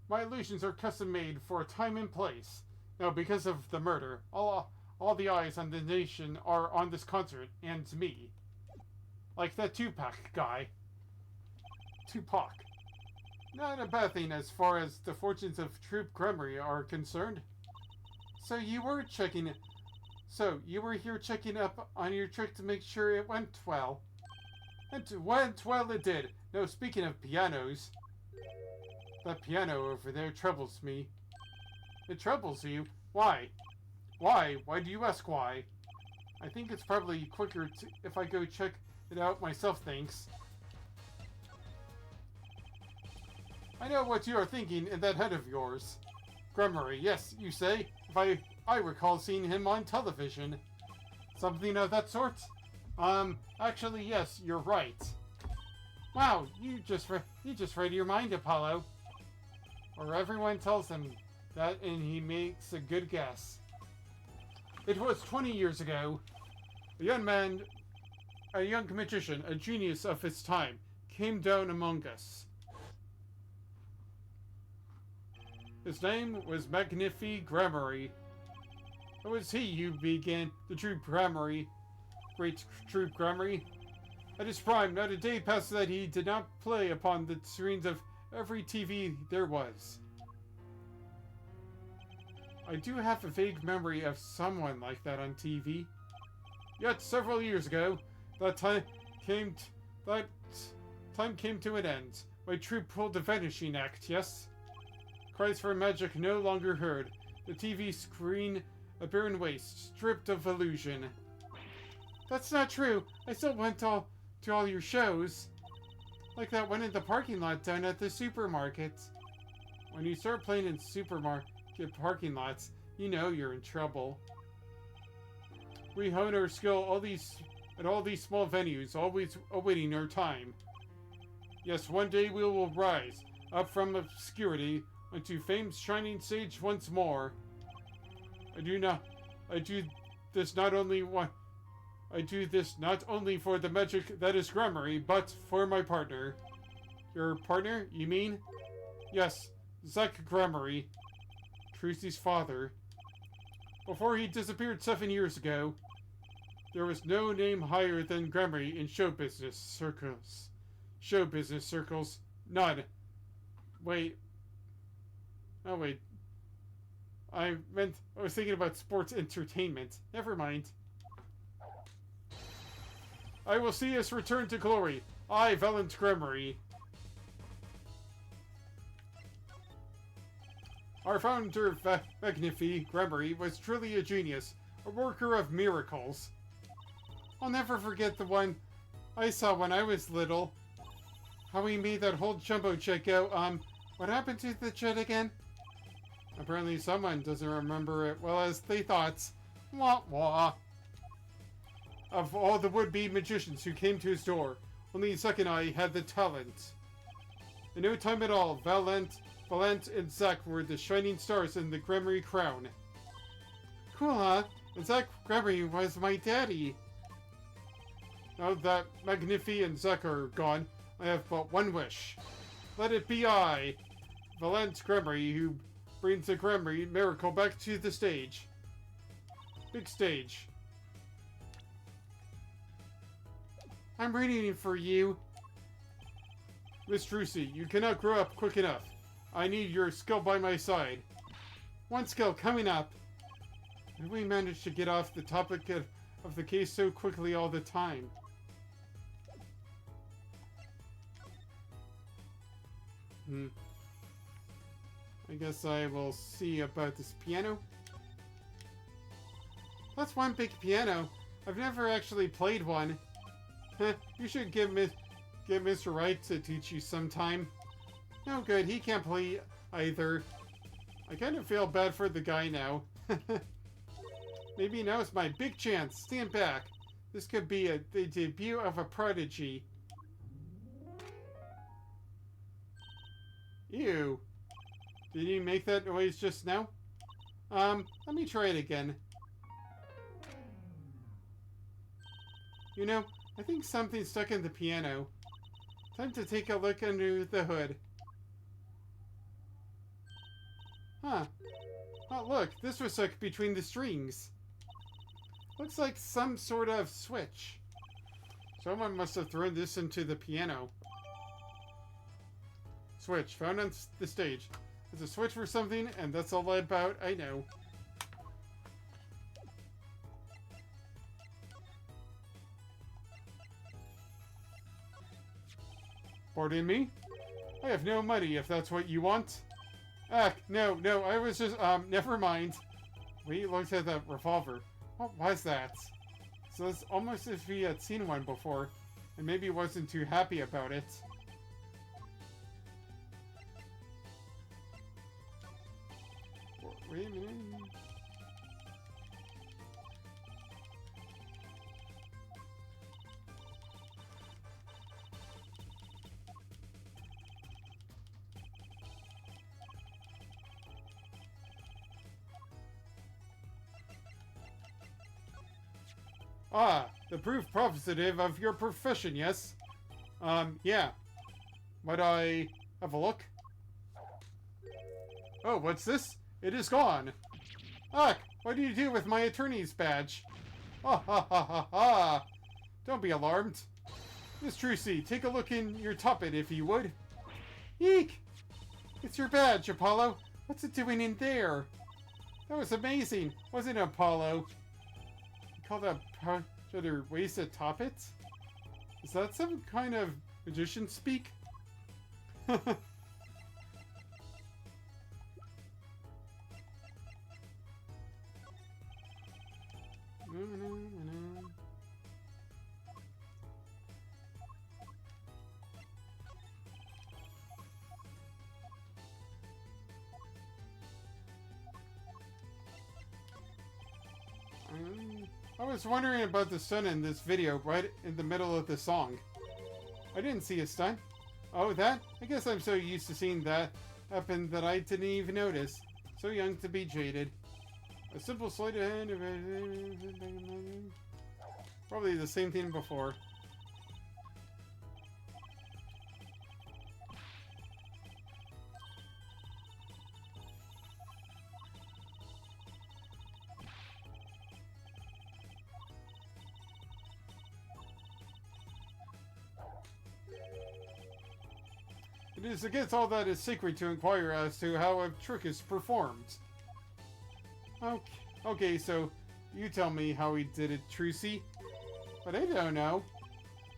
my illusions are custom made for a time and place. Now, because of the murder, all the eyes on the nation are on this concert and me. Like that Tupac guy. Tupac. Not a bad thing as far as the fortunes of Troop Gremory are concerned. So you were here checking up on your trick to make sure it went well. And went well it did. No, speaking of pianos, that piano over there troubles me. It troubles you? Why? Why? Why do you ask why? I think it's probably quicker if I go check it out myself, thanks. I know what you are thinking in that head of yours. Gremory, yes, you say? If I recall seeing him on television. Something of that sort? Actually, yes, you're right. Wow, you just read your mind, Apollo. Or everyone tells him that and he makes a good guess. It was 20 years ago. A young magician, a genius of his time, came down among us. His name was Magnifi Gremory. It was he who began the Troop Gremory, great Troop Gremory. At his prime, not a day passed that he did not play upon the screens of every TV there was. I do have a vague memory of someone like that on TV. Yet, several years ago, That time came t- that time came to an end. My troop pulled the vanishing act, yes? Cries for magic no longer heard. The TV screen a barren waste, stripped of illusion. That's not true. I still went to all your shows. Like that one in the parking lot down at the supermarket. When you start playing in supermarket parking lots, you know you're in trouble. We hone our skill all these small venues, always awaiting our time. Yes, one day we will rise up from obscurity onto fame's shining stage once more. I do this not only for the magic that is Gramarye, but for my partner. Your partner, you mean? Yes, Zach Gramarye, Trucy's father. Before he disappeared 7 years ago, there was no name higher than Gramarye in show business circles. None. Wait. Oh, wait. I was thinking about sports entertainment. Never mind. I will see us return to glory. I, Valentine Gramarye. Our founder, Magnifi Gramarye, was truly a genius, a worker of miracles. I'll never forget the one I saw when I was little. How he made that whole jumbo jet go, what happened to the jet again? Apparently someone doesn't remember it well as they thought. Wah wah. Of all the would-be magicians who came to his door, only Second Eye had the talent. In no time at all, Valent and Zack were the shining stars in the Gramarye crown. Cool, huh? And Zack Gramarye was my daddy. Now that Magnifi and Zack are gone, I have but one wish. Let it be I, Valent Gramarye, who brings the Gramarye miracle back to the stage. Big stage. I'm reading for you. Miss Trucy, you cannot grow up quick enough. I need your skill by my side. One skill coming up. How do we manage to get off the topic of the case so quickly all the time? I guess I will see about this piano. That's one big piano. I've never actually played one. You should get Mr. Wright to teach you sometime. No good, he can't play either. I kind of feel bad for the guy now. Maybe now is my big chance. Stand back. This could be the debut of a prodigy. Ew. Did you make that noise just now? Let me try it again. You know, I think something's stuck in the piano. Time to take a look under the hood. Huh. Oh, look, this was stuck between the strings. Looks like some sort of switch. Someone must have thrown this into the piano. Switch, found on the stage. It's a switch for something, and that's all about I know. Pardon me? I have no money if that's what you want. Ah, no, I was just, never mind. We looked at that revolver. What was that? So it's almost as if he had seen one before, and maybe wasn't too happy about it. Wait a minute. Ah, the proof positive of your profession, yes? Yeah. Might I have a look? Oh, what's this? It is gone. Ah, what do you do with my attorney's badge? Ha ha ha ha ha! Don't be alarmed. Miss Trucy, take a look in your tuppet if you would. Eek! It's your badge, Apollo. What's it doing in there? That was amazing, wasn't it, Apollo? You call that Are there ways to top it? Is that some kind of magician speak? I was wondering about the sun in this video right in the middle of the song. I didn't see a stunt. Oh, that? I guess I'm so used to seeing that happen that I didn't even notice. So young to be jaded. A simple sleight of hand. Probably the same thing before. It is against all that is sacred to inquire as to how a trick is performed. Okay, so you tell me how he did it, Trucy. But I don't know.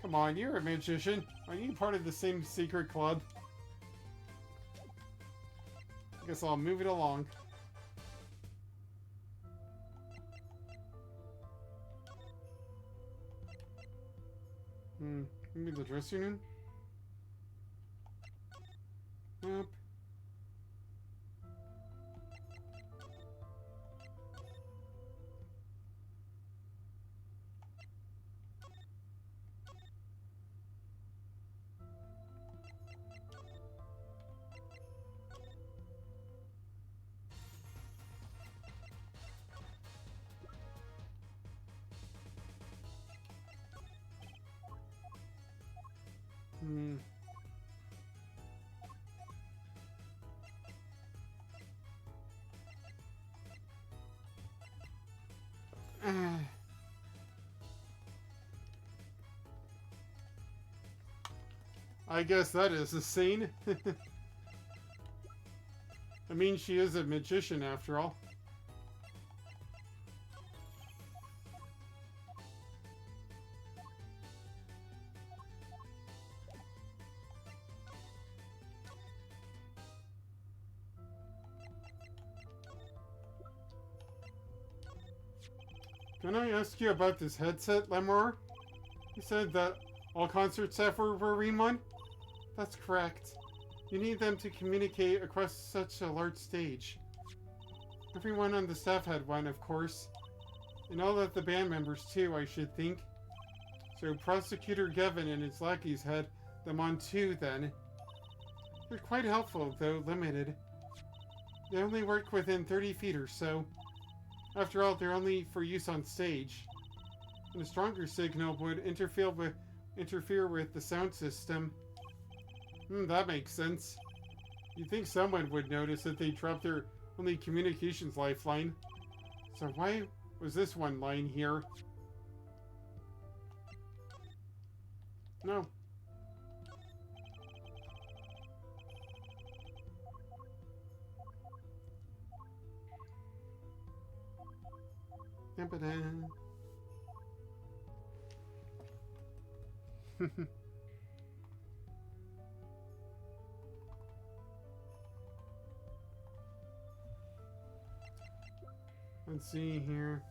Come on, you're a magician. Aren't you part of the same secret club? I guess I'll move it along. Maybe the dressing room? Nope. I guess that is a scene. I mean, she is a magician after all. Can I ask you about this headset, Lemur? You said that all concert staff were wearing one? That's correct. You need them to communicate across such a large stage. Everyone on the staff had one, of course. And all of the band members too, I should think. So Prosecutor Gavin and his lackeys had them on too, then. They're quite helpful, though limited. They only work within 30 feet or so. After all, they're only for use on stage. And a stronger signal would interfere with the sound system. That makes sense. You'd think someone would notice that they dropped their only communications lifeline. So why was this one line here? No. Let's see here.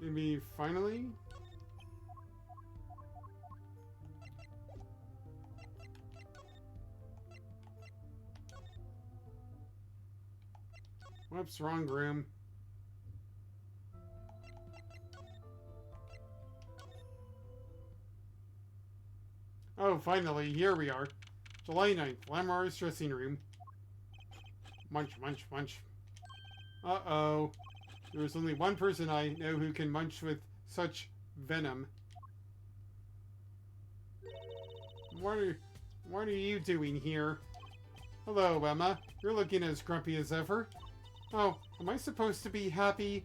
Maybe finally? Whoops, wrong room. Oh, finally, here we are. July 9th, Lamar's dressing room. Munch, munch, munch. Uh-oh. There's only one person I know who can munch with such venom. what are you doing here? Hello, Emma. You're looking as grumpy as ever. Oh, am I supposed to be happy?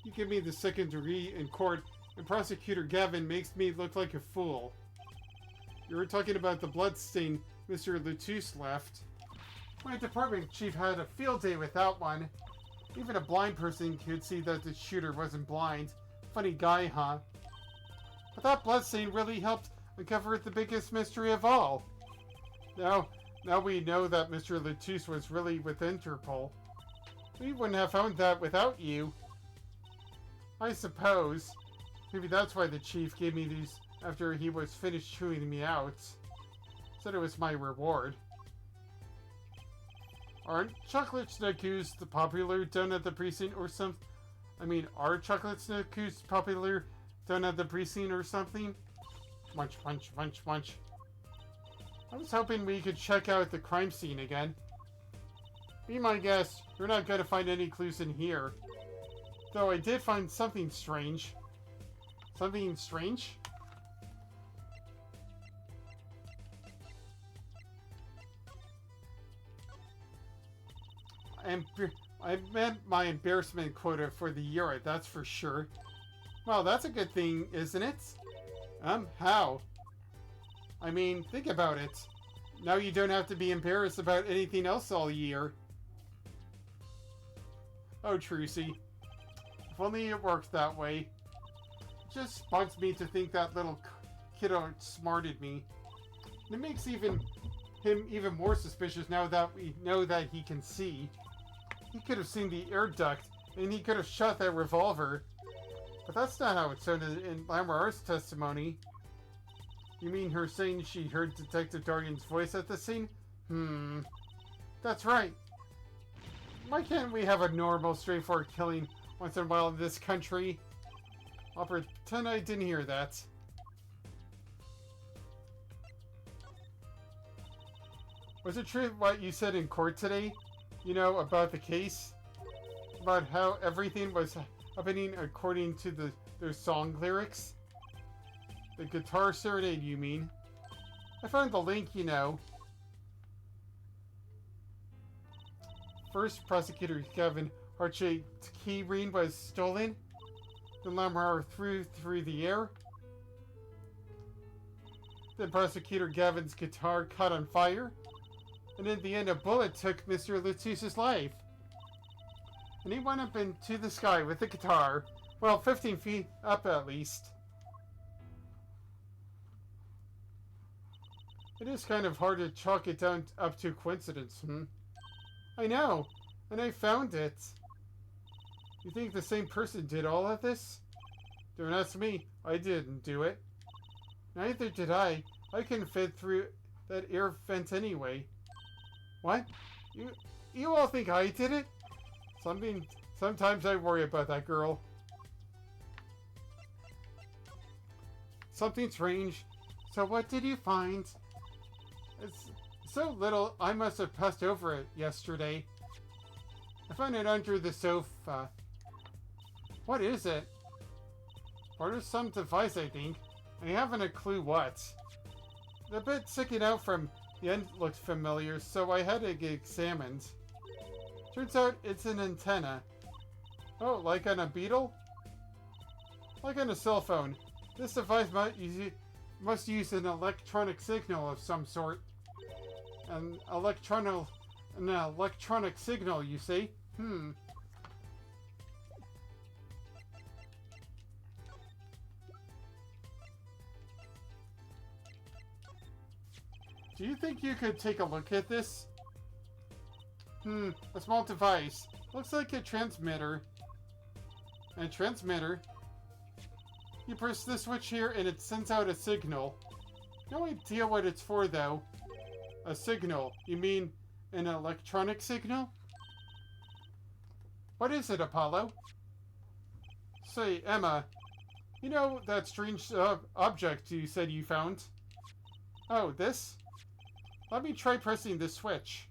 You give me the second degree in court, and Prosecutor Gavin makes me look like a fool. You were talking about the bloodstain Mr. Latouche left. My department chief had a field day with that one. Even a blind person could see that the shooter wasn't blind. Funny guy, huh? But that bloodstain really helped uncover the biggest mystery of all. Now we know that Mr. Latouche was really with Interpol. We wouldn't have found that without you. I suppose. Maybe that's why the chief gave me these after he was finished chewing me out. Said it was my reward. Aren't chocolate snackoos the popular down at the precinct or something? I mean, are chocolate snackoos popular down at the precinct or something? Munch, munch, munch, munch. I was hoping we could check out the crime scene again. Be my guest, you're not going to find any clues in here. Though I did find something strange. Something strange? I met my embarrassment quota for the year, that's for sure. Well, that's a good thing, isn't it? How? I mean, think about it. Now you don't have to be embarrassed about anything else all year. Oh, Trucy. If only it worked that way. It just bugs me to think that little kid outsmarted me. And it makes him even more suspicious now that we know that he can see. He could have seen the air duct, and he could have shot that revolver. But that's not how it sounded in Lamar's testimony. You mean her saying she heard Detective Darion's voice at the scene? That's right. Why can't we have a normal, straightforward killing once in a while in this country? I'll pretend I didn't hear that. Was it true what you said in court today? You know, about the case? About how everything was happening according to their song lyrics? The guitar serenade, you mean? I found the link, you know. First, Prosecutor Gavin Hartshay's key ring was stolen. Then Lamar threw through the air. Then Prosecutor Gavin's guitar caught on fire. And in the end, a bullet took Mr. Latouche's life. And he went up into the sky with the guitar. Well, 15 feet up at least. It is kind of hard to chalk it down up to coincidence, I know, and I found it. You think the same person did all of this? Don't ask me. I didn't do it. Neither did I. I couldn't fit through that air vent anyway. What? You all think I did it? Sometimes I worry about that girl. Something strange. So what did you find? It's so little, I must have passed over it yesterday. I found it under the sofa. What is it? Part of some device, I think. I haven't a clue what. The bit sticking out from the end looked familiar, so I had it examined. Turns out it's an antenna. Oh, like on a Beetle? Like on a cell phone. This device must use an electronic signal of some sort. An electronic signal, you see? Do you think you could take a look at this? A small device. Looks like a transmitter. A transmitter? You press the switch here and it sends out a signal. No idea what it's for, though. A signal? You mean an electronic signal? What is it, Apollo? Say, Emma, you know that strange object you said you found? Oh, this? Let me try pressing the switch.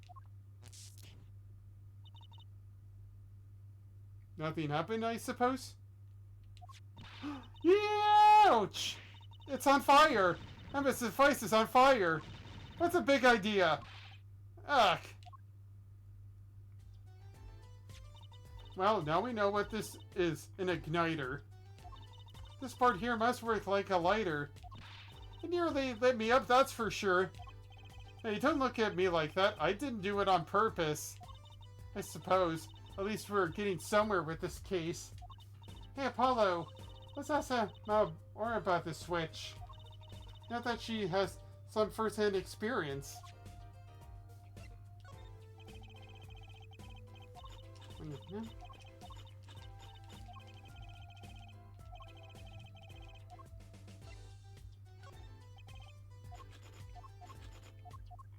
Nothing happened, I suppose? Ouch! It's on fire! Emma's device is on fire. What's a big idea? Ugh. Well, now we know what this is, an igniter. This part here must work like a lighter. It nearly lit me up, that's for sure. Hey, don't look at me like that. I didn't do it on purpose. I suppose. At least we're getting somewhere with this case. Hey, Apollo. Let's ask more about this switch. Now that she has some first-hand experience.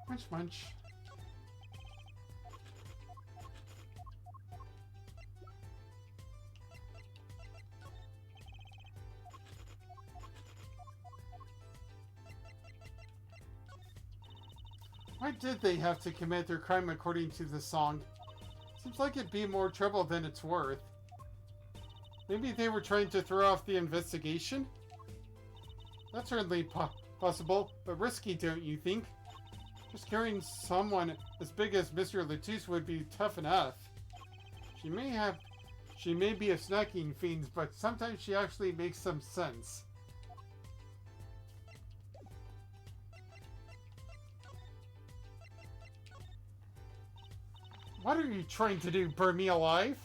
Munch, munch. Why did they have to commit their crime according to the song? Seems like it'd be more trouble than it's worth. Maybe they were trying to throw off the investigation? That's certainly possible, but risky, don't you think? Just carrying someone as big as Mr. Latouche would be tough enough. She may be a snacking fiend, but sometimes she actually makes some sense. What are you trying to do, burn me alive?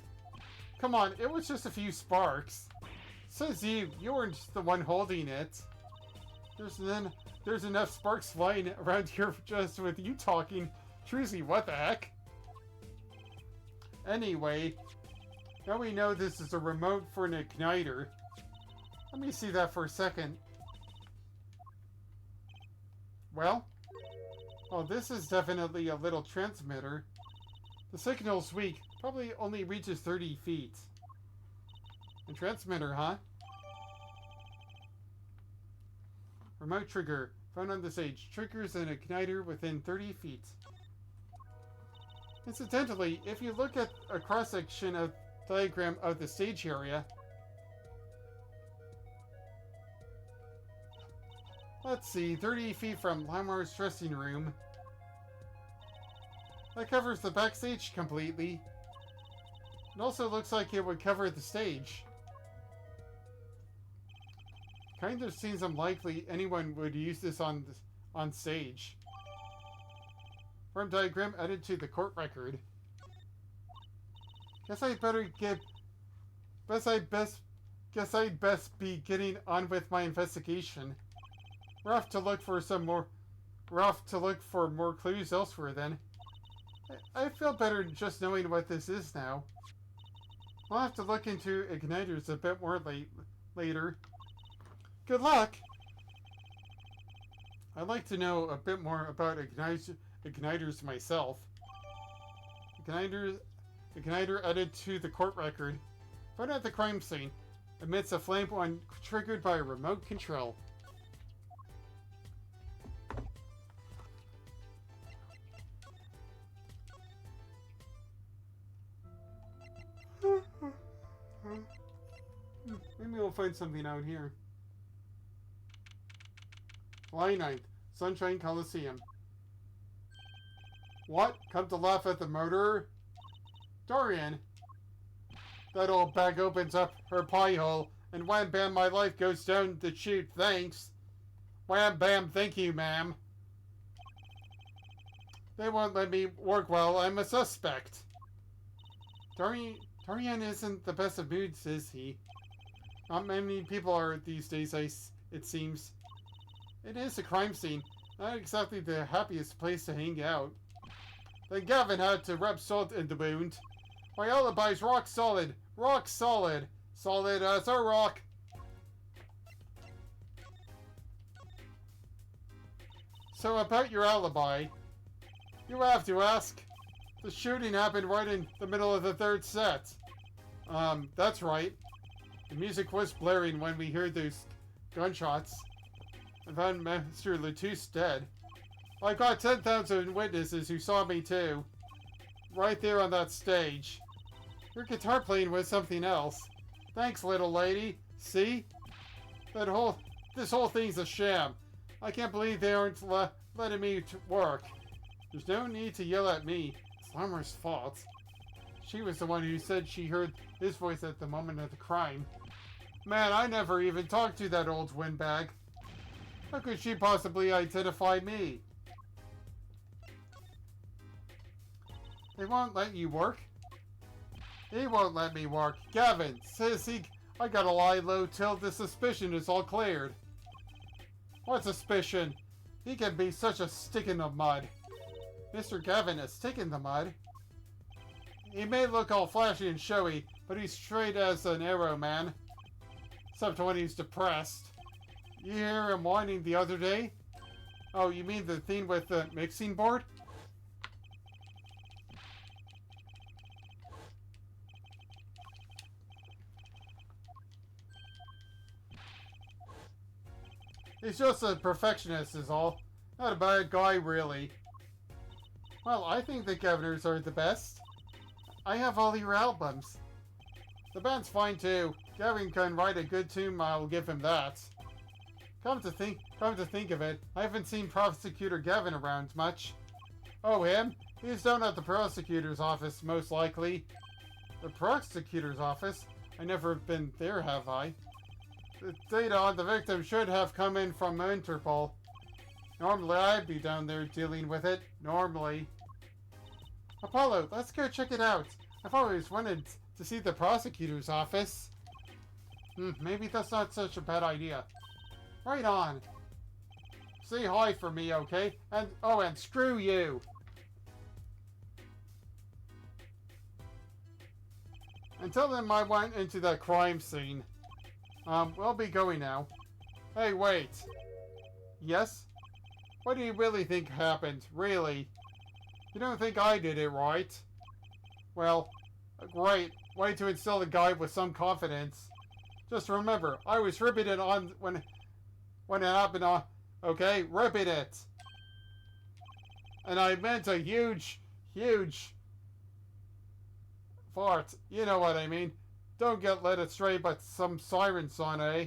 Come on, it was just a few sparks. Says you weren't the one holding it. There's enough sparks flying around here just with you talking. Trucy, what the heck? Anyway, now we know this is a remote for an igniter. Let me see that for a second. Well? Oh, this is definitely a little transmitter. The signal's weak. Probably only reaches 30 feet. A transmitter, huh? Remote trigger. Found on the stage. Triggers an igniter within 30 feet. Incidentally, if you look at a cross-section of diagram of the stage area, let's see, 30 feet from Lamar's dressing room. That covers the backstage completely. It also looks like it would cover the stage. Kind of seems unlikely anyone would use this on stage. Form diagram added to the court record. Guess I'd best be getting on with my investigation. We're off to look for more clues elsewhere then. I feel better just knowing what this is now. I'll have to look into igniters a bit more later. Good luck! I'd like to know a bit more about igniters myself. Igniter added to the court record. Found at the crime scene. Emits a flame when triggered by a remote control. Maybe we'll find something out here. July 9th, Sunshine Coliseum. What? Come to laugh at the murderer? Dorian! That old bag opens up her pie hole, and wham bam, my life goes down the chute, thanks. Wham bam, thank you, ma'am. They won't let me work well, I'm a suspect. Dorian isn't the best of moods, is he? Not many people are these days, it seems. It is a crime scene. Not exactly the happiest place to hang out. Then Gavin had to rub salt in the wound. My alibi's rock solid. Rock solid. Solid as a rock. So about your alibi. You have to ask. The shooting happened right in the middle of the third set. That's right. The music was blaring when we heard those gunshots. I found Mr. Latouche dead. I got 10,000 witnesses who saw me too. Right there on that stage. Your guitar playing was something else. Thanks, little lady. See? This whole thing's a sham. I can't believe they aren't letting me work. There's no need to yell at me. It's Lumber's fault. She was the one who said she heard his voice at the moment of the crime. Man, I never even talked to that old windbag. How could she possibly identify me? They won't let you work? He won't let me work. Gavin says I gotta lie low till the suspicion is all cleared. What suspicion? He can be such a stick in the mud. Mr. Gavin, a stick in the mud? He may look all flashy and showy, but he's straight as an arrow, man. Except when he's depressed. You hear him whining the other day? Oh, you mean the thing with the mixing board? He's just a perfectionist is all. Not a bad guy, really. Well, I think the Governors are the best. I have all your albums. The band's fine too. Gavin can write a good tune, I'll give him that. Come to think of it, I haven't seen Prosecutor Gavin around much. Oh, him? He's down at the prosecutor's office, most likely. The prosecutor's office? I never been there, have I? The data on the victim should have come in from Interpol. Normally I'd be down there dealing with it. Normally. Apollo, let's go check it out. I've always wanted to see the prosecutor's office. Maybe that's not such a bad idea. Right on. Say hi for me, okay? And screw you. And tell them I went into that crime scene. We'll be going now. Hey, wait. Yes? What do you really think happened? Really? You don't think I did it, right? Well, great. Way to instill the guy with some confidence. Just remember, I was ripping it on when it happened on... Okay, ripping it. And I meant a huge fart. You know what I mean. Don't get led astray by some siren song, eh?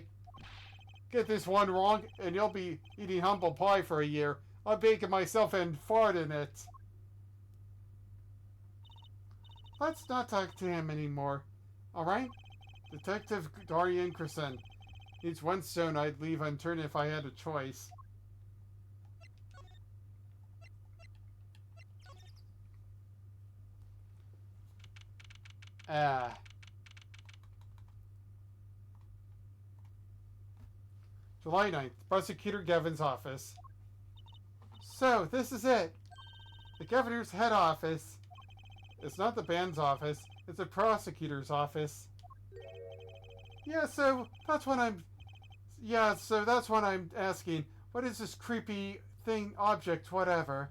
Get this one wrong, and you'll be eating humble pie for a year. I'm baking myself and farting it. Let's not talk to him anymore. Alright? Detective Darian Crescent. Needs one stone I'd leave unturned if I had a choice. July 9th, Prosecutor Gavin's office. So, this is it. The Governor's head office. It's not the band's office. It's the prosecutor's office. So that's what I'm asking. What is this creepy thing, object, whatever?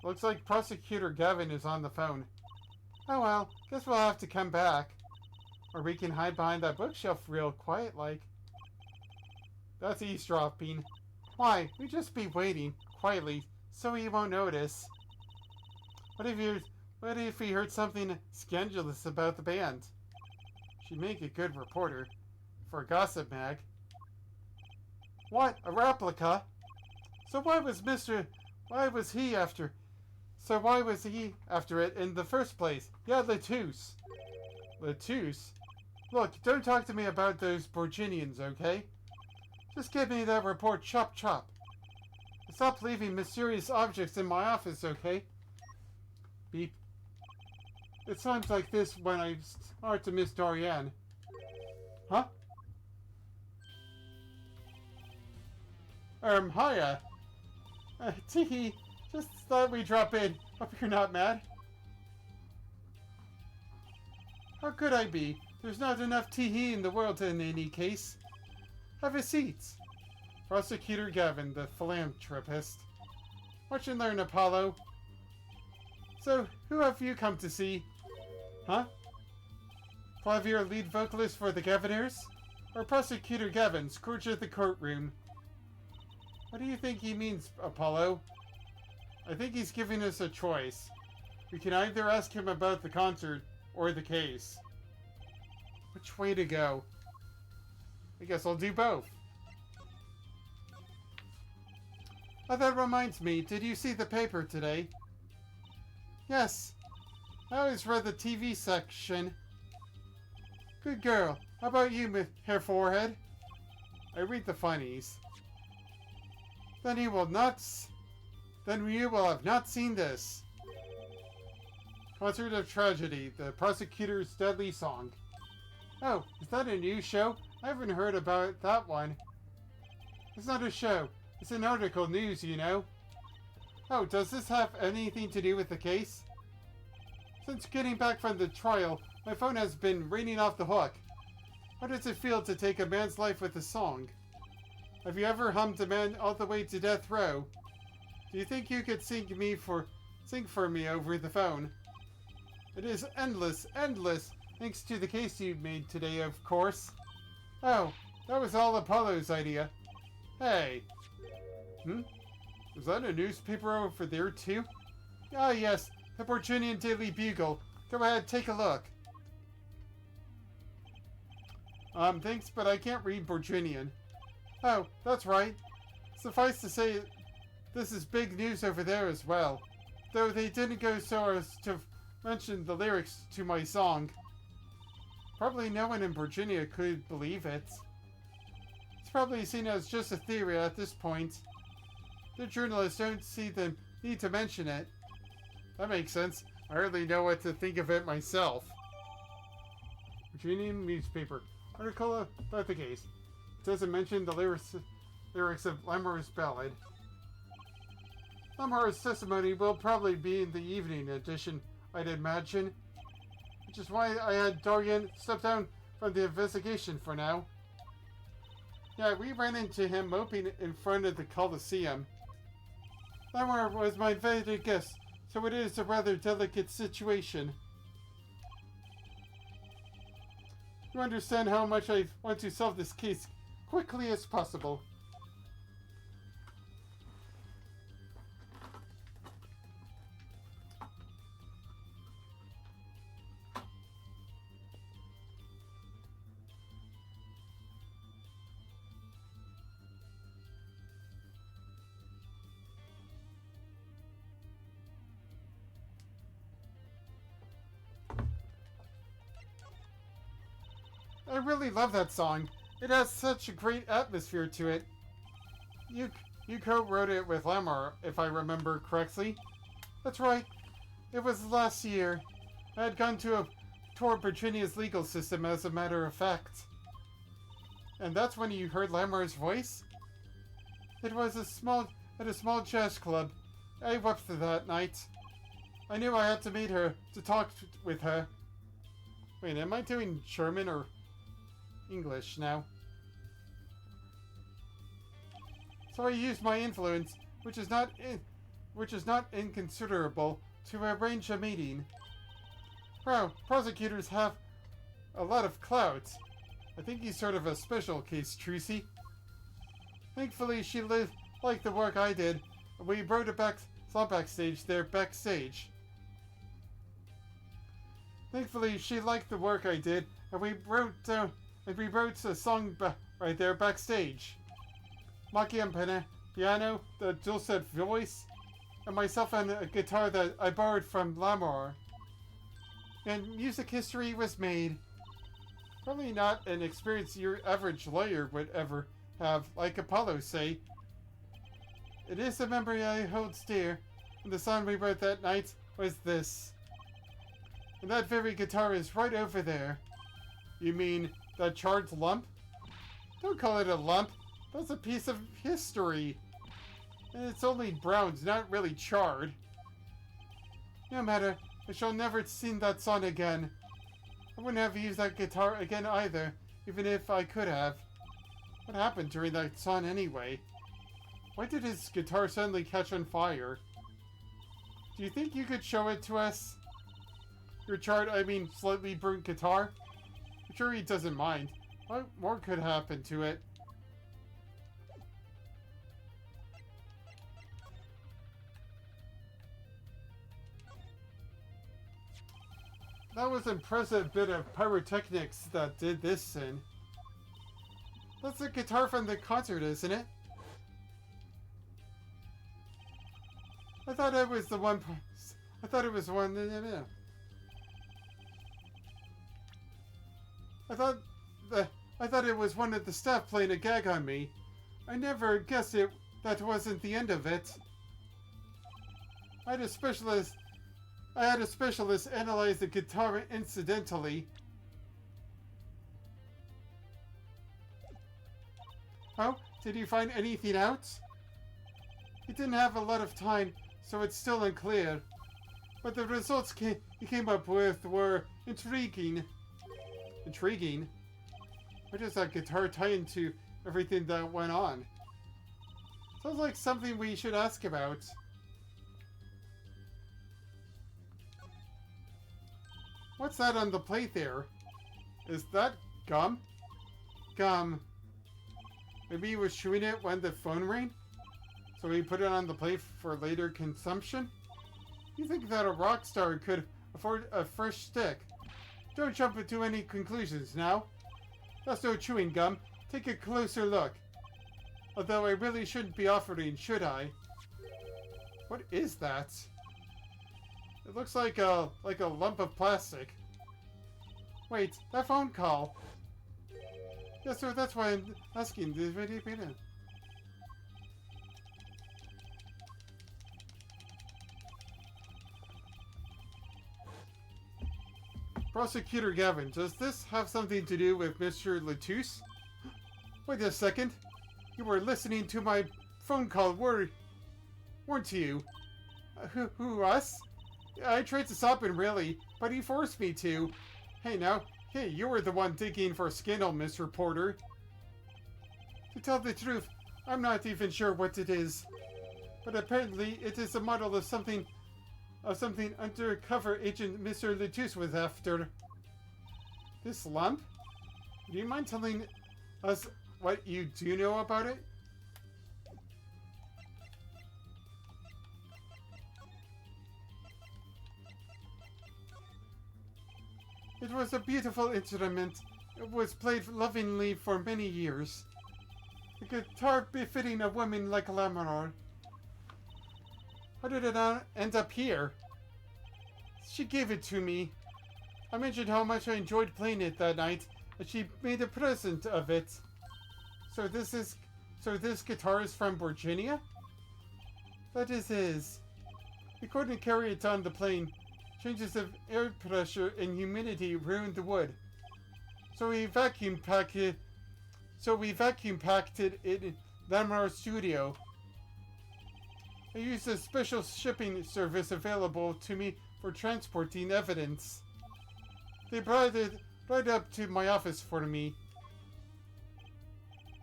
Looks like Prosecutor Gavin is on the phone. Oh well, guess we'll have to come back. Or we can hide behind that bookshelf real quiet like. That's eavesdropping. Why? We just be waiting, quietly, so he won't notice. What if he heard something scandalous about the band? She'd make a good reporter. For a gossip mag. What? A replica? So why was he after it in the first place? Yeah, Latouche. Latouche? Look, don't talk to me about those Borginians, okay? Just give me that report, chop chop. Stop leaving mysterious objects in my office, okay? Beep. It sounds like this when I start to miss Dorian. Huh? Hiya. Teehee, just thought we'd drop in. Hope you're not mad. How could I be? There's not enough teehee in the world in any case. Have a seat. Prosecutor Gavin, the philanthropist. Watch and learn, Apollo. So, who have you come to see? Huh? Clavier, lead vocalist for the Governors? Or Prosecutor Gavin, Scourge of the courtroom? What do you think he means, Apollo? I think he's giving us a choice. We can either ask him about the concert or the case. Which way to go? I guess I'll do both. Oh, that reminds me, did you see the paper today? Yes. I always read the TV section. Good girl. How about you, Hair Forehead? I read the funnies. Then you will not... Then you will have not seen this. Concert of Tragedy, the prosecutor's deadly song. Oh, is that a new show? I haven't heard about that one. It's not a show. It's an article news, you know. Oh, does this have anything to do with the case? Since getting back from the trial, my phone has been ringing off the hook. How does it feel to take a man's life with a song? Have you ever hummed a man all the way to death row? Do you think you could sing for me over the phone? It is endless, endless, thanks to the case you made today, of course. Oh, that was all Apollo's idea. Hey. Is that a newspaper over there, too? Ah, yes, the Borginian Daily Bugle. Go ahead, take a look. Thanks, but I can't read Borginian. Oh, that's right. Suffice to say, this is big news over there as well. Though they didn't go so as to mention the lyrics to my song. Probably no one in Virginia could believe it. It's probably seen as just a theory at this point. The journalists don't see the need to mention it. That makes sense. I hardly know what to think of it myself. Virginia newspaper. Article about the case. It doesn't mention the lyrics of Lamor's ballad. Lamor's testimony will probably be in the evening edition, I'd imagine. Which is why I had Dorian step down from the investigation for now. Yeah, we ran into him moping in front of the Coliseum. Lamor was my invited guest, so it is a rather delicate situation. You understand how much I want to solve this case quickly as possible. I really love that song. It has such a great atmosphere to it. You co-wrote it with Lamar, if I remember correctly. That's right. It was last year. I had gone to a tour of Virginia's legal system, as a matter of fact. And that's when you heard Lamar's voice? It was at a small jazz club. I wept that night. I knew I had to meet her, to talk with her. Wait, am I doing German or English now? So I used my influence, which is not inconsiderable, to arrange a meeting. Wow, prosecutors have a lot of clout. I think he's sort of a special case, Trucy. Thankfully, she liked the work I did, and we wrote a song backstage. Thankfully, she liked the work I did, and we wrote a song right there backstage. Maki on piano, the dulcet voice, and myself on a guitar that I borrowed from Lamar. And music history was made. Probably not an experience your average lawyer would ever have, like Apollo say. It is a memory I hold dear, and the song we wrote that night was this. And that very guitar is right over there. You mean that charred lump? Don't call it a lump. That's a piece of history. And it's only brown, it's not really charred. No matter, I shall never sing that song again. I wouldn't have used that guitar again either, even if I could have. What happened during that song anyway? Why did his guitar suddenly catch on fire? Do you think you could show it to us? Your charred, slightly burnt guitar? I'm sure he doesn't mind. What more could happen to it? That was an impressive bit of pyrotechnics that did this sin. That's the guitar from the concert, isn't it? I thought it was the one. I thought it was one. I thought I thought it was one of the staff playing a gag on me. I never guessed that wasn't the end of it. I had a specialist analyze the guitar incidentally. Oh, did you find anything out? He didn't have a lot of time, so it's still unclear. But the results he came up with were intriguing. Intriguing? What does that guitar tie into everything that went on? Sounds like something we should ask about. What's that on the plate there? Is that gum? Gum. Maybe he was chewing it when the phone rang? So he put it on the plate for later consumption? You think that a rock star could afford a fresh stick? Don't jump into any conclusions now. That's no chewing gum. Take a closer look. Although I really shouldn't be offering, should I? What is that? It looks like a lump of plastic. Wait, that phone call. Yes, sir, that's why I'm asking. Prosecutor Gavin, does this have something to do with Mr. Latouche? Wait a second. You were listening to my phone call, weren't you? Who, us? I tried to stop him, really, but he forced me to. Hey, now. Hey, you were the one digging for scandal, Mr. Porter. To tell the truth, I'm not even sure what it is. But apparently, it is a model of something undercover agent Mr. Latouche was after. This lump? Do you mind telling us what you do know about it? It was a beautiful instrument. It was played lovingly for many years. A guitar befitting a woman like Lamar. How did it end up here? She gave it to me. I mentioned how much I enjoyed playing it that night, and she made a present of it. So this guitar is from Virginia? That is his. He couldn't carry it on the plane. Changes of air pressure and humidity ruined the wood. So we vacuum packed it in Lamar's studio. I used a special shipping service available to me for transporting evidence. They brought it right up to my office for me.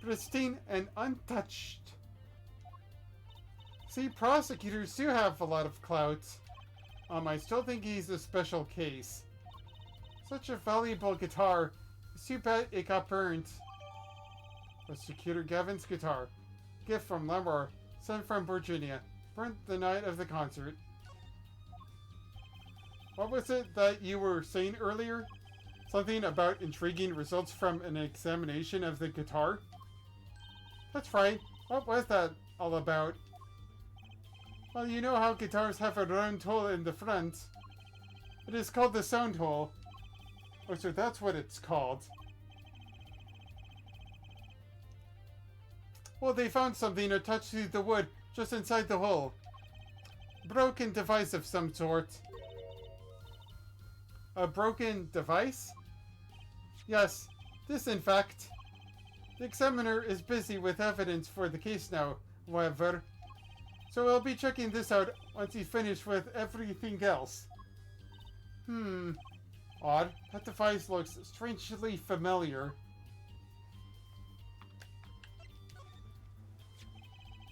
Pristine and untouched. See, prosecutors do have a lot of clout. I still think he's a special case. Such a valuable guitar. It's too bad it got burnt. Prosecutor Gavin's guitar. Gift from Lamar, sent from Virginia. Burnt the night of the concert. What was it that you were saying earlier? Something about intriguing results from an examination of the guitar? That's right. What was that all about? Well, you know how guitars have a round hole in the front. It is called the sound hole. Oh, so that's what it's called. Well, they found something attached to the wood just inside the hole. Broken device of some sort. A broken device? Yes, this in fact. The examiner is busy with evidence for the case now, however. So I'll be checking this out once he's finished with everything else. Odd. That device looks strangely familiar.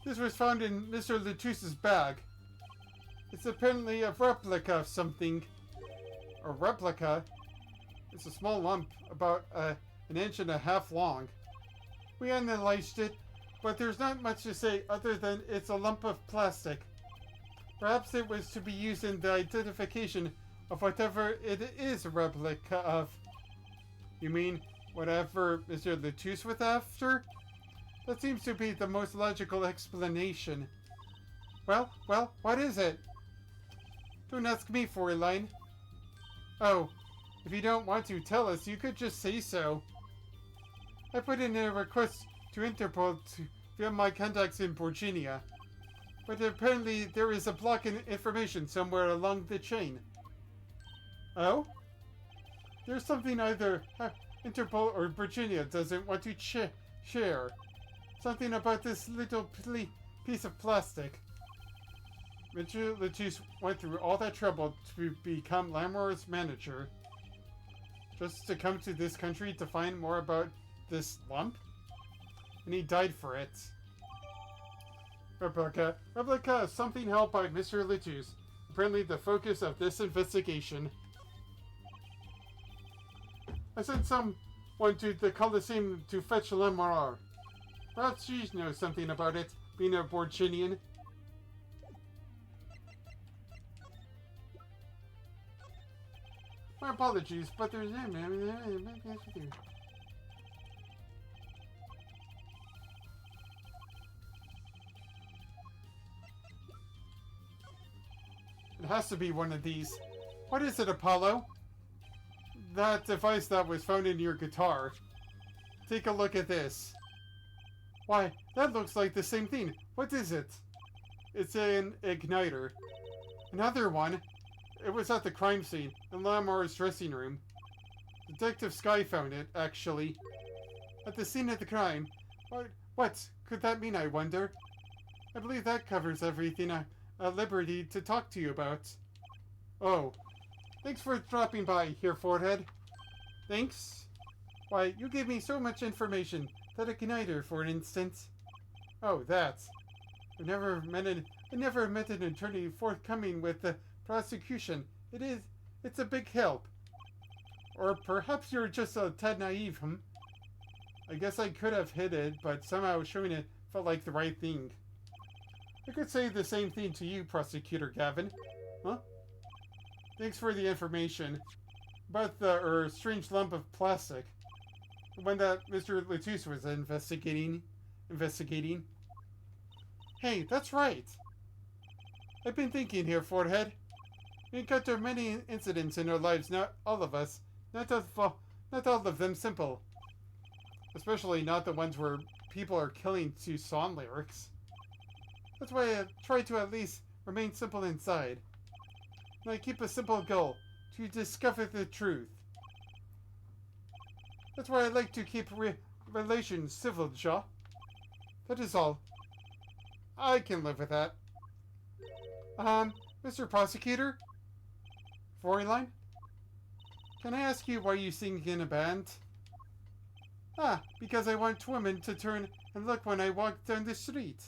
This was found in Mr. Latouche's bag. It's apparently a replica of something. A replica? It's a small lump, about an inch and a half long. We analyzed it, but there's not much to say other than it's a lump of plastic. Perhaps it was to be used in the identification of whatever it is a replica of. You mean whatever Mr. Latouche was after? That seems to be the most logical explanation. Well, what is it? Don't ask me for a line. Oh, if you don't want to tell us, you could just say so. I put in a request to Interpol via my contacts in Virginia. But apparently there is a block in information somewhere along the chain. Oh? There's something either Interpol or Virginia doesn't want to share. Something about this little piece of plastic. Mr. Latus went through all that trouble to become Lamor's manager. Just to come to this country to find more about this lump? And he died for it. Replica is something held by Mr. Latus. Apparently the focus of this investigation. I sent someone to the Coliseum to fetch Lamar. Perhaps she knows something about it, being a Borginian. My apologies, but there's... It has to be one of these. What is it, Apollo? That device that was found in your guitar. Take a look at this. Why, that looks like the same thing. What is it? It's an igniter. Another one. It was at the crime scene, in Lamar's dressing room. Detective Sky found it, actually. At the scene of the crime. What could that mean, I wonder? I believe that covers everything I'm at liberty to talk to you about. Oh. Thanks for dropping by here, Forehead. Thanks? Why, you gave me so much information. That igniter, for instance. Oh, that. I never met an attorney forthcoming with the prosecution. It's a big help. Or perhaps you're just a tad naive, I guess I could have hid it, but somehow showing it felt like the right thing. I could say the same thing to you, Prosecutor Gavin. Huh? Thanks for the information. About the, strange lump of plastic. The one that Mr. Latus was investigating. Hey, that's right. I've been thinking here, Forehead. We encounter many incidents in our lives, not all of us. Not all of them simple. Especially not the ones where people are killing to song lyrics. That's why I try to at least remain simple inside. And I keep a simple goal, to discover the truth. That's why I like to keep relations civil, Shaw. That is all. I can live with that. Mr. Prosecutor? Fräulein? Can I ask you why you sing in a band? Because I want women to turn and look when I walk down the street.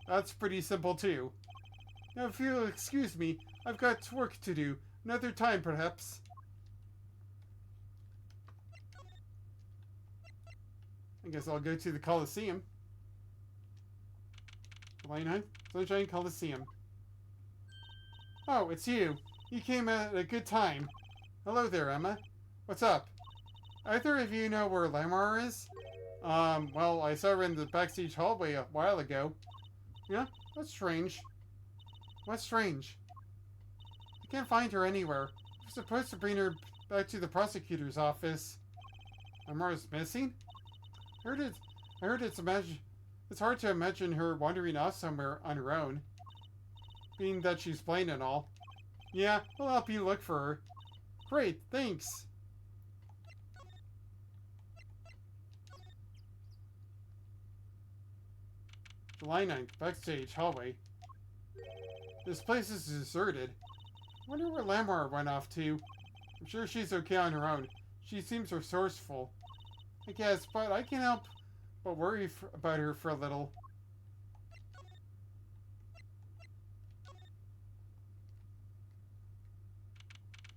That's pretty simple, too. Now, if you'll excuse me, I've got work to do. Another time, perhaps. I guess I'll go to the Coliseum. July 9th, Sunshine Coliseum. Oh, it's you. You came at a good time. Hello there, Emma. What's up? Either of you know where Lamar is? Well, I saw her in the backstage hallway a while ago. Yeah? That's strange. What's strange? I can't find her anywhere. I'm supposed to bring her back to the prosecutor's office. Lamar's missing? I heard it's hard to imagine her wandering off somewhere on her own. Being that she's plain and all. Yeah, I'll help you look for her. Great, thanks. July 9th, backstage hallway. This place is deserted. I wonder where Lamar went off to. I'm sure she's okay on her own. She seems resourceful. I guess, but I can't help but worry about her for a little.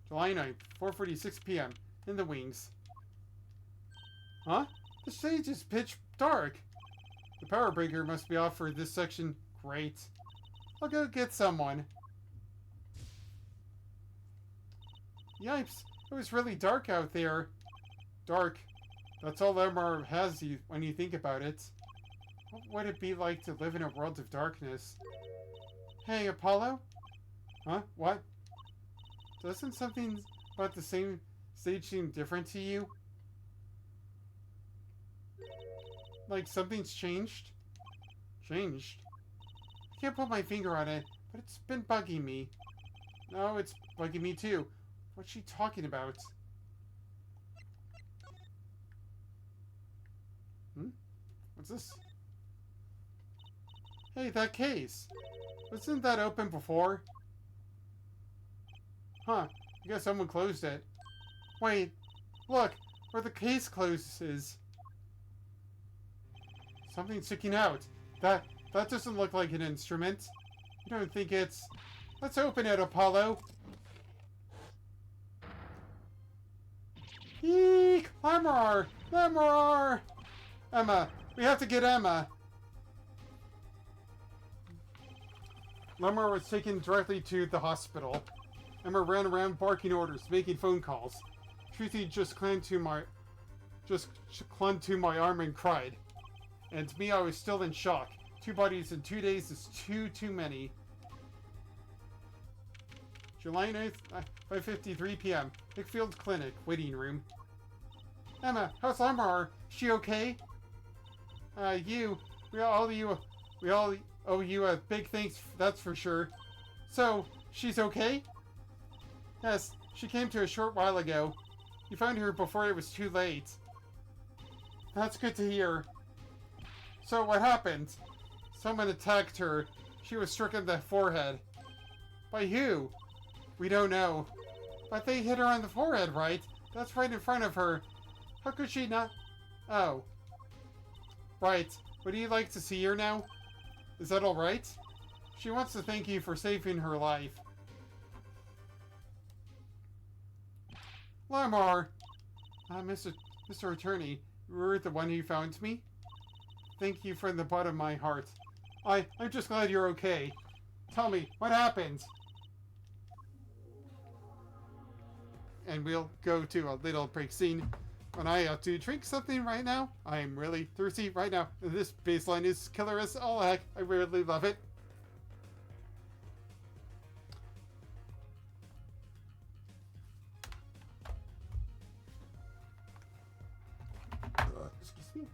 July 9th, 4:46 p.m. in the wings. Huh? The stage is pitch dark. The power breaker must be off for this section. Great. I'll go get someone. Yipes, it was really dark out there. Dark. That's all Lamar has when you think about it. What would it be like to live in a world of darkness? Hey, Apollo? Huh? What? Doesn't something about the same stage seem different to you? Like something's changed? Changed? I can't put my finger on it, but it's been bugging me. No, it's bugging me too. What's she talking about? What's this? Hey, that case. Wasn't that open before? Huh. I guess someone closed it. Wait. Look. Where the case closes. Something's sticking out. That doesn't look like an instrument. You don't think it's... Let's open it, Apollo. Eek! Lemrar! Lemrar! Emma. We have to get Emma. Lemrar was taken directly to the hospital. Emma ran around barking orders, making phone calls. Truthy just clung to my arm and cried. And to me, I was still in shock. 2 bodies in 2 days is too many. July 9th, 5:53 p.m. Hickfield Clinic, waiting room. Emma, how's Lemrar? She okay? We all owe you a big thanks, that's for sure. So, she's okay? Yes, she came to a short while ago. You found her before it was too late. That's good to hear. So, what happened? Someone attacked her. She was struck in the forehead. By who? We don't know. But they hit her on the forehead, right? That's right in front of her. How could she not... Oh. Right. Would you like to see her now? Is that alright? She wants to thank you for saving her life. Lemrar! Mr. Attorney, you were the one who found me? Thank you from the bottom of my heart. I'm just glad you're okay. Tell me, what happened? And we'll go to a little break scene. When I have to drink something right now, I'm really thirsty right now. This baseline is killer as all heck. I really love it. Excuse me.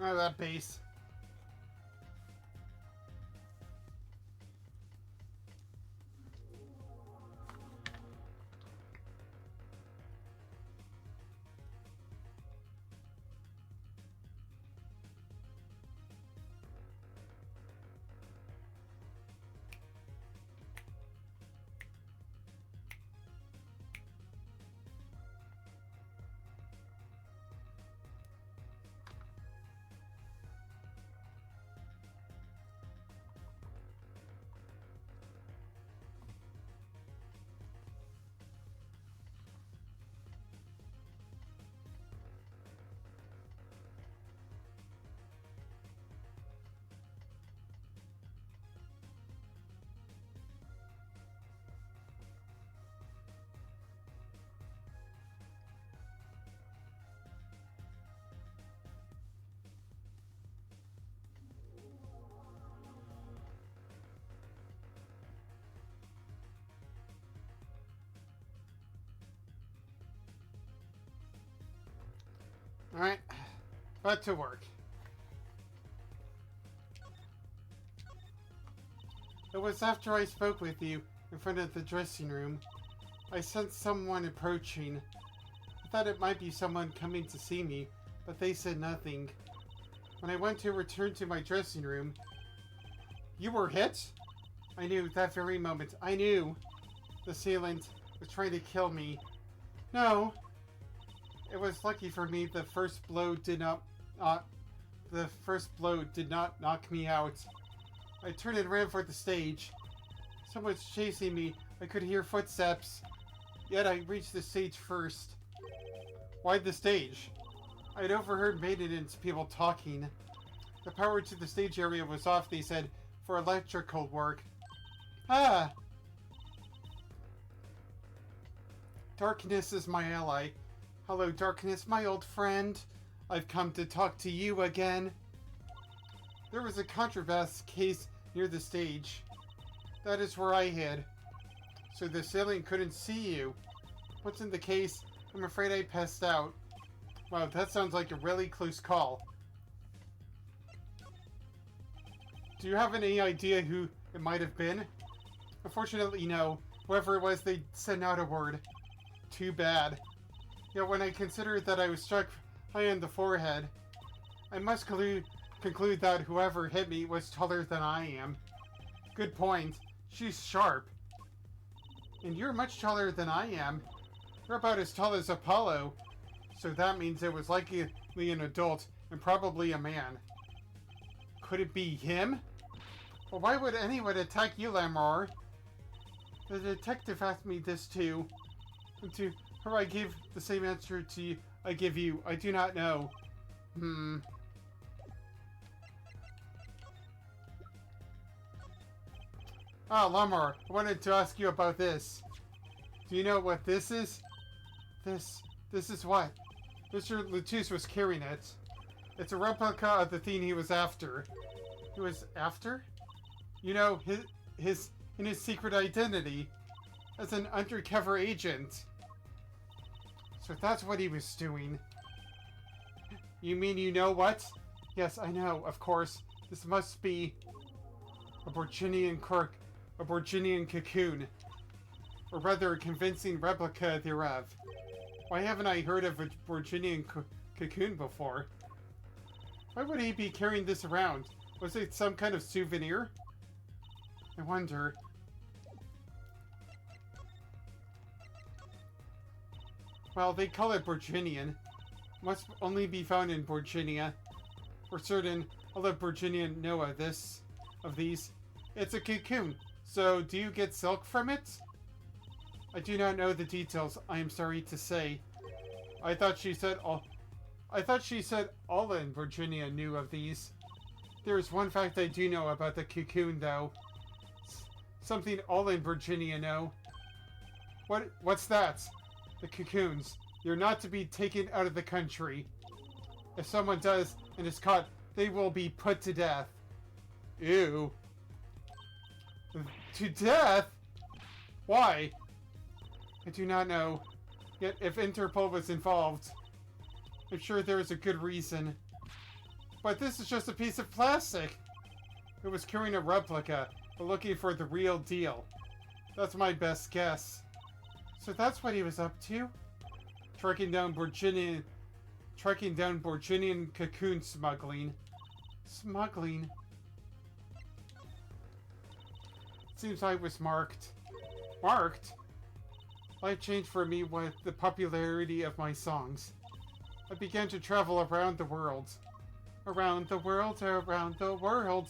Oh, that base. Alright, back to work. It was after I spoke with you in front of the dressing room. I sensed someone approaching. I thought it might be someone coming to see me, but they said nothing. When I went to return to my dressing room... You were hit? I knew that very moment. I knew the assailant was trying to kill me. No. It was lucky for me the first blow did not knock me out. I turned and ran for the stage. Someone's chasing me. I could hear footsteps. Yet I reached the stage first. Why the stage? I'd overheard maintenance people talking. The power to the stage area was off, they said, for electrical work. Ah! Darkness is my ally. Hello, Darkness, my old friend. I've come to talk to you again. There was a contraband case near the stage. That is where I hid. So the assailant couldn't see you. What's in the case? I'm afraid I passed out. Wow, that sounds like a really close call. Do you have any idea who it might have been? Unfortunately, no. Whoever it was, they sent out a word. Too bad. Yet when I consider that I was struck high on the forehead, I must conclude that whoever hit me was taller than I am. Good point. She's sharp. And you're much taller than I am. You're about as tall as Apollo. So that means it was likely an adult and probably a man. Could it be him? Well, why would anyone attack you, Lamar? The detective asked me this too. And to her I gave the same answer to you I give you. I do not know. Ah, Lamar, I wanted to ask you about this. Do you know what this is? This is what? Mr. Lutus was carrying it. It's a replica of the thing he was after. He was after? You know, his secret identity as an undercover agent. So that's what he was doing. You mean you know what? Yes, I know, of course. This must be a Borginian cocoon. Or rather, a convincing replica thereof. Why haven't I heard of a Borginian cocoon before? Why would he be carrying this around? Was it some kind of souvenir? I wonder. Well, they call it Borginian. Must only be found in Borginia. For certain, all of Borginia know of these. It's a cocoon. So, do you get silk from it? I do not know the details, I am sorry to say. I thought she said all in Virginia knew of these. There is one fact I do know about the cocoon, though. Something all in Virginia know. What's that? The cocoons. They're not to be taken out of the country. If someone does and is caught, they will be put to death. Ew. To death? Why? I do not know. Yet if Interpol was involved, I'm sure there is a good reason. But this is just a piece of plastic. It was carrying a replica, but looking for the real deal. That's my best guess. So that's what he was up to? Tracking down Borginian cocoon smuggling. Smuggling? Seems I was marked. Marked? Life changed for me with the popularity of my songs. I began to travel around the world. Around the world, around the world.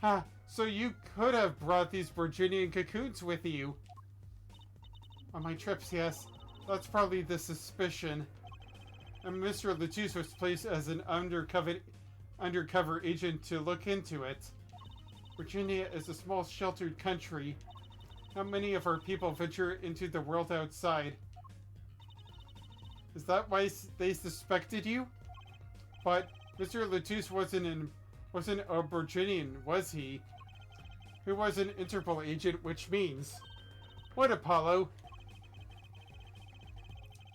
Ha, so you could have brought these Virginian cocoons with you. On my trips, yes. That's probably the suspicion. And Mr. Latouche was placed as an undercover agent to look into it. Virginia is a small, sheltered country. Not many of our people venture into the world outside. Is that why they suspected you? But Mr. Latouche wasn't a Virginian, was he? He was an Interpol agent, which means... What, Apollo?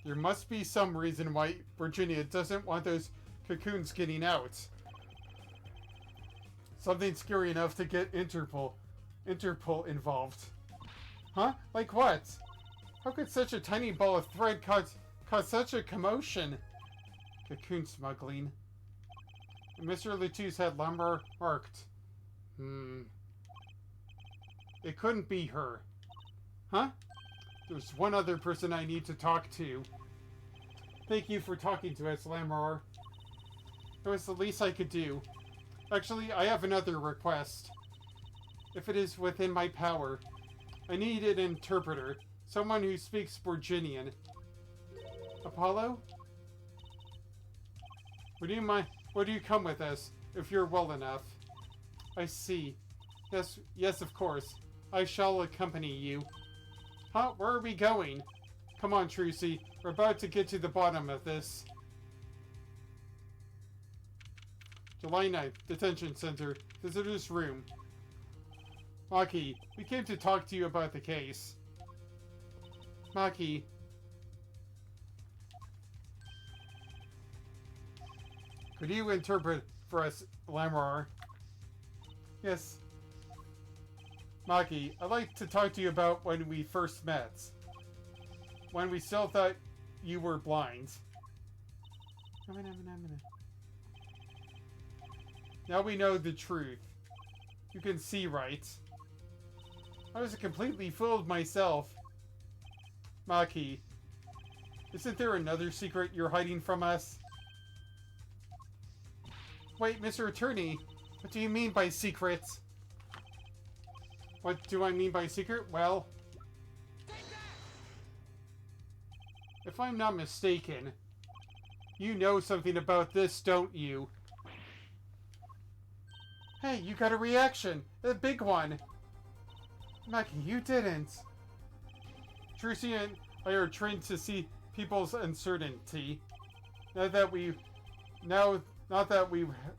There must be some reason why Virginia doesn't want those cocoons getting out. Something scary enough to get Interpol involved. Huh? Like what? How could such a tiny ball of thread cause such a commotion? Cocoon smuggling. And Mr. Latouche had Lamar marked. It couldn't be her. Huh? There's one other person I need to talk to. Thank you for talking to us, Lamar. It was the least I could do. Actually, I have another request. If it is within my power, I need an interpreter. Someone who speaks Virginian. Apollo? Would you come with us, if you're well enough? I see. Yes, of course. I shall accompany you. Huh? Where are we going? Come on, Trucy. We're about to get to the bottom of this. July 9th, Detention Center, Visitor's Room. Maki, we came to talk to you about the case. Maki. Could you interpret for us, Lamar? Yes. Maki, I'd like to talk to you about when we first met. When we still thought you were blind. Now we know the truth. You can see, right? I was completely fooled myself. Maki, isn't there another secret you're hiding from us? Wait, Mr. Attorney, what do you mean by secret? What do I mean by secret? Well, if I'm not mistaken, you know something about this, don't you? Hey, you got a reaction! A big one! Maki, you didn't! Trucy and I are trained to see people's uncertainty. Not that we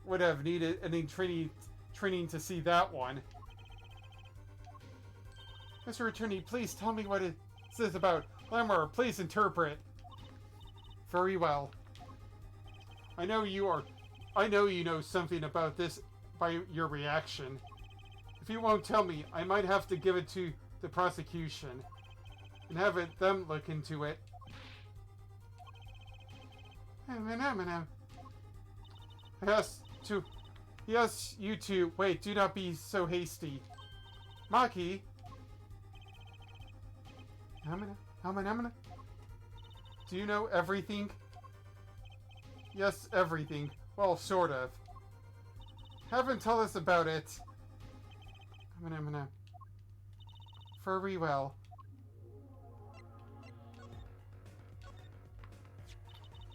would have needed any training to see that one. Mr. Attorney, please tell me what it says about Lamar. Please interpret. Very well. I know you know something about this by your reaction. If you won't tell me, I might have to give it to the prosecution and have them look into it. Yes, you two. Wait, do not be so hasty. Maki. Do you know everything? Yes, everything. Well, sort of. Have him tell us about it. Very well.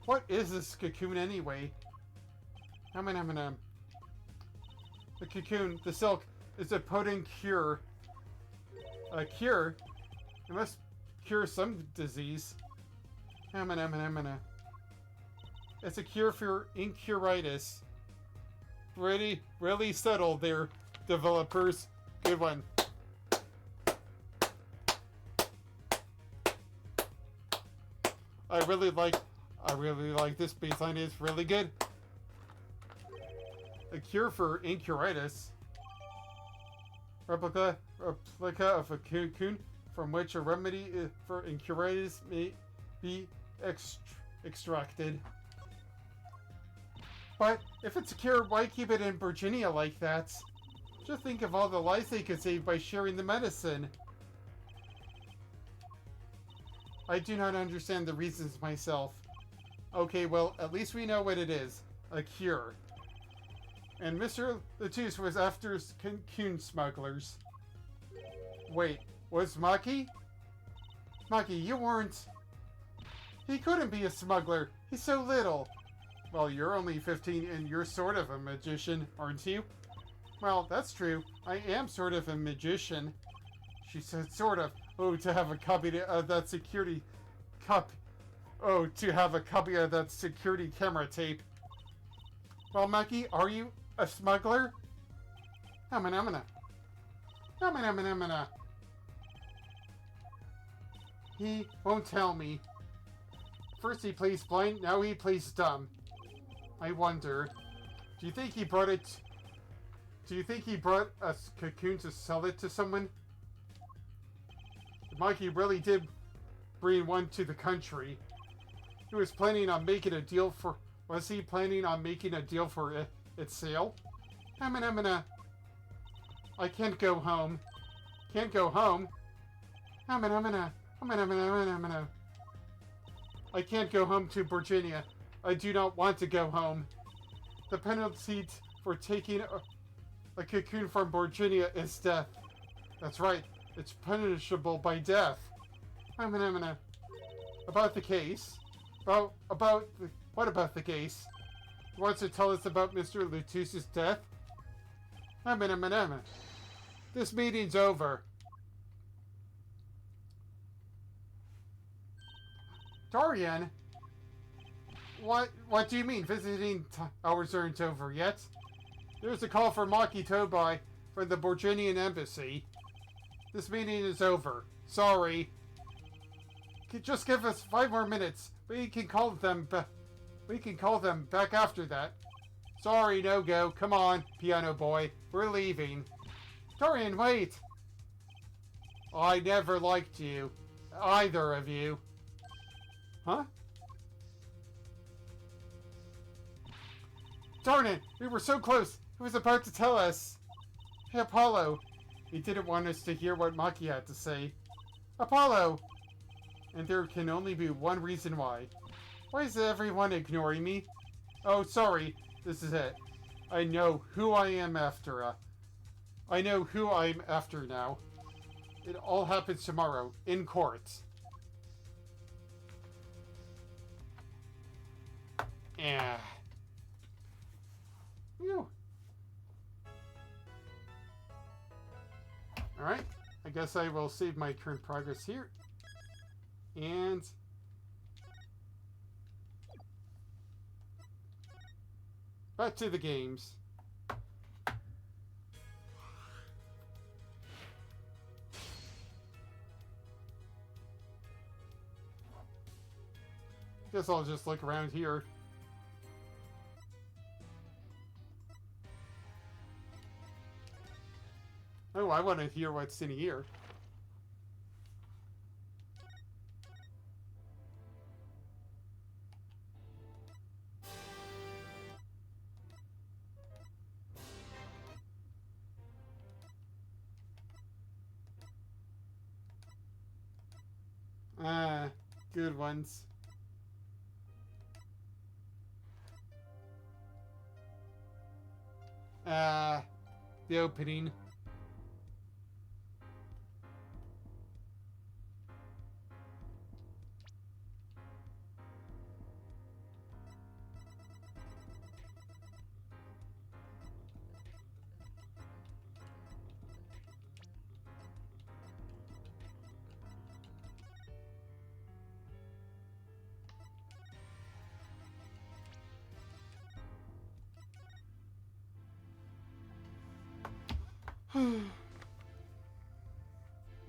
What is this cocoon anyway? The cocoon, the silk, is a potent cure. A cure? It must cure some disease. It's a cure for incuritis. Really subtle there, developers. Good one. I really like this baseline. It's really good. a cure for incuritis. Replica of a cocoon from which a remedy for incuritis may be extracted. But if it's a cure, why keep it in Virginia like that? Just think of all the lives they could save by sharing the medicine. I do not understand the reasons myself. Okay, well, at least we know what it is. A cure. And Mr. Latouche was after cocoon smugglers. Wait, was Maki? Maki, you weren't... He couldn't be a smuggler. He's so little. Well, you're only 15 and you're sort of a magician, aren't you? Well, that's true. I am sort of a magician. She said sort of. Oh, to have a copy of that security... Oh, to have a copy of that security camera tape. Well, Maki, are you a smuggler? Amana. He won't tell me. First he plays blind, now he plays dumb. I wonder, do you think he brought a cocoon to sell it to someone? Mikey really did bring one to the country. He was planning on making a deal for... Was he planning on making a deal for its sale? I can't go home. Can't go home? I can't go home to Virginia. I do not want to go home. The penalty for taking a cocoon from Virginia is death. That's right. It's punishable by death. About the case. What about the case? You want to tell us about Mr. Latouche's death? This meeting's over. Dorian? What do you mean visiting hours aren't over yet? There's a call for Maki Tobai from the Borginian embassy. This meeting is over. Sorry. Just give us 5 more minutes. We can call them back after that. Sorry, no go. Come on, piano boy. We're leaving. Dorian, wait. I never liked you. Either of you. Huh? Darn it! We were so close! He was about to tell us! Hey, Apollo! He didn't want us to hear what Maki had to say. Apollo! And there can only be one reason why. Why is everyone ignoring me? Oh, sorry. This is it. I know who I am after. I know who I'm after now. It all happens tomorrow, in court. Yeah. Phew. Alright. I guess I will save my current progress here. And... back to the games. Guess I'll just look around here. Oh, I want to hear what's in here. Ah, good ones. The opening.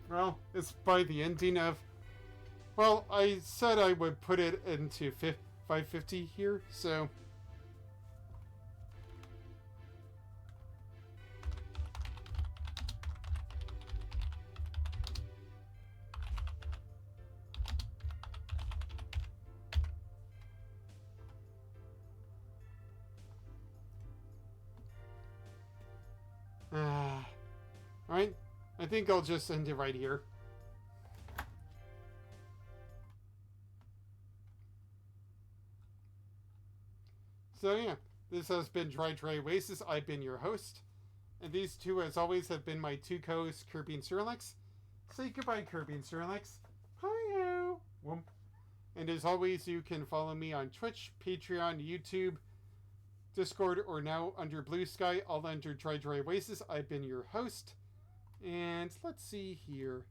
Well, it's by the ending of... Well, I said I would put it into 550 here, so... I think I'll just end it right here. So yeah, this has been Dry Oasis. I've been your host. And these two, as always, have been my two co-hosts, Kirby and Surlex. Say goodbye, Kirby and Surlex. Hi-yo! Whoomp. And as always, you can follow me on Twitch, Patreon, YouTube, Discord, or now under Blue Sky, all under Dry Oasis. I've been your host. And let's see here.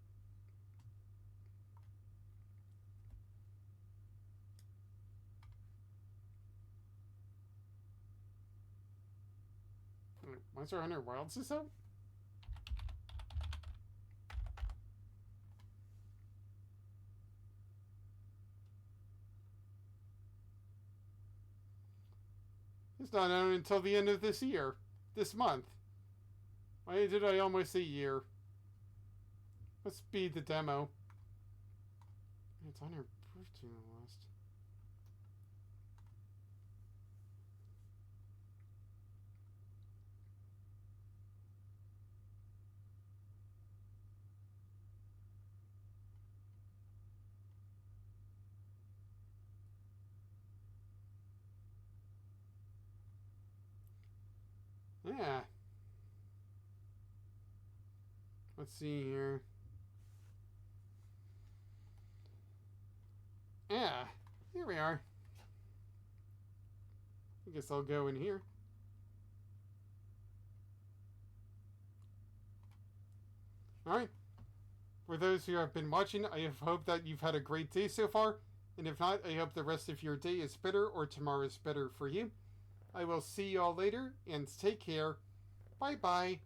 Monster Hunter Wilds is out? It's not out until the end of this year. This month. Why did I almost say year? Must be the demo. It's on her birthday list. Yeah. Let's see here. Yeah. Here we are. I guess I'll go in here. Alright. For those who have been watching, I hope that you've had a great day so far. And if not, I hope the rest of your day is better or tomorrow is better for you. I will see you all later, and take care. Bye-bye.